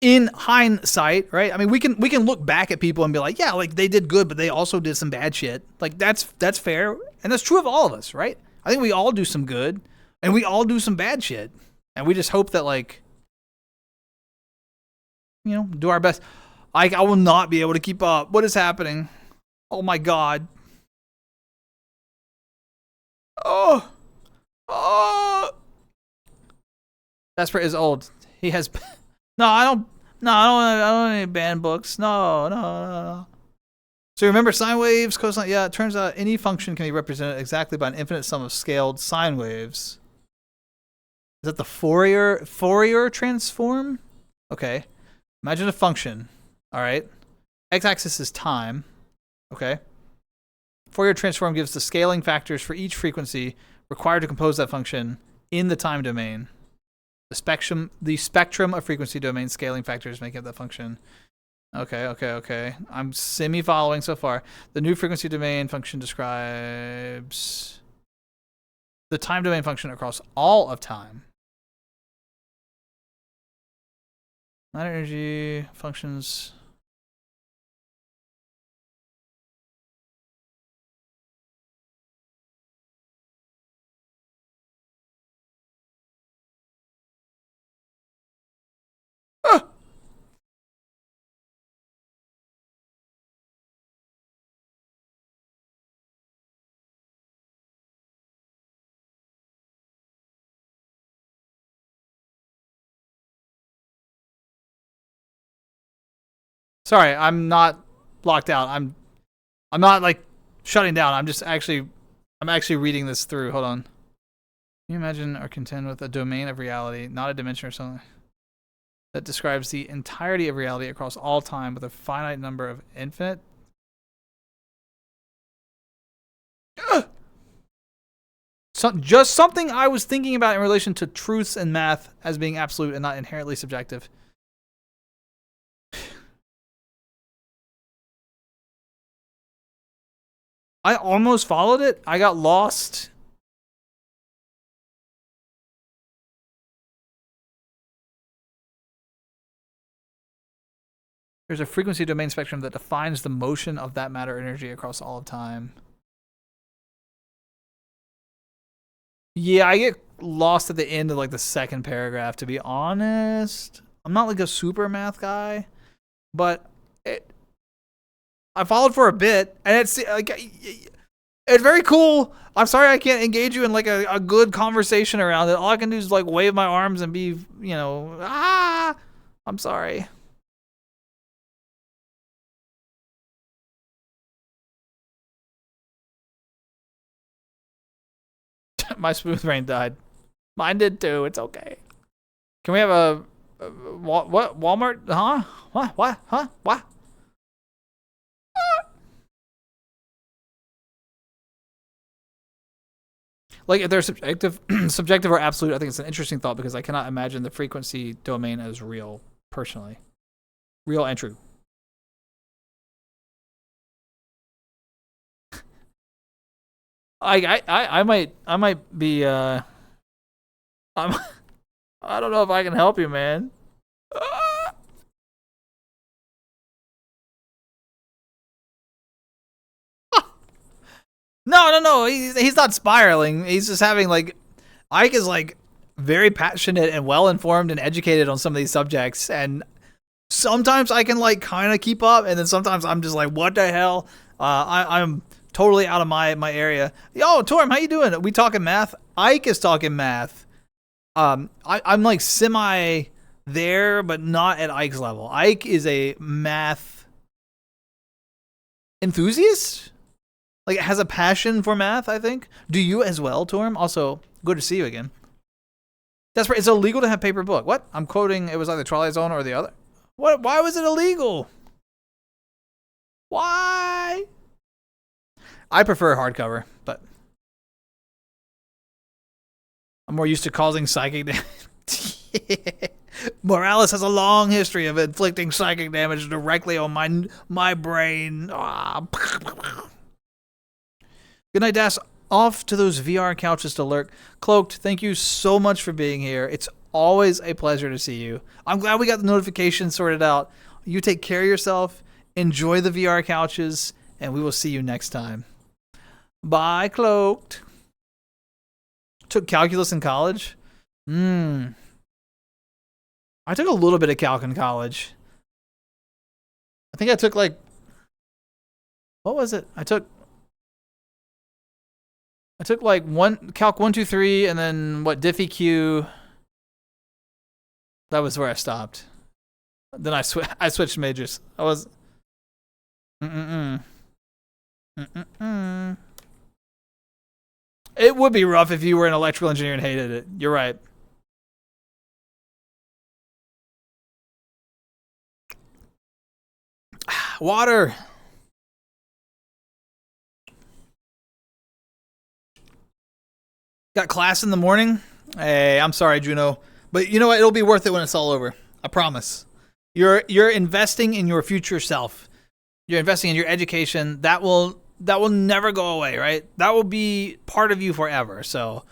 in hindsight, right? I mean, we can look back at people and be like, yeah, like they did good, but they also did some bad shit. Like that's fair, and that's true of all of us, right? I think we all do some good, and we all do some bad shit, and we just hope that like, you know, do our best. I will not be able to keep up. What is happening? Oh my god. Oh. Daspra is old. He has. No, I don't. No, I don't have any banned books. No. So remember sine waves, cosine. Yeah, it turns out any function can be represented exactly by an infinite sum of scaled sine waves. Is that the Fourier transform? Okay. Imagine a function. All right. X-axis is time. Okay. Fourier transform gives the scaling factors for each frequency required to compose that function in the time domain. The spectrum of frequency domain scaling factors make up that function. Okay. I'm semi-following so far. The new frequency domain function describes the time domain function across all of time. Light energy functions. Sorry, I'm not locked out. I'm not like shutting down. I'm actually reading this through. Hold on. Can you imagine or contend with a domain of reality, not a dimension or something, that describes the entirety of reality across all time with a finite number of infinite? Just something I was thinking about in relation to truths and math as being absolute and not inherently subjective. I almost followed it. I got lost. There's a frequency domain spectrum that defines the motion of that matter energy across all of time. Yeah, I get lost at the end of like the second paragraph, to be honest. I'm not like a super math guy, but I followed for a bit, and it's like it's very cool. I'm sorry I can't engage you in like a good conversation around it. All I can do is like wave my arms and be, I'm sorry. My smooth brain died. Mine did too. It's okay. Can we have a what? Walmart? Huh? What? Huh? What? Like if they're subjective or absolute, I think it's an interesting thought because I cannot imagine the frequency domain as real personally, real and true. I might be I don't know if I can help you, man. No. He's not spiraling. He's just having like, Ike is like very passionate and well informed and educated on some of these subjects, and sometimes I can like kind of keep up, and then sometimes I'm just like, what the hell? I'm totally out of my area. Yo, Torm, how you doing? Are we talking math? Ike is talking math. I'm like semi there, but not at Ike's level. Ike is a math enthusiast. Like, has a passion for math, I think. Do you as well, Torm? Also, good to see you again. That's right. It's illegal to have paper book. What? I'm quoting, it was either Twilight Zone or the other. What? Why was it illegal? Why? I prefer hardcover, but I'm more used to causing psychic damage. Morales has a long history of inflicting psychic damage directly on my brain. Good night, Das. Off to those VR couches to lurk. Cloaked, thank you so much for being here. It's always a pleasure to see you. I'm glad we got the notifications sorted out. You take care of yourself. Enjoy the VR couches, and we will see you next time. Bye, Cloaked. Took calculus in college? I took a little bit of calc in college. I think I took like, what was it? I took like calc 1, 2, 3, and then what, diff EQ. That was where I stopped. Then I switched majors. I was It would be rough if you were an electrical engineer and hated it. You're right. Water. Got class in the morning? Hey, I'm sorry, Juno. But you know what? It'll be worth it when it's all over. I promise. You're investing in your future self. You're investing in your education. That will never go away, right? That will be part of you forever. So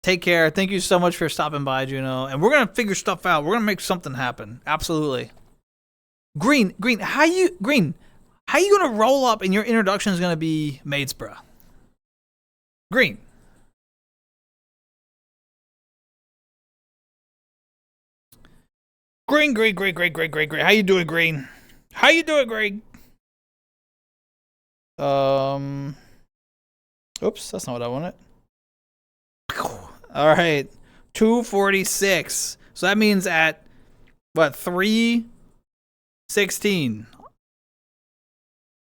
take care. Thank you so much for stopping by, Juno. And we're going to figure stuff out. We're going to make something happen. Absolutely. Green, how you going to roll up and your introduction is going to be Maidspra? Green. Green. How you doing, Green? How you doing, Green? Oops, that's not what I wanted. All right, 246. So that means at what, 3:16.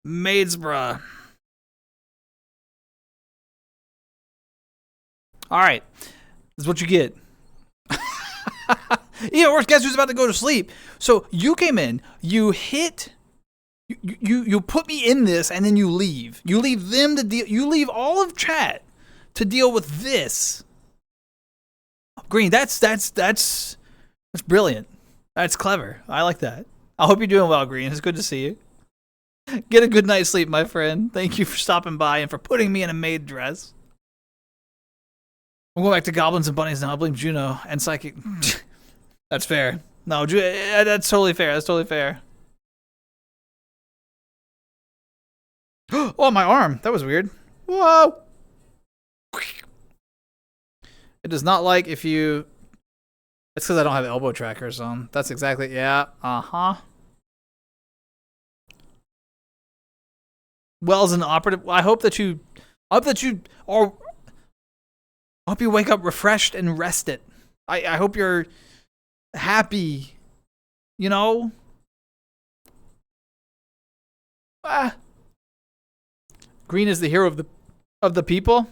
Maidspra. All right. This is what you get. Even worse, guess who's about to go to sleep? So you came in, you hit, you put me in this, and then you leave. You leave them to deal. You leave all of chat to deal with this. Green, that's brilliant. That's clever. I like that. I hope you're doing well, Green. It's good to see you. Get a good night's sleep, my friend. Thank you for stopping by and for putting me in a maid dress. We'll go back to goblins and bunnies now. I blame Juno and psychic. That's fair. No, that's totally fair. That's totally fair. Oh, my arm. That was weird. Whoa. It does not like if you... It's because I don't have elbow trackers on. That's exactly... Yeah. Uh-huh. Well, as an operative... I hope that you... I hope you wake up refreshed and rested. I hope you're happy. You know? Green is the hero of the people.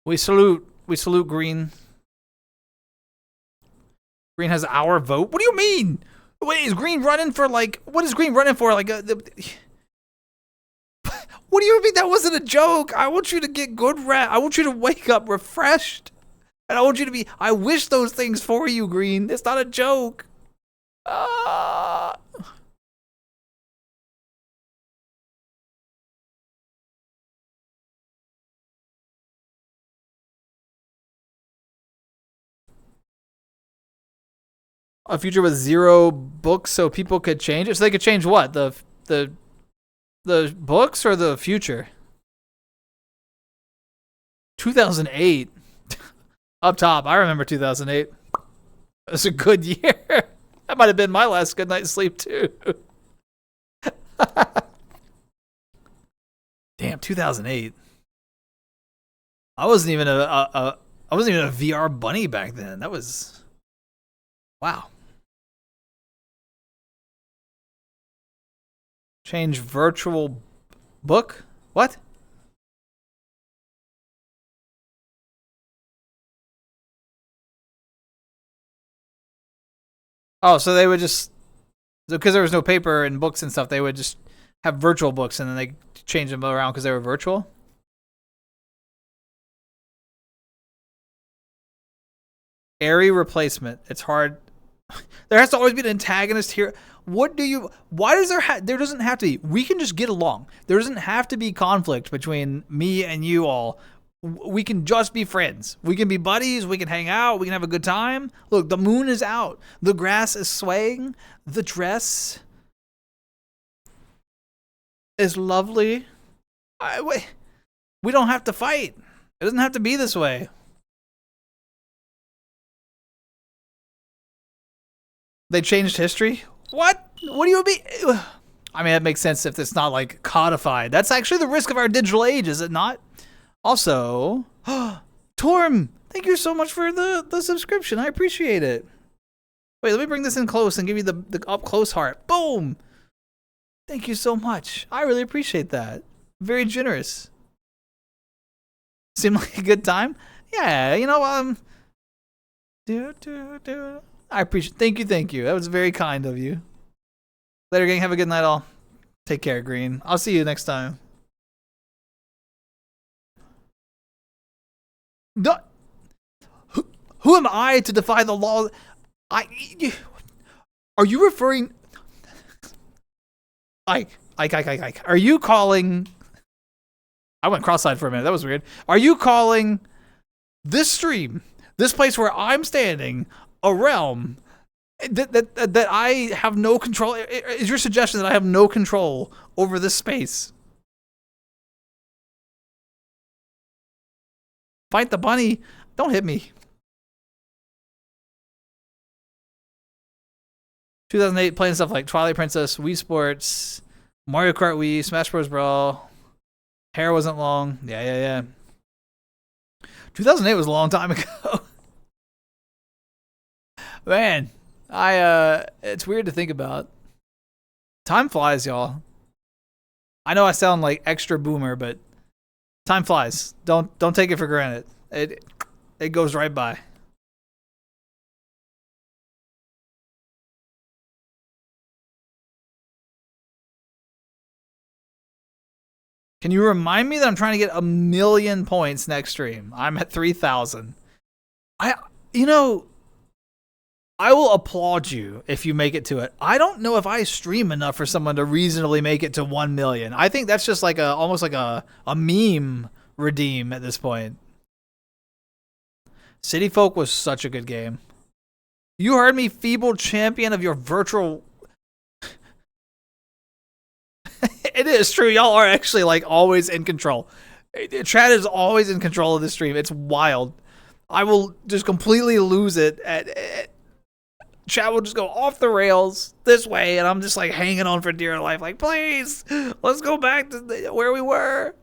We salute Green. Green has our vote. What do you mean? Wait, is Green running for like? What is Green running for? Like what do you mean that wasn't a joke? I want you to get good rest. I want you to wake up refreshed, and I want you to be. I wish those things for you, Green. It's not a joke. A future with 0 books, so people could change it. So they could change what? The books or the future? 2008. Up top, I remember 2008. It was a good year. That might have been my last good night's sleep too. Damn, 2008. I wasn't even a VR bunny back then. That was wow. Change virtual book? What? Oh, so they would just, because there was no paper and books and stuff, they would just have virtual books and then they change them around because they were virtual? Airy replacement. It's hard. There has to always be an antagonist here. Why does there doesn't have to be. We can just get along. There doesn't have to be conflict between me and you all. We can just be friends. We can be buddies. We can hang out. We can have a good time. Look, the moon is out. The grass is swaying. The dress is lovely. We don't have to fight. It doesn't have to be this way. They changed history? What? What do you mean? I mean, that makes sense if it's not like codified. That's actually the risk of our digital age, is it not? Also, Torm, thank you so much for the subscription. I appreciate it. Wait, let me bring this in close and give you the up close heart. Boom. Thank you so much. I really appreciate that. Very generous. Seemed like a good time? Yeah, you know, I appreciate. Thank you. That was very kind of you. Later, gang. Have a good night, all. Take care, Green. I'll see you next time. Who am I to defy the law? Are you referring? Are you calling? I went cross-eyed for a minute. That was weird. Are you calling this stream, this place where I'm standing, a realm that I have no control? Is your suggestion that I have no control over this space? Fight the bunny. Don't hit me. 2008, playing stuff like Twilight Princess, Wii Sports, Mario Kart Wii, Smash Bros. Brawl. Hair wasn't long. Yeah. 2008 was a long time ago. Man, it's weird to think about. Time flies, y'all. I know I sound like extra boomer, but Time flies. Don't take it for granted. It goes right by. Can you remind me that I'm trying to get 1,000,000 points next stream? I'm at 3,000. You know, I will applaud you if you make it to it. I don't know if I stream enough for someone to reasonably make it to 1,000,000. I think that's just like almost like a meme redeem at this point. City Folk was such a good game. You heard me, feeble champion of your virtual. It is true. Y'all are actually like always in control. Chad is always in control of the stream. It's wild. I will just completely lose it. Chad will just go off the rails this way, and I'm just like hanging on for dear life. Like, please, let's go back to where we were.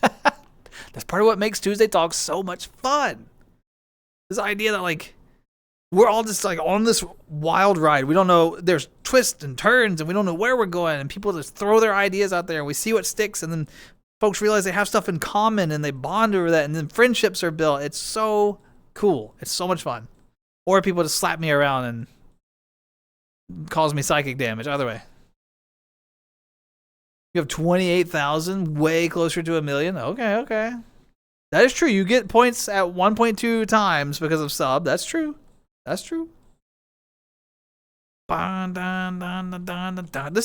That's part of what makes Tuesday Talks so much fun. This idea that like we're all just like on this wild ride. We don't know, there's twists and turns, and we don't know where we're going, and people just throw their ideas out there, and we see what sticks, and then folks realize they have stuff in common, and they bond over that, and then friendships are built. It's so cool. It's so much fun. Or people just slap me around and cause me psychic damage. Either way. You have 28,000, way closer to 1,000,000. Okay. That is true. You get points at 1.2 times because of sub. That's true. This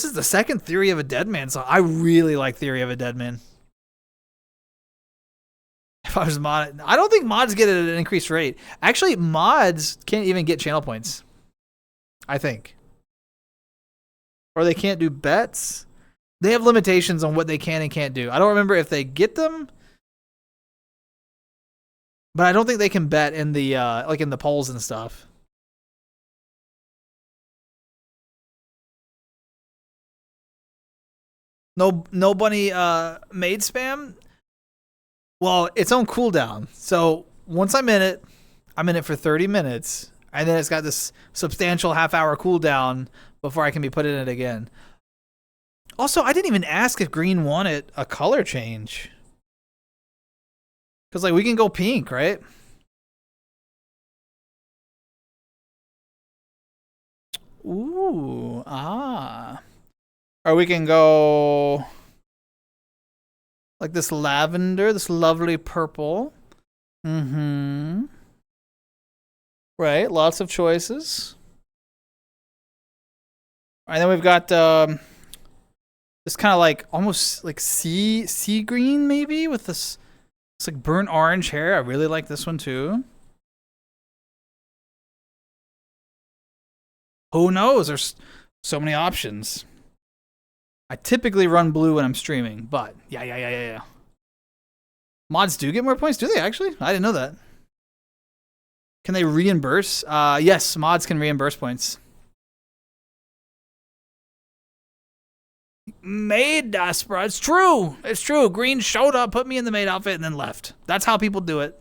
is the second Theory of a Dead Man song. I really like Theory of a Dead Man. If I was mod, I don't think mods get it at an increased rate. Actually, mods can't even get channel points, I think. Or they can't do bets. They have limitations on what they can and can't do. I don't remember if they get them, but I don't think they can bet in the like in the polls and stuff. No bunny made spam. Well, it's on cooldown. So once I'm in it for 30 minutes, and then it's got this substantial half-hour cooldown before I can be put in it again. Also, I didn't even ask if green wanted a color change. Because, like, we can go pink, right? Ooh, Or we can go like this lavender, this lovely purple. Right, lots of choices. And then we've got this kind of like almost like sea green maybe with this. It's like burnt orange hair. I really like this one too. Who knows? There's so many options. I typically run blue when I'm streaming, but yeah. Mods do get more points, do they actually? I didn't know that. Can they reimburse? Yes, mods can reimburse points. Maid daspra. It's true. It's true. Green showed up, put me in the maid outfit, and then left. That's how people do it.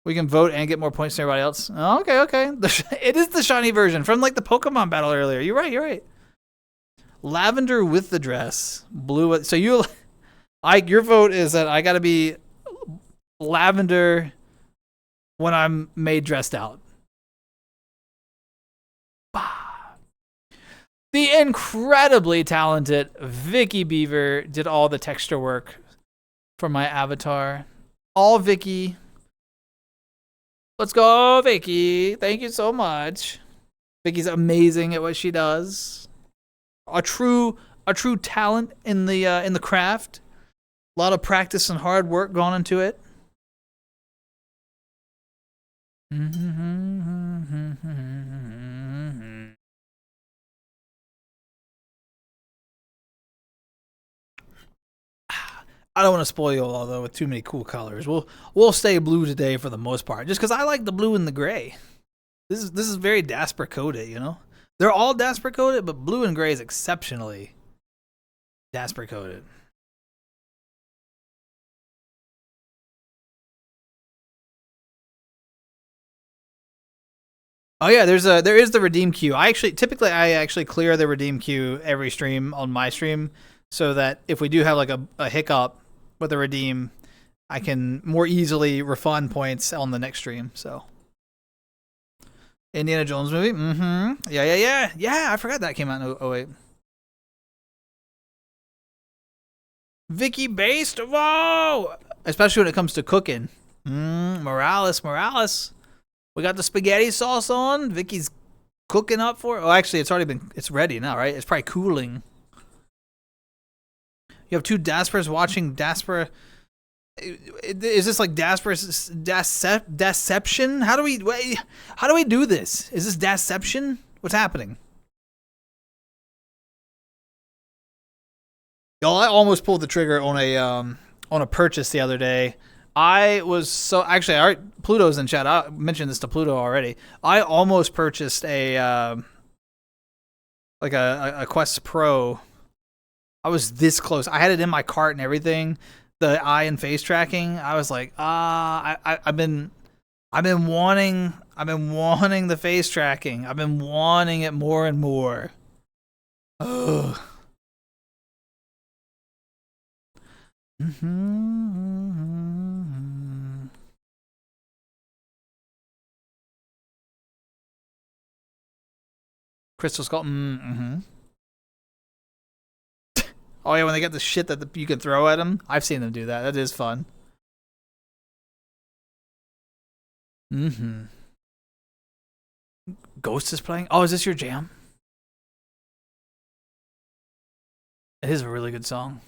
We can vote and get more points than everybody else. Oh, okay. It is the shiny version from like the Pokemon battle earlier. You're right. Lavender with the dress, blue. So your vote is that I got to be lavender when I'm made dressed out. The incredibly talented Vicky Beaver did all the texture work for my avatar. All Vicky. Let's go, Vicky. Thank you so much. Vicky's amazing at what she does. A true talent in the craft. A lot of practice and hard work gone into it. I don't want to spoil you all though with too many cool colors. We'll stay blue today for the most part, just because I like the blue and the gray. This is very daspra coded, you know. They're all daspra coded, but blue and gray is exceptionally daspra coded. Oh yeah, there is the redeem queue. I actually typically clear the redeem queue every stream on my stream. so that if we do have like a hiccup with a redeem, I can more easily refund points on the next stream. So Indiana Jones movie. Mm-hmm. Yeah, I forgot that came out in 08. Vicky based. Whoa! Especially when it comes to cooking. Morales. We got the spaghetti sauce on. Vicky's cooking up for it. Oh, actually, it's ready now, right? It's probably cooling. You have two Daspras watching Daspra. Is this like Daspra's Deception? How do we do this? Is this Deception? What's happening? Y'all, I almost pulled the trigger on a purchase the other day. I was so actually, all right, Pluto's in chat. I mentioned this to Pluto already. I almost purchased a Quest Pro. I was this close. I had it in my cart and everything. The eye and face tracking. I was like, I've been wanting the face tracking. I've been wanting it more and more. Ugh. Crystal Skull. Oh yeah, when they get the shit that you can throw at them. I've seen them do that. That is fun. Ghost is playing. Oh, is this your jam? It is a really good song.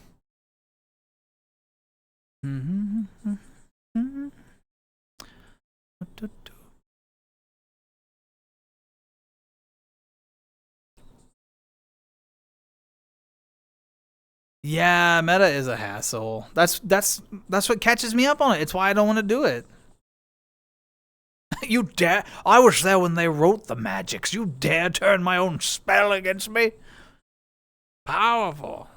Yeah, meta is a hassle. That's what catches me up on it. It's why I don't want to do it. You dare? I was there when they wrote the magics. You dare turn my own spell against me? Powerful.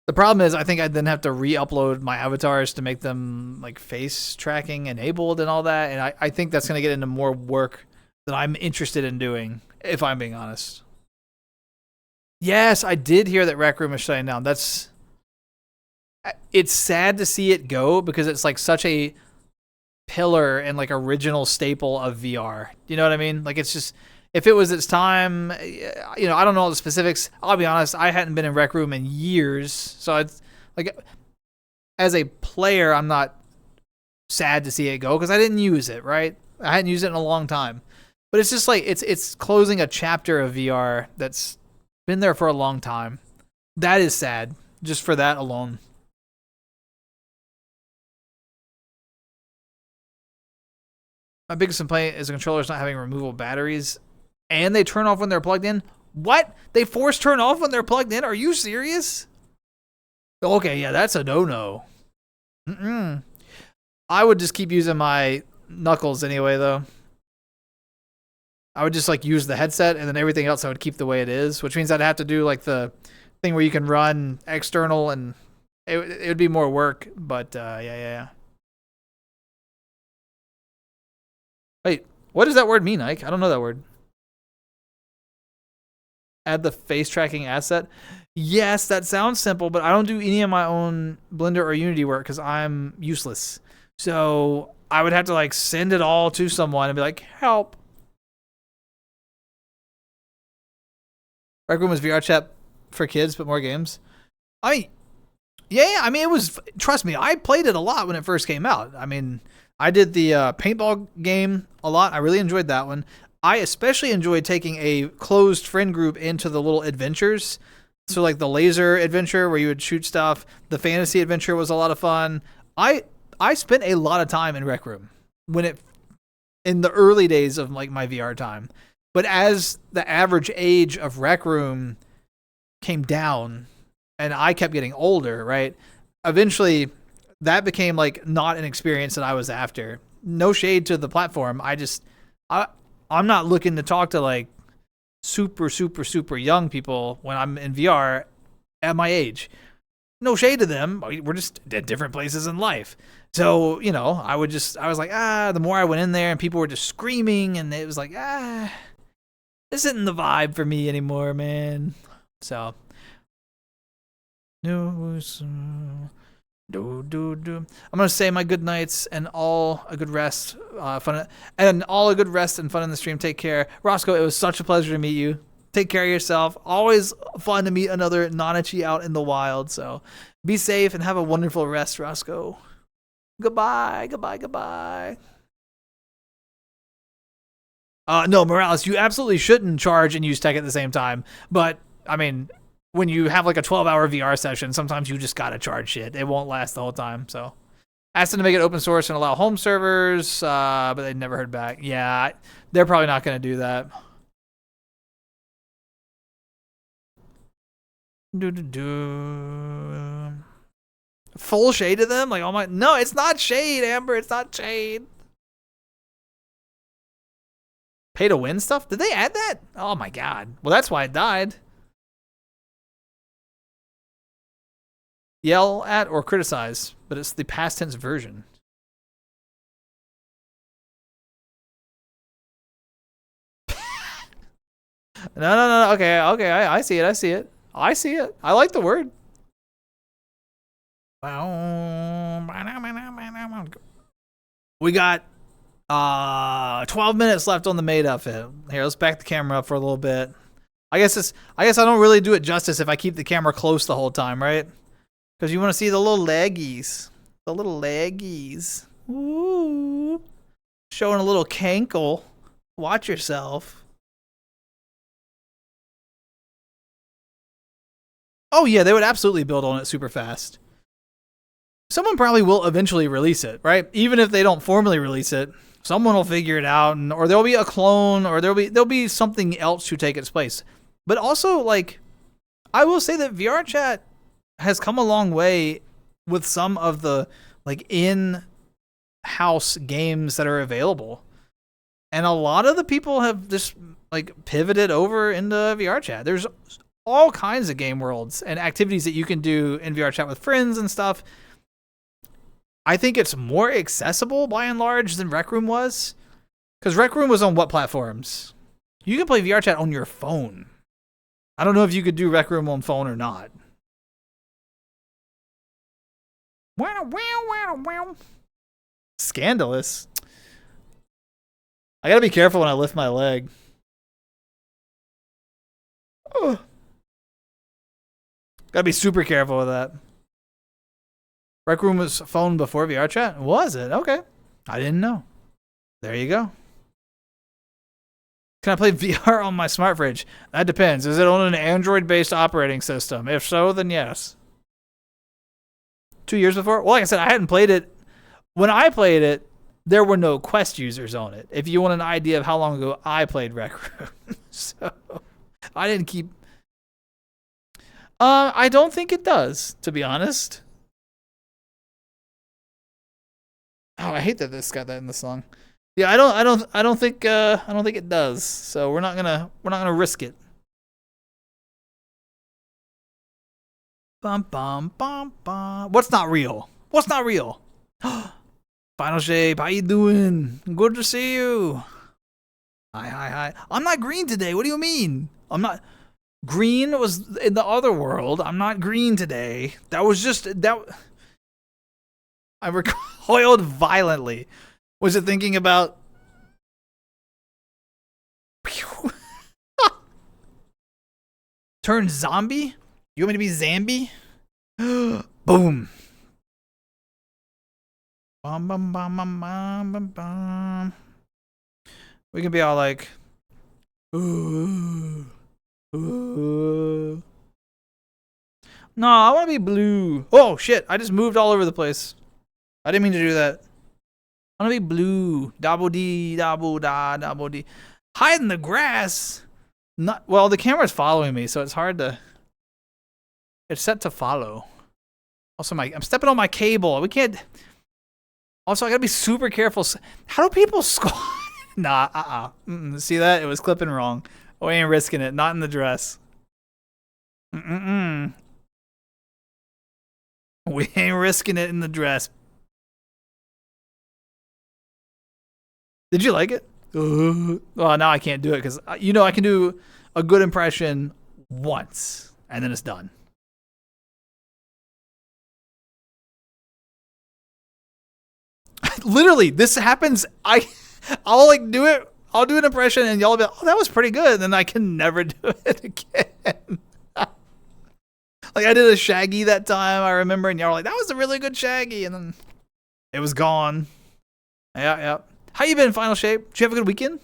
The problem is, I think I'd then have to re-upload my avatars to make them like face tracking enabled and all that, and I think that's gonna get into more work that I'm interested in doing, if I'm being honest. Yes, I did hear that Rec Room is shutting down. It's sad to see it go because it's like such a pillar and like original staple of VR. You know what I mean? Like it's just, if it was its time, you know, I don't know all the specifics. I'll be honest, I hadn't been in Rec Room in years, so it's like, as a player, I'm not sad to see it go because I didn't use it. Right? I hadn't used it in a long time, but it's just like it's closing a chapter of VR that's been there for a long time. That is sad, just for that alone. My biggest complaint is the controllers not having removable batteries, and they turn off when they're plugged in. What? They force turn off when they're plugged in? Are you serious? Okay, yeah, that's a no-no. I would just keep using my Knuckles anyway, though. I would just like use the headset, and then everything else I would keep the way it is, which means I'd have to do like the thing where you can run external, and it would be more work. But yeah. Wait, what does that word mean, Ike? I don't know that word. Add the face tracking asset. Yes, that sounds simple, but I don't do any of my own Blender or Unity work because I'm useless. So I would have to like send it all to someone and be like, help. Rec Room was VR chat for kids, but more games. I mean, yeah, I mean, it was, trust me, I played it a lot when it first came out. I mean, I did the paintball game a lot. I really enjoyed that one. I especially enjoyed taking a closed friend group into the little adventures. So like the laser adventure where you would shoot stuff. The fantasy adventure was a lot of fun. I spent a lot of time in Rec Room in the early days of like my VR time. But as the average age of Rec Room came down and I kept getting older, right? Eventually that became like not an experience that I was after. No shade to the platform. I'm not looking to talk to like super young people when I'm in VR at my age. No shade to them. We're just at different places in life. So, you know, I was like, the more I went in there and people were just screaming and it was like, this isn't the vibe for me anymore, man. So, no, I'm gonna say my good nights and all a good rest, fun, and all a good rest and fun in the stream. Take care, Roscoe. It was such a pleasure to meet you. Take care of yourself. Always fun to meet another Nanachi out in the wild. So, be safe and have a wonderful rest, Roscoe. Goodbye, goodbye, goodbye. No, Morales, you absolutely shouldn't charge and use tech at the same time. But, I mean, when you have like a 12-hour VR session, sometimes you just gotta charge shit. It won't last the whole time. So, asked them to make it open source and allow home servers, but they never heard back. Yeah, they're probably not gonna do that. Full shade of them? Like, oh my, no, it's not shade, Amber. It's not shade. Pay to win stuff? Did they add that? Oh my god. Well, that's why it died. Yell at or criticize, but it's the past tense version. No. Okay. I see it. I see it. I like the word. We got 12 minutes left on the maid outfit. Here, let's back the camera up for a little bit. I guess I don't really do it justice if I keep the camera close the whole time, right? Because you want to see the little leggies. The little leggies. Ooh. Showing a little cankle. Watch yourself. Oh yeah, they would absolutely build on it super fast. Someone probably will eventually release it, right? Even if they don't formally release it, someone will figure it out, or there'll be a clone, or there'll be something else to take its place. But also, like, I will say that VR chat has come a long way with some of the like in-house games that are available, and a lot of the people have just like pivoted over into VR chat. There's all kinds of game worlds and activities that you can do in VR chat with friends and stuff. I think it's more accessible by and large than Rec Room was. Because Rec Room was on what platforms? You can play VR chat on your phone. I don't know if you could do Rec Room on phone or not. Scandalous. I gotta be careful when I lift my leg. Oh. Gotta be super careful with that. Rec Room was phone before VR chat? Was it? Okay. I didn't know. There you go. Can I play VR on my smart fridge? That depends. Is it on an Android-based operating system? If so, then yes. 2 years before? Well, like I said, I hadn't played it. When I played it, there were no Quest users on it. If you want an idea of how long ago I played Rec Room. So, I didn't keep... I don't think it does, to be honest. Oh, I hate that this got that in the song. Yeah, I don't think it does. So we're not gonna risk it. Bum bum bum bum. What's not real? What's not real? Final Shape, how you doing? Good to see you. Hi. I'm not green today. What do you mean? I'm not. Green was in the other world. I'm not green today. That was just that. I recoiled violently. Was it thinking about? Turn zombie? You want me to be Zambi? Boom. Bum, bum, bum, bum, bum, bum, bum. We can be all like, ooh, ooh. No, I want to be blue. Oh shit! I just moved all over the place. I didn't mean to do that. I want to be blue. Dabble dee, dabble da, dabble dee. Hide in the grass. Not well. The camera's following me, so it's hard to. It's set to follow. Also, I'm stepping on my cable. We can't. Also, I gotta be super careful. How do people squat? Nah, See that? It was clipping wrong. We ain't risking it. Not in the dress. We ain't risking it in the dress. Did you like it? Well, now I can't do it because I can do a good impression once, and then it's done. Literally, this happens. I'll like do it. I'll do an impression, and y'all be like, "Oh, that was pretty good," and then I can never do it again. Like I did a Shaggy that time, I remember, and y'all were like, "That was a really good Shaggy," and then it was gone. Yeah. How you been, Final Shape? Did you have a good weekend?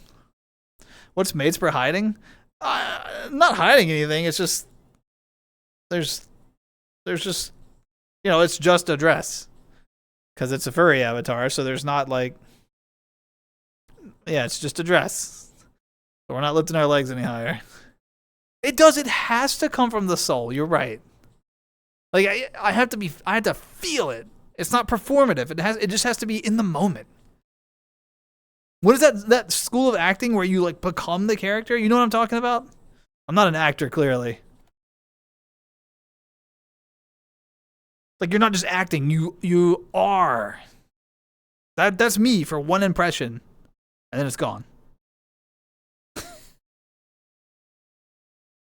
What's Maids for hiding? Not hiding anything. It's just there's just it's just a dress because it's a furry avatar. So there's not like it's just a dress. So we're not lifting our legs any higher. It does. It has to come from the soul. You're right. Like I have to feel it. It's not performative. It just has to be in the moment. What is that school of acting where you like become the character? You know what I'm talking about? I'm not an actor, clearly. Like you're not just acting, you are. That's me for one impression, and then it's gone.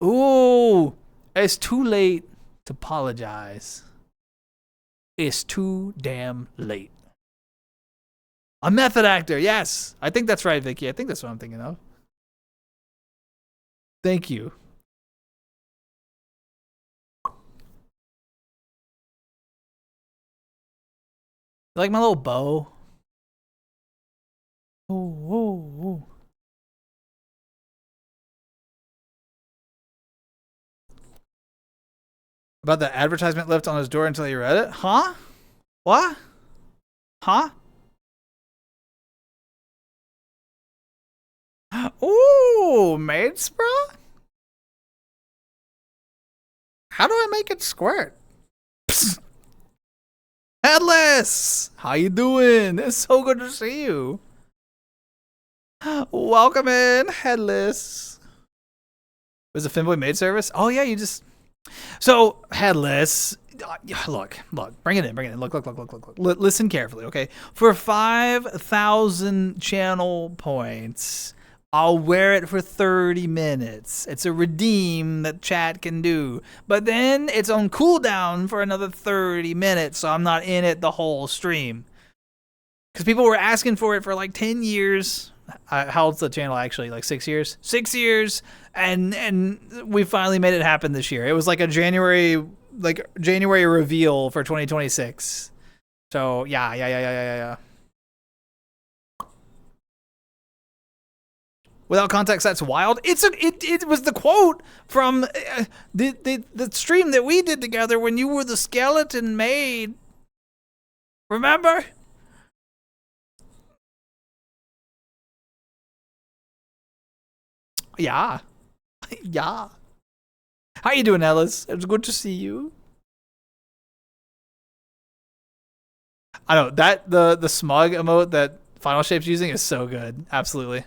Ooh, it's too late to apologize. It's too damn late. A method actor, yes. I think that's right, Vicky. I think that's what I'm thinking of. Thank you. Like my little bow. Ooh. About the advertisement left on his door until he read it? Huh? What? Huh? Ooh, Maids, bro? How do I make it squirt? Psst. Headless! How you doing? It's so good to see you. Welcome in, Headless. Was it Finboy Maid Service? Oh yeah, you just... So, Headless... Look, bring it in. Look. Listen carefully, okay? For 5,000 channel points, I'll wear it for 30 minutes. It's a redeem that chat can do. But then it's on cooldown for another 30 minutes, so I'm not in it the whole stream. Because people were asking for it for like 10 years. How old's the channel actually? Like 6 years? 6 years, and we finally made it happen this year. It was like a January reveal for 2026. So yeah. Without context, that's wild. It was the quote from the stream that we did together when you were the skeleton maid. Remember? Yeah. How you doing, Ellis? It's good to see you. I know that the smug emote that Final Shape's using is so good. Absolutely.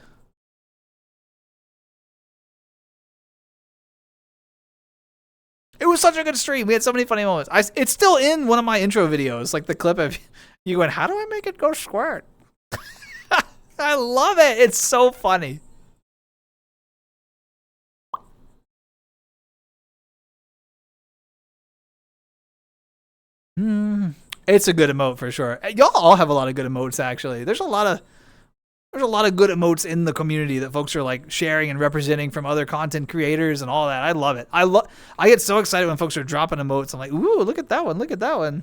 It was such a good stream. We had so many funny moments. It's still in one of my intro videos, like the clip of you going, "How do I make it go squirt?" I love it. It's so funny. It's a good emote for sure. Y'all all have a lot of good emotes actually. There's a lot of good emotes in the community that folks are like sharing and representing from other content creators and all that. I love it. I get so excited when folks are dropping emotes. I'm like, ooh, look at that one. Look at that one.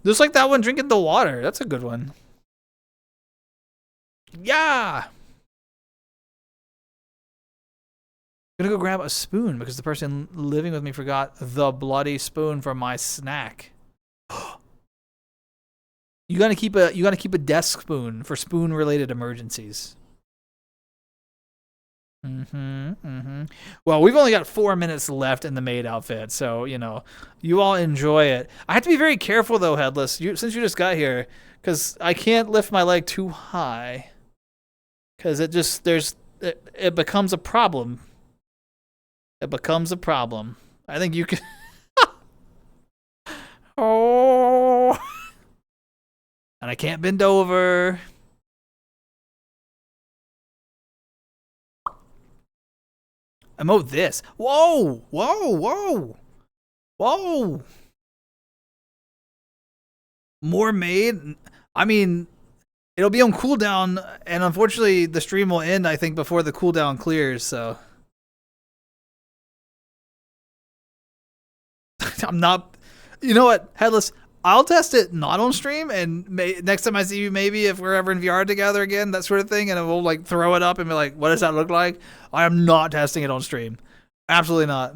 Just like that one drinking the water. That's a good one. Yeah. I'm gonna go grab a spoon because the person living with me forgot the bloody spoon for my snack. You gotta keep a desk spoon for spoon related emergencies. Well, we've only got 4 minutes left in the maid outfit, so you all enjoy it. I have to be very careful though, Headless. Since you just got here, because I can't lift my leg too high, because it becomes a problem. It becomes a problem. I think you can. Oh. And I can't bend over. Emote this. Whoa, whoa, whoa, whoa. More made. I mean, it'll be on cooldown, and unfortunately, the stream will end, I think, before the cooldown clears, so. I'm not. You know what, Headless? I'll test it not on stream, and next time I see you, maybe if we're ever in VR together again, that sort of thing, and we'll like throw it up and be like, what does that look like? I am not testing it on stream. Absolutely not.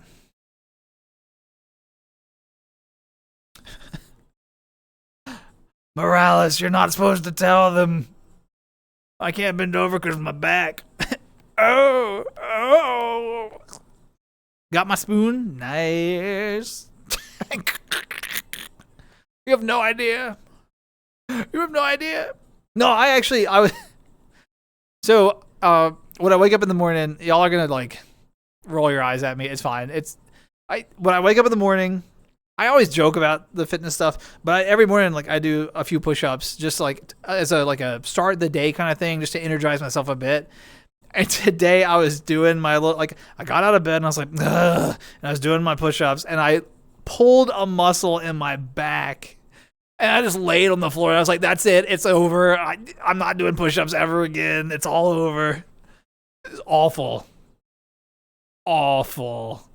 Morales, you're not supposed to tell them. I can't bend over because of my back. Oh. Got my spoon? Nice. You have no idea. You have no idea. No, I was. So, when I wake up in the morning, y'all are gonna like roll your eyes at me. It's fine. When I wake up in the morning, I always joke about the fitness stuff, but every morning, like I do a few push-ups, just like as a start the day kind of thing, just to energize myself a bit. And today I was doing my I got out of bed and I was like, ugh, and I was doing my push-ups and I pulled a muscle in my back and I just laid on the floor. And I was like, that's it. It's over. I'm not doing push-ups ever again. It's all over. It's awful. Awful.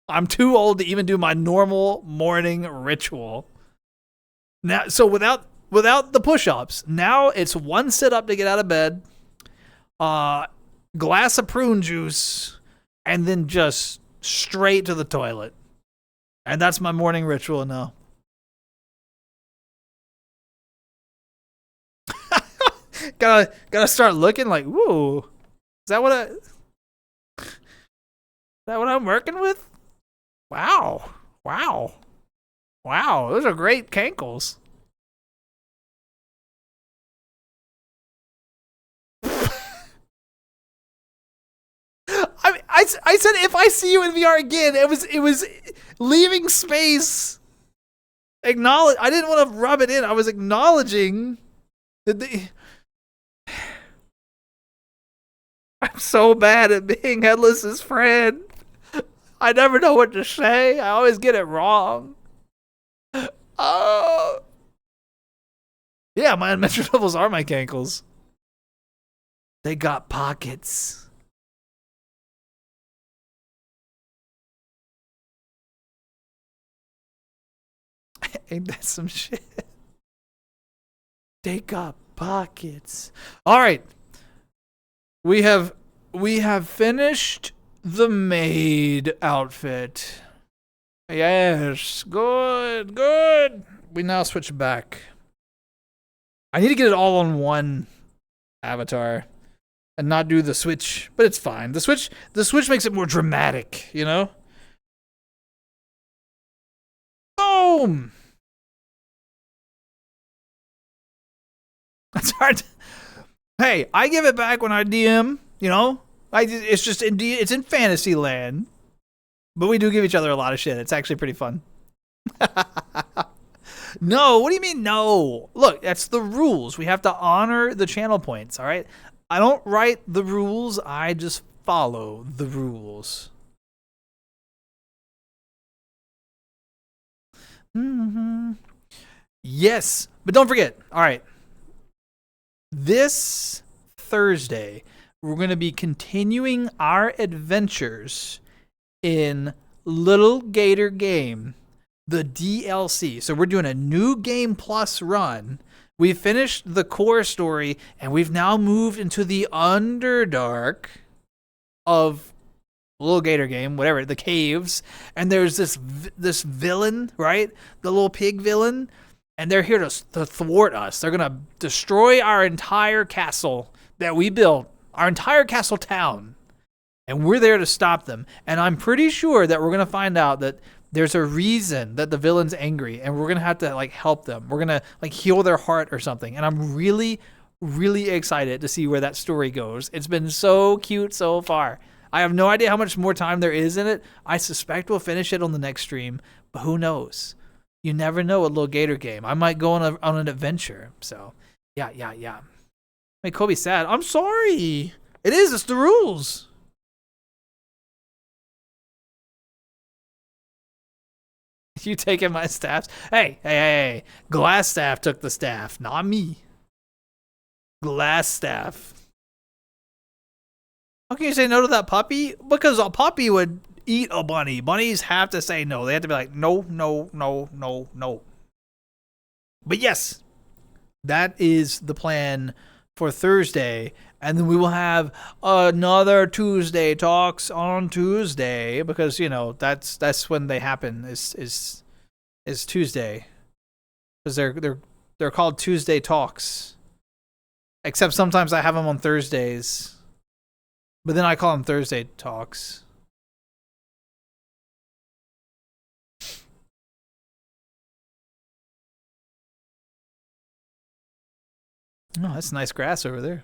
I'm too old to even do my normal morning ritual. Now, so without the push-ups, now it's one sit-up to get out of bed, glass of prune juice, and then just straight to the toilet. And that's my morning ritual now. gotta start looking like, woo. Is that what I'm working with? Wow. Those are great cankles. I said if I see you in VR again, it was leaving space. Acknowledge. I didn't want to rub it in. I was acknowledging that I'm so bad at being Headless's friend. I never know what to say. I always get it wrong. Oh. Yeah, my unmeasured levels are my cankles. They got pockets. Ain't that some shit? They got pockets. All right. We have finished the maid outfit. Yes, good. We now switch back. I need to get it all on one avatar and not do the switch, but it's fine. The switch makes it more dramatic, you know? Boom! That's hard. Hey, I give it back when I DM, you know? It's in fantasy land. But we do give each other a lot of shit. It's actually pretty fun. No, what do you mean no? Look, that's the rules. We have to honor the channel points, all right? I don't write the rules. I just follow the rules. Mm-hmm. Yes, but don't forget, all right. This Thursday, we're going to be continuing our adventures in Little Gator Game, the DLC. So we're doing a new Game Plus run. We finished the core story, and we've now moved into the Underdark of Little Gator Game, whatever, the caves. And there's this villain, right? The little pig villain. And they're here to thwart us. They're going to destroy our entire castle that we built, our entire castle town. And we're there to stop them. And I'm pretty sure that we're going to find out that there's a reason that the villain's angry. And we're going to have to like help them. We're going to like heal their heart or something. And I'm really, really excited to see where that story goes. It's been so cute so far. I have no idea how much more time there is in it. I suspect we'll finish it on the next stream. But who knows? You never know a Little Gator Game. I might go on an adventure. So, yeah. Make Kobe sad. I'm sorry. It's the rules. You taking my staffs? Hey. Glass staff took the staff, not me. Glass staff. How can you say no to that puppy? Because a puppy would eat a bunny. Bunnies have to say no. They have to be like, no. But yes, that is the plan for Thursday. And then we will have another Tuesday talks on Tuesday because, you know, that's when they happen is Tuesday. Because they're called Tuesday talks. Except sometimes I have them on Thursdays. But then I call them Thursday talks. Oh, that's nice grass over there.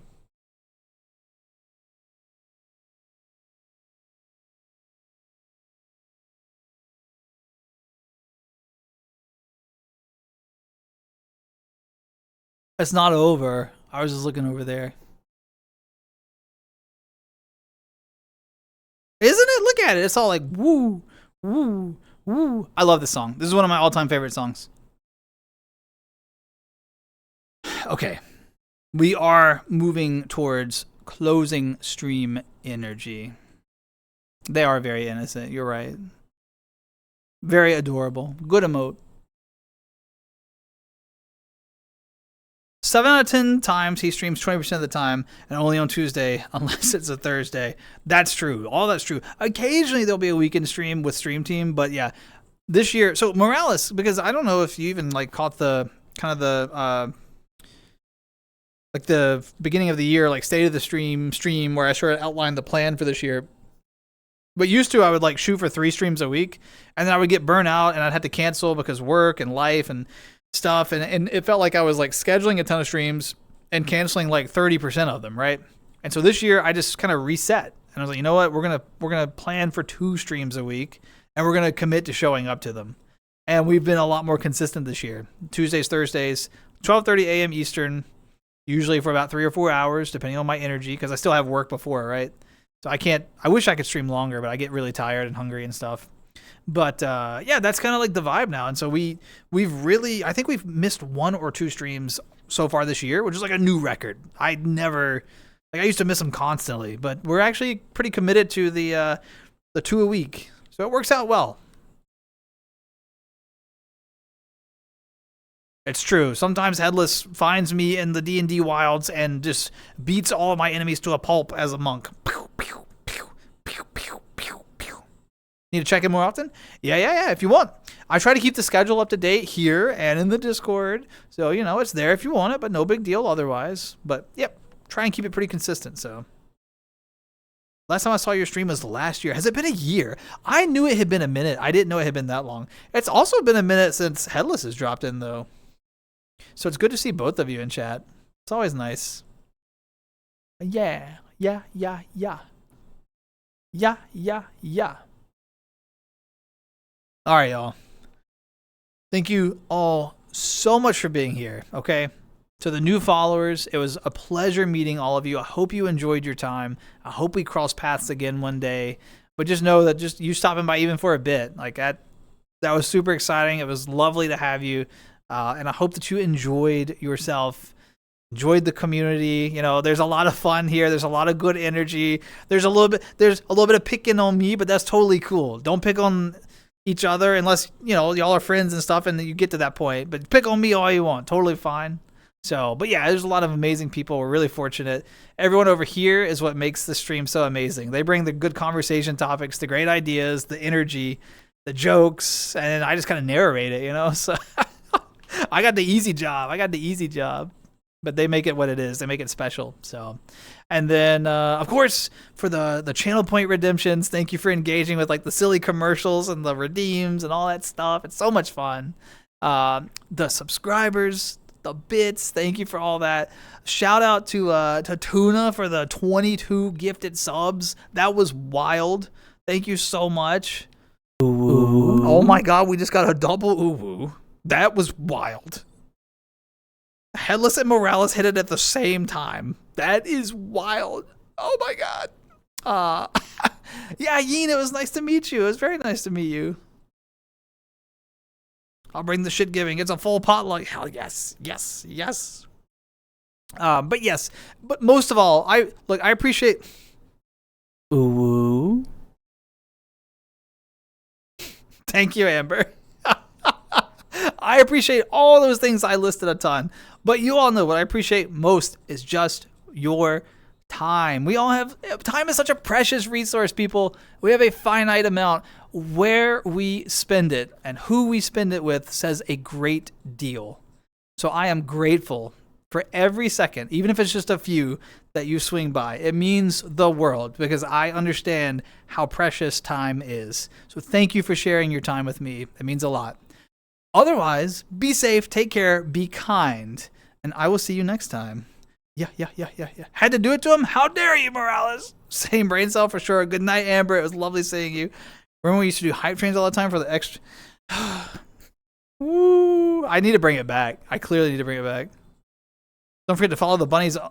It's not over. I was just looking over there. Isn't it? Look at it. It's all like woo, woo, woo. I love this song. This is one of my all-time favorite songs. Okay. We are moving towards closing stream energy. They are very innocent. You're right. Very adorable. Good emote. 7 out of 10 times he streams 20% of the time and only on Tuesday unless it's a Thursday. That's true. All that's true. Occasionally there'll be a weekend stream with Stream Team, but yeah. This year, so Morales, because I don't know if you even like caught the kind of the like the beginning of the year, like state of the stream where I sort of outlined the plan for this year. But used to, I would like shoot for 3 streams a week, and then I would get burnt out, and I'd have to cancel because work and life and stuff, and it felt like I was like scheduling a ton of streams and canceling like 30% of them, right? And so this year, I just kind of reset, and I was like, you know what, we're gonna plan for 2 streams a week, and we're gonna commit to showing up to them. And we've been a lot more consistent this year. Tuesdays, Thursdays, 12:30 a.m. Eastern. Usually for about 3 or 4 hours, depending on my energy, because I still have work before, right? So I wish I could stream longer, but I get really tired and hungry and stuff. But yeah, that's kind of like the vibe now. And so I think we've missed 1 or 2 streams so far this year, which is like a new record. I used to miss them constantly, but we're actually pretty committed to the 2 a week. So it works out well. It's true. Sometimes Headless finds me in the D&D wilds and just beats all of my enemies to a pulp as a monk. Pew, pew, pew, pew, pew, pew, pew. Need to check in more often? Yeah, if you want. I try to keep the schedule up to date here and in the Discord. So, you know, it's there if you want it, but no big deal otherwise. But, yep, try and keep it pretty consistent, so. Last time I saw your stream was last year. Has it been a year? I knew it had been a minute. I didn't know it had been that long. It's also been a minute since Headless has dropped in, though. So it's good to see both of you in chat. It's always nice. Yeah. All right, y'all. Thank you all so much for being here, okay? To the new followers, it was a pleasure meeting all of you. I hope you enjoyed your time. I hope we cross paths again one day. But just know that just you stopping by even for a bit, like that was super exciting. It was lovely to have you. And I hope that you enjoyed yourself, enjoyed the community. You know, there's a lot of fun here. There's a lot of good energy. There's a little bit of picking on me, but that's totally cool. Don't pick on each other unless, you know, y'all are friends and stuff and you get to that point. But pick on me all you want. Totally fine. So, but yeah, there's a lot of amazing people. We're really fortunate. Everyone over here is what makes the stream so amazing. They bring the good conversation topics, the great ideas, the energy, the jokes, and I just kind of narrate it, you know? So I got the easy job, but they make it what it is. They make it special. So, and then, of course, for the channel point redemptions, thank you for engaging with like the silly commercials and the redeems and all that stuff. It's so much fun. The subscribers, the bits, thank you for all that. Shout out to Tuna for the 22 gifted subs. That was wild. Thank you so much. Ooh. Oh my God, we just got a double ooh. That was wild. Headless and Morales hit it at the same time. That is wild. Oh my God. Yeah, Yin, it was nice to meet you. It was very nice to meet you. I'll bring the shit giving. It's a full potluck. Hell yes, yes, yes. But yes, but most of all, I appreciate. Ooh. Thank you, Amber. I appreciate all those things I listed a ton, but you all know what I appreciate most is just your time. We all have time is such a precious resource, people. We have a finite amount. Where we spend it and who we spend it with says a great deal. So I am grateful for every second, even if it's just a few that you swing by. It means the world because I understand how precious time is. So thank you for sharing your time with me. It means a lot. Otherwise, be safe, take care, be kind, and I will see you next time. Yeah. Had to do it to him? How dare you, Morales? Same brain cell for sure. Good night, Amber. It was lovely seeing you. Remember we used to do hype trains all the time for the extra... Woo! I need to bring it back. I clearly need to bring it back. Don't forget to follow the bunnies. I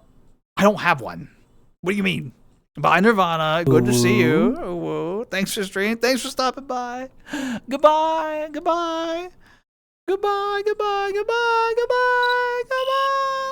don't have one. What do you mean? Bye, Nirvana. Good to see you. Whoa. Thanks for streaming. Thanks for stopping by. Goodbye. Goodbye. Goodbye. Goodbye. Goodbye. Goodbye. Goodbye.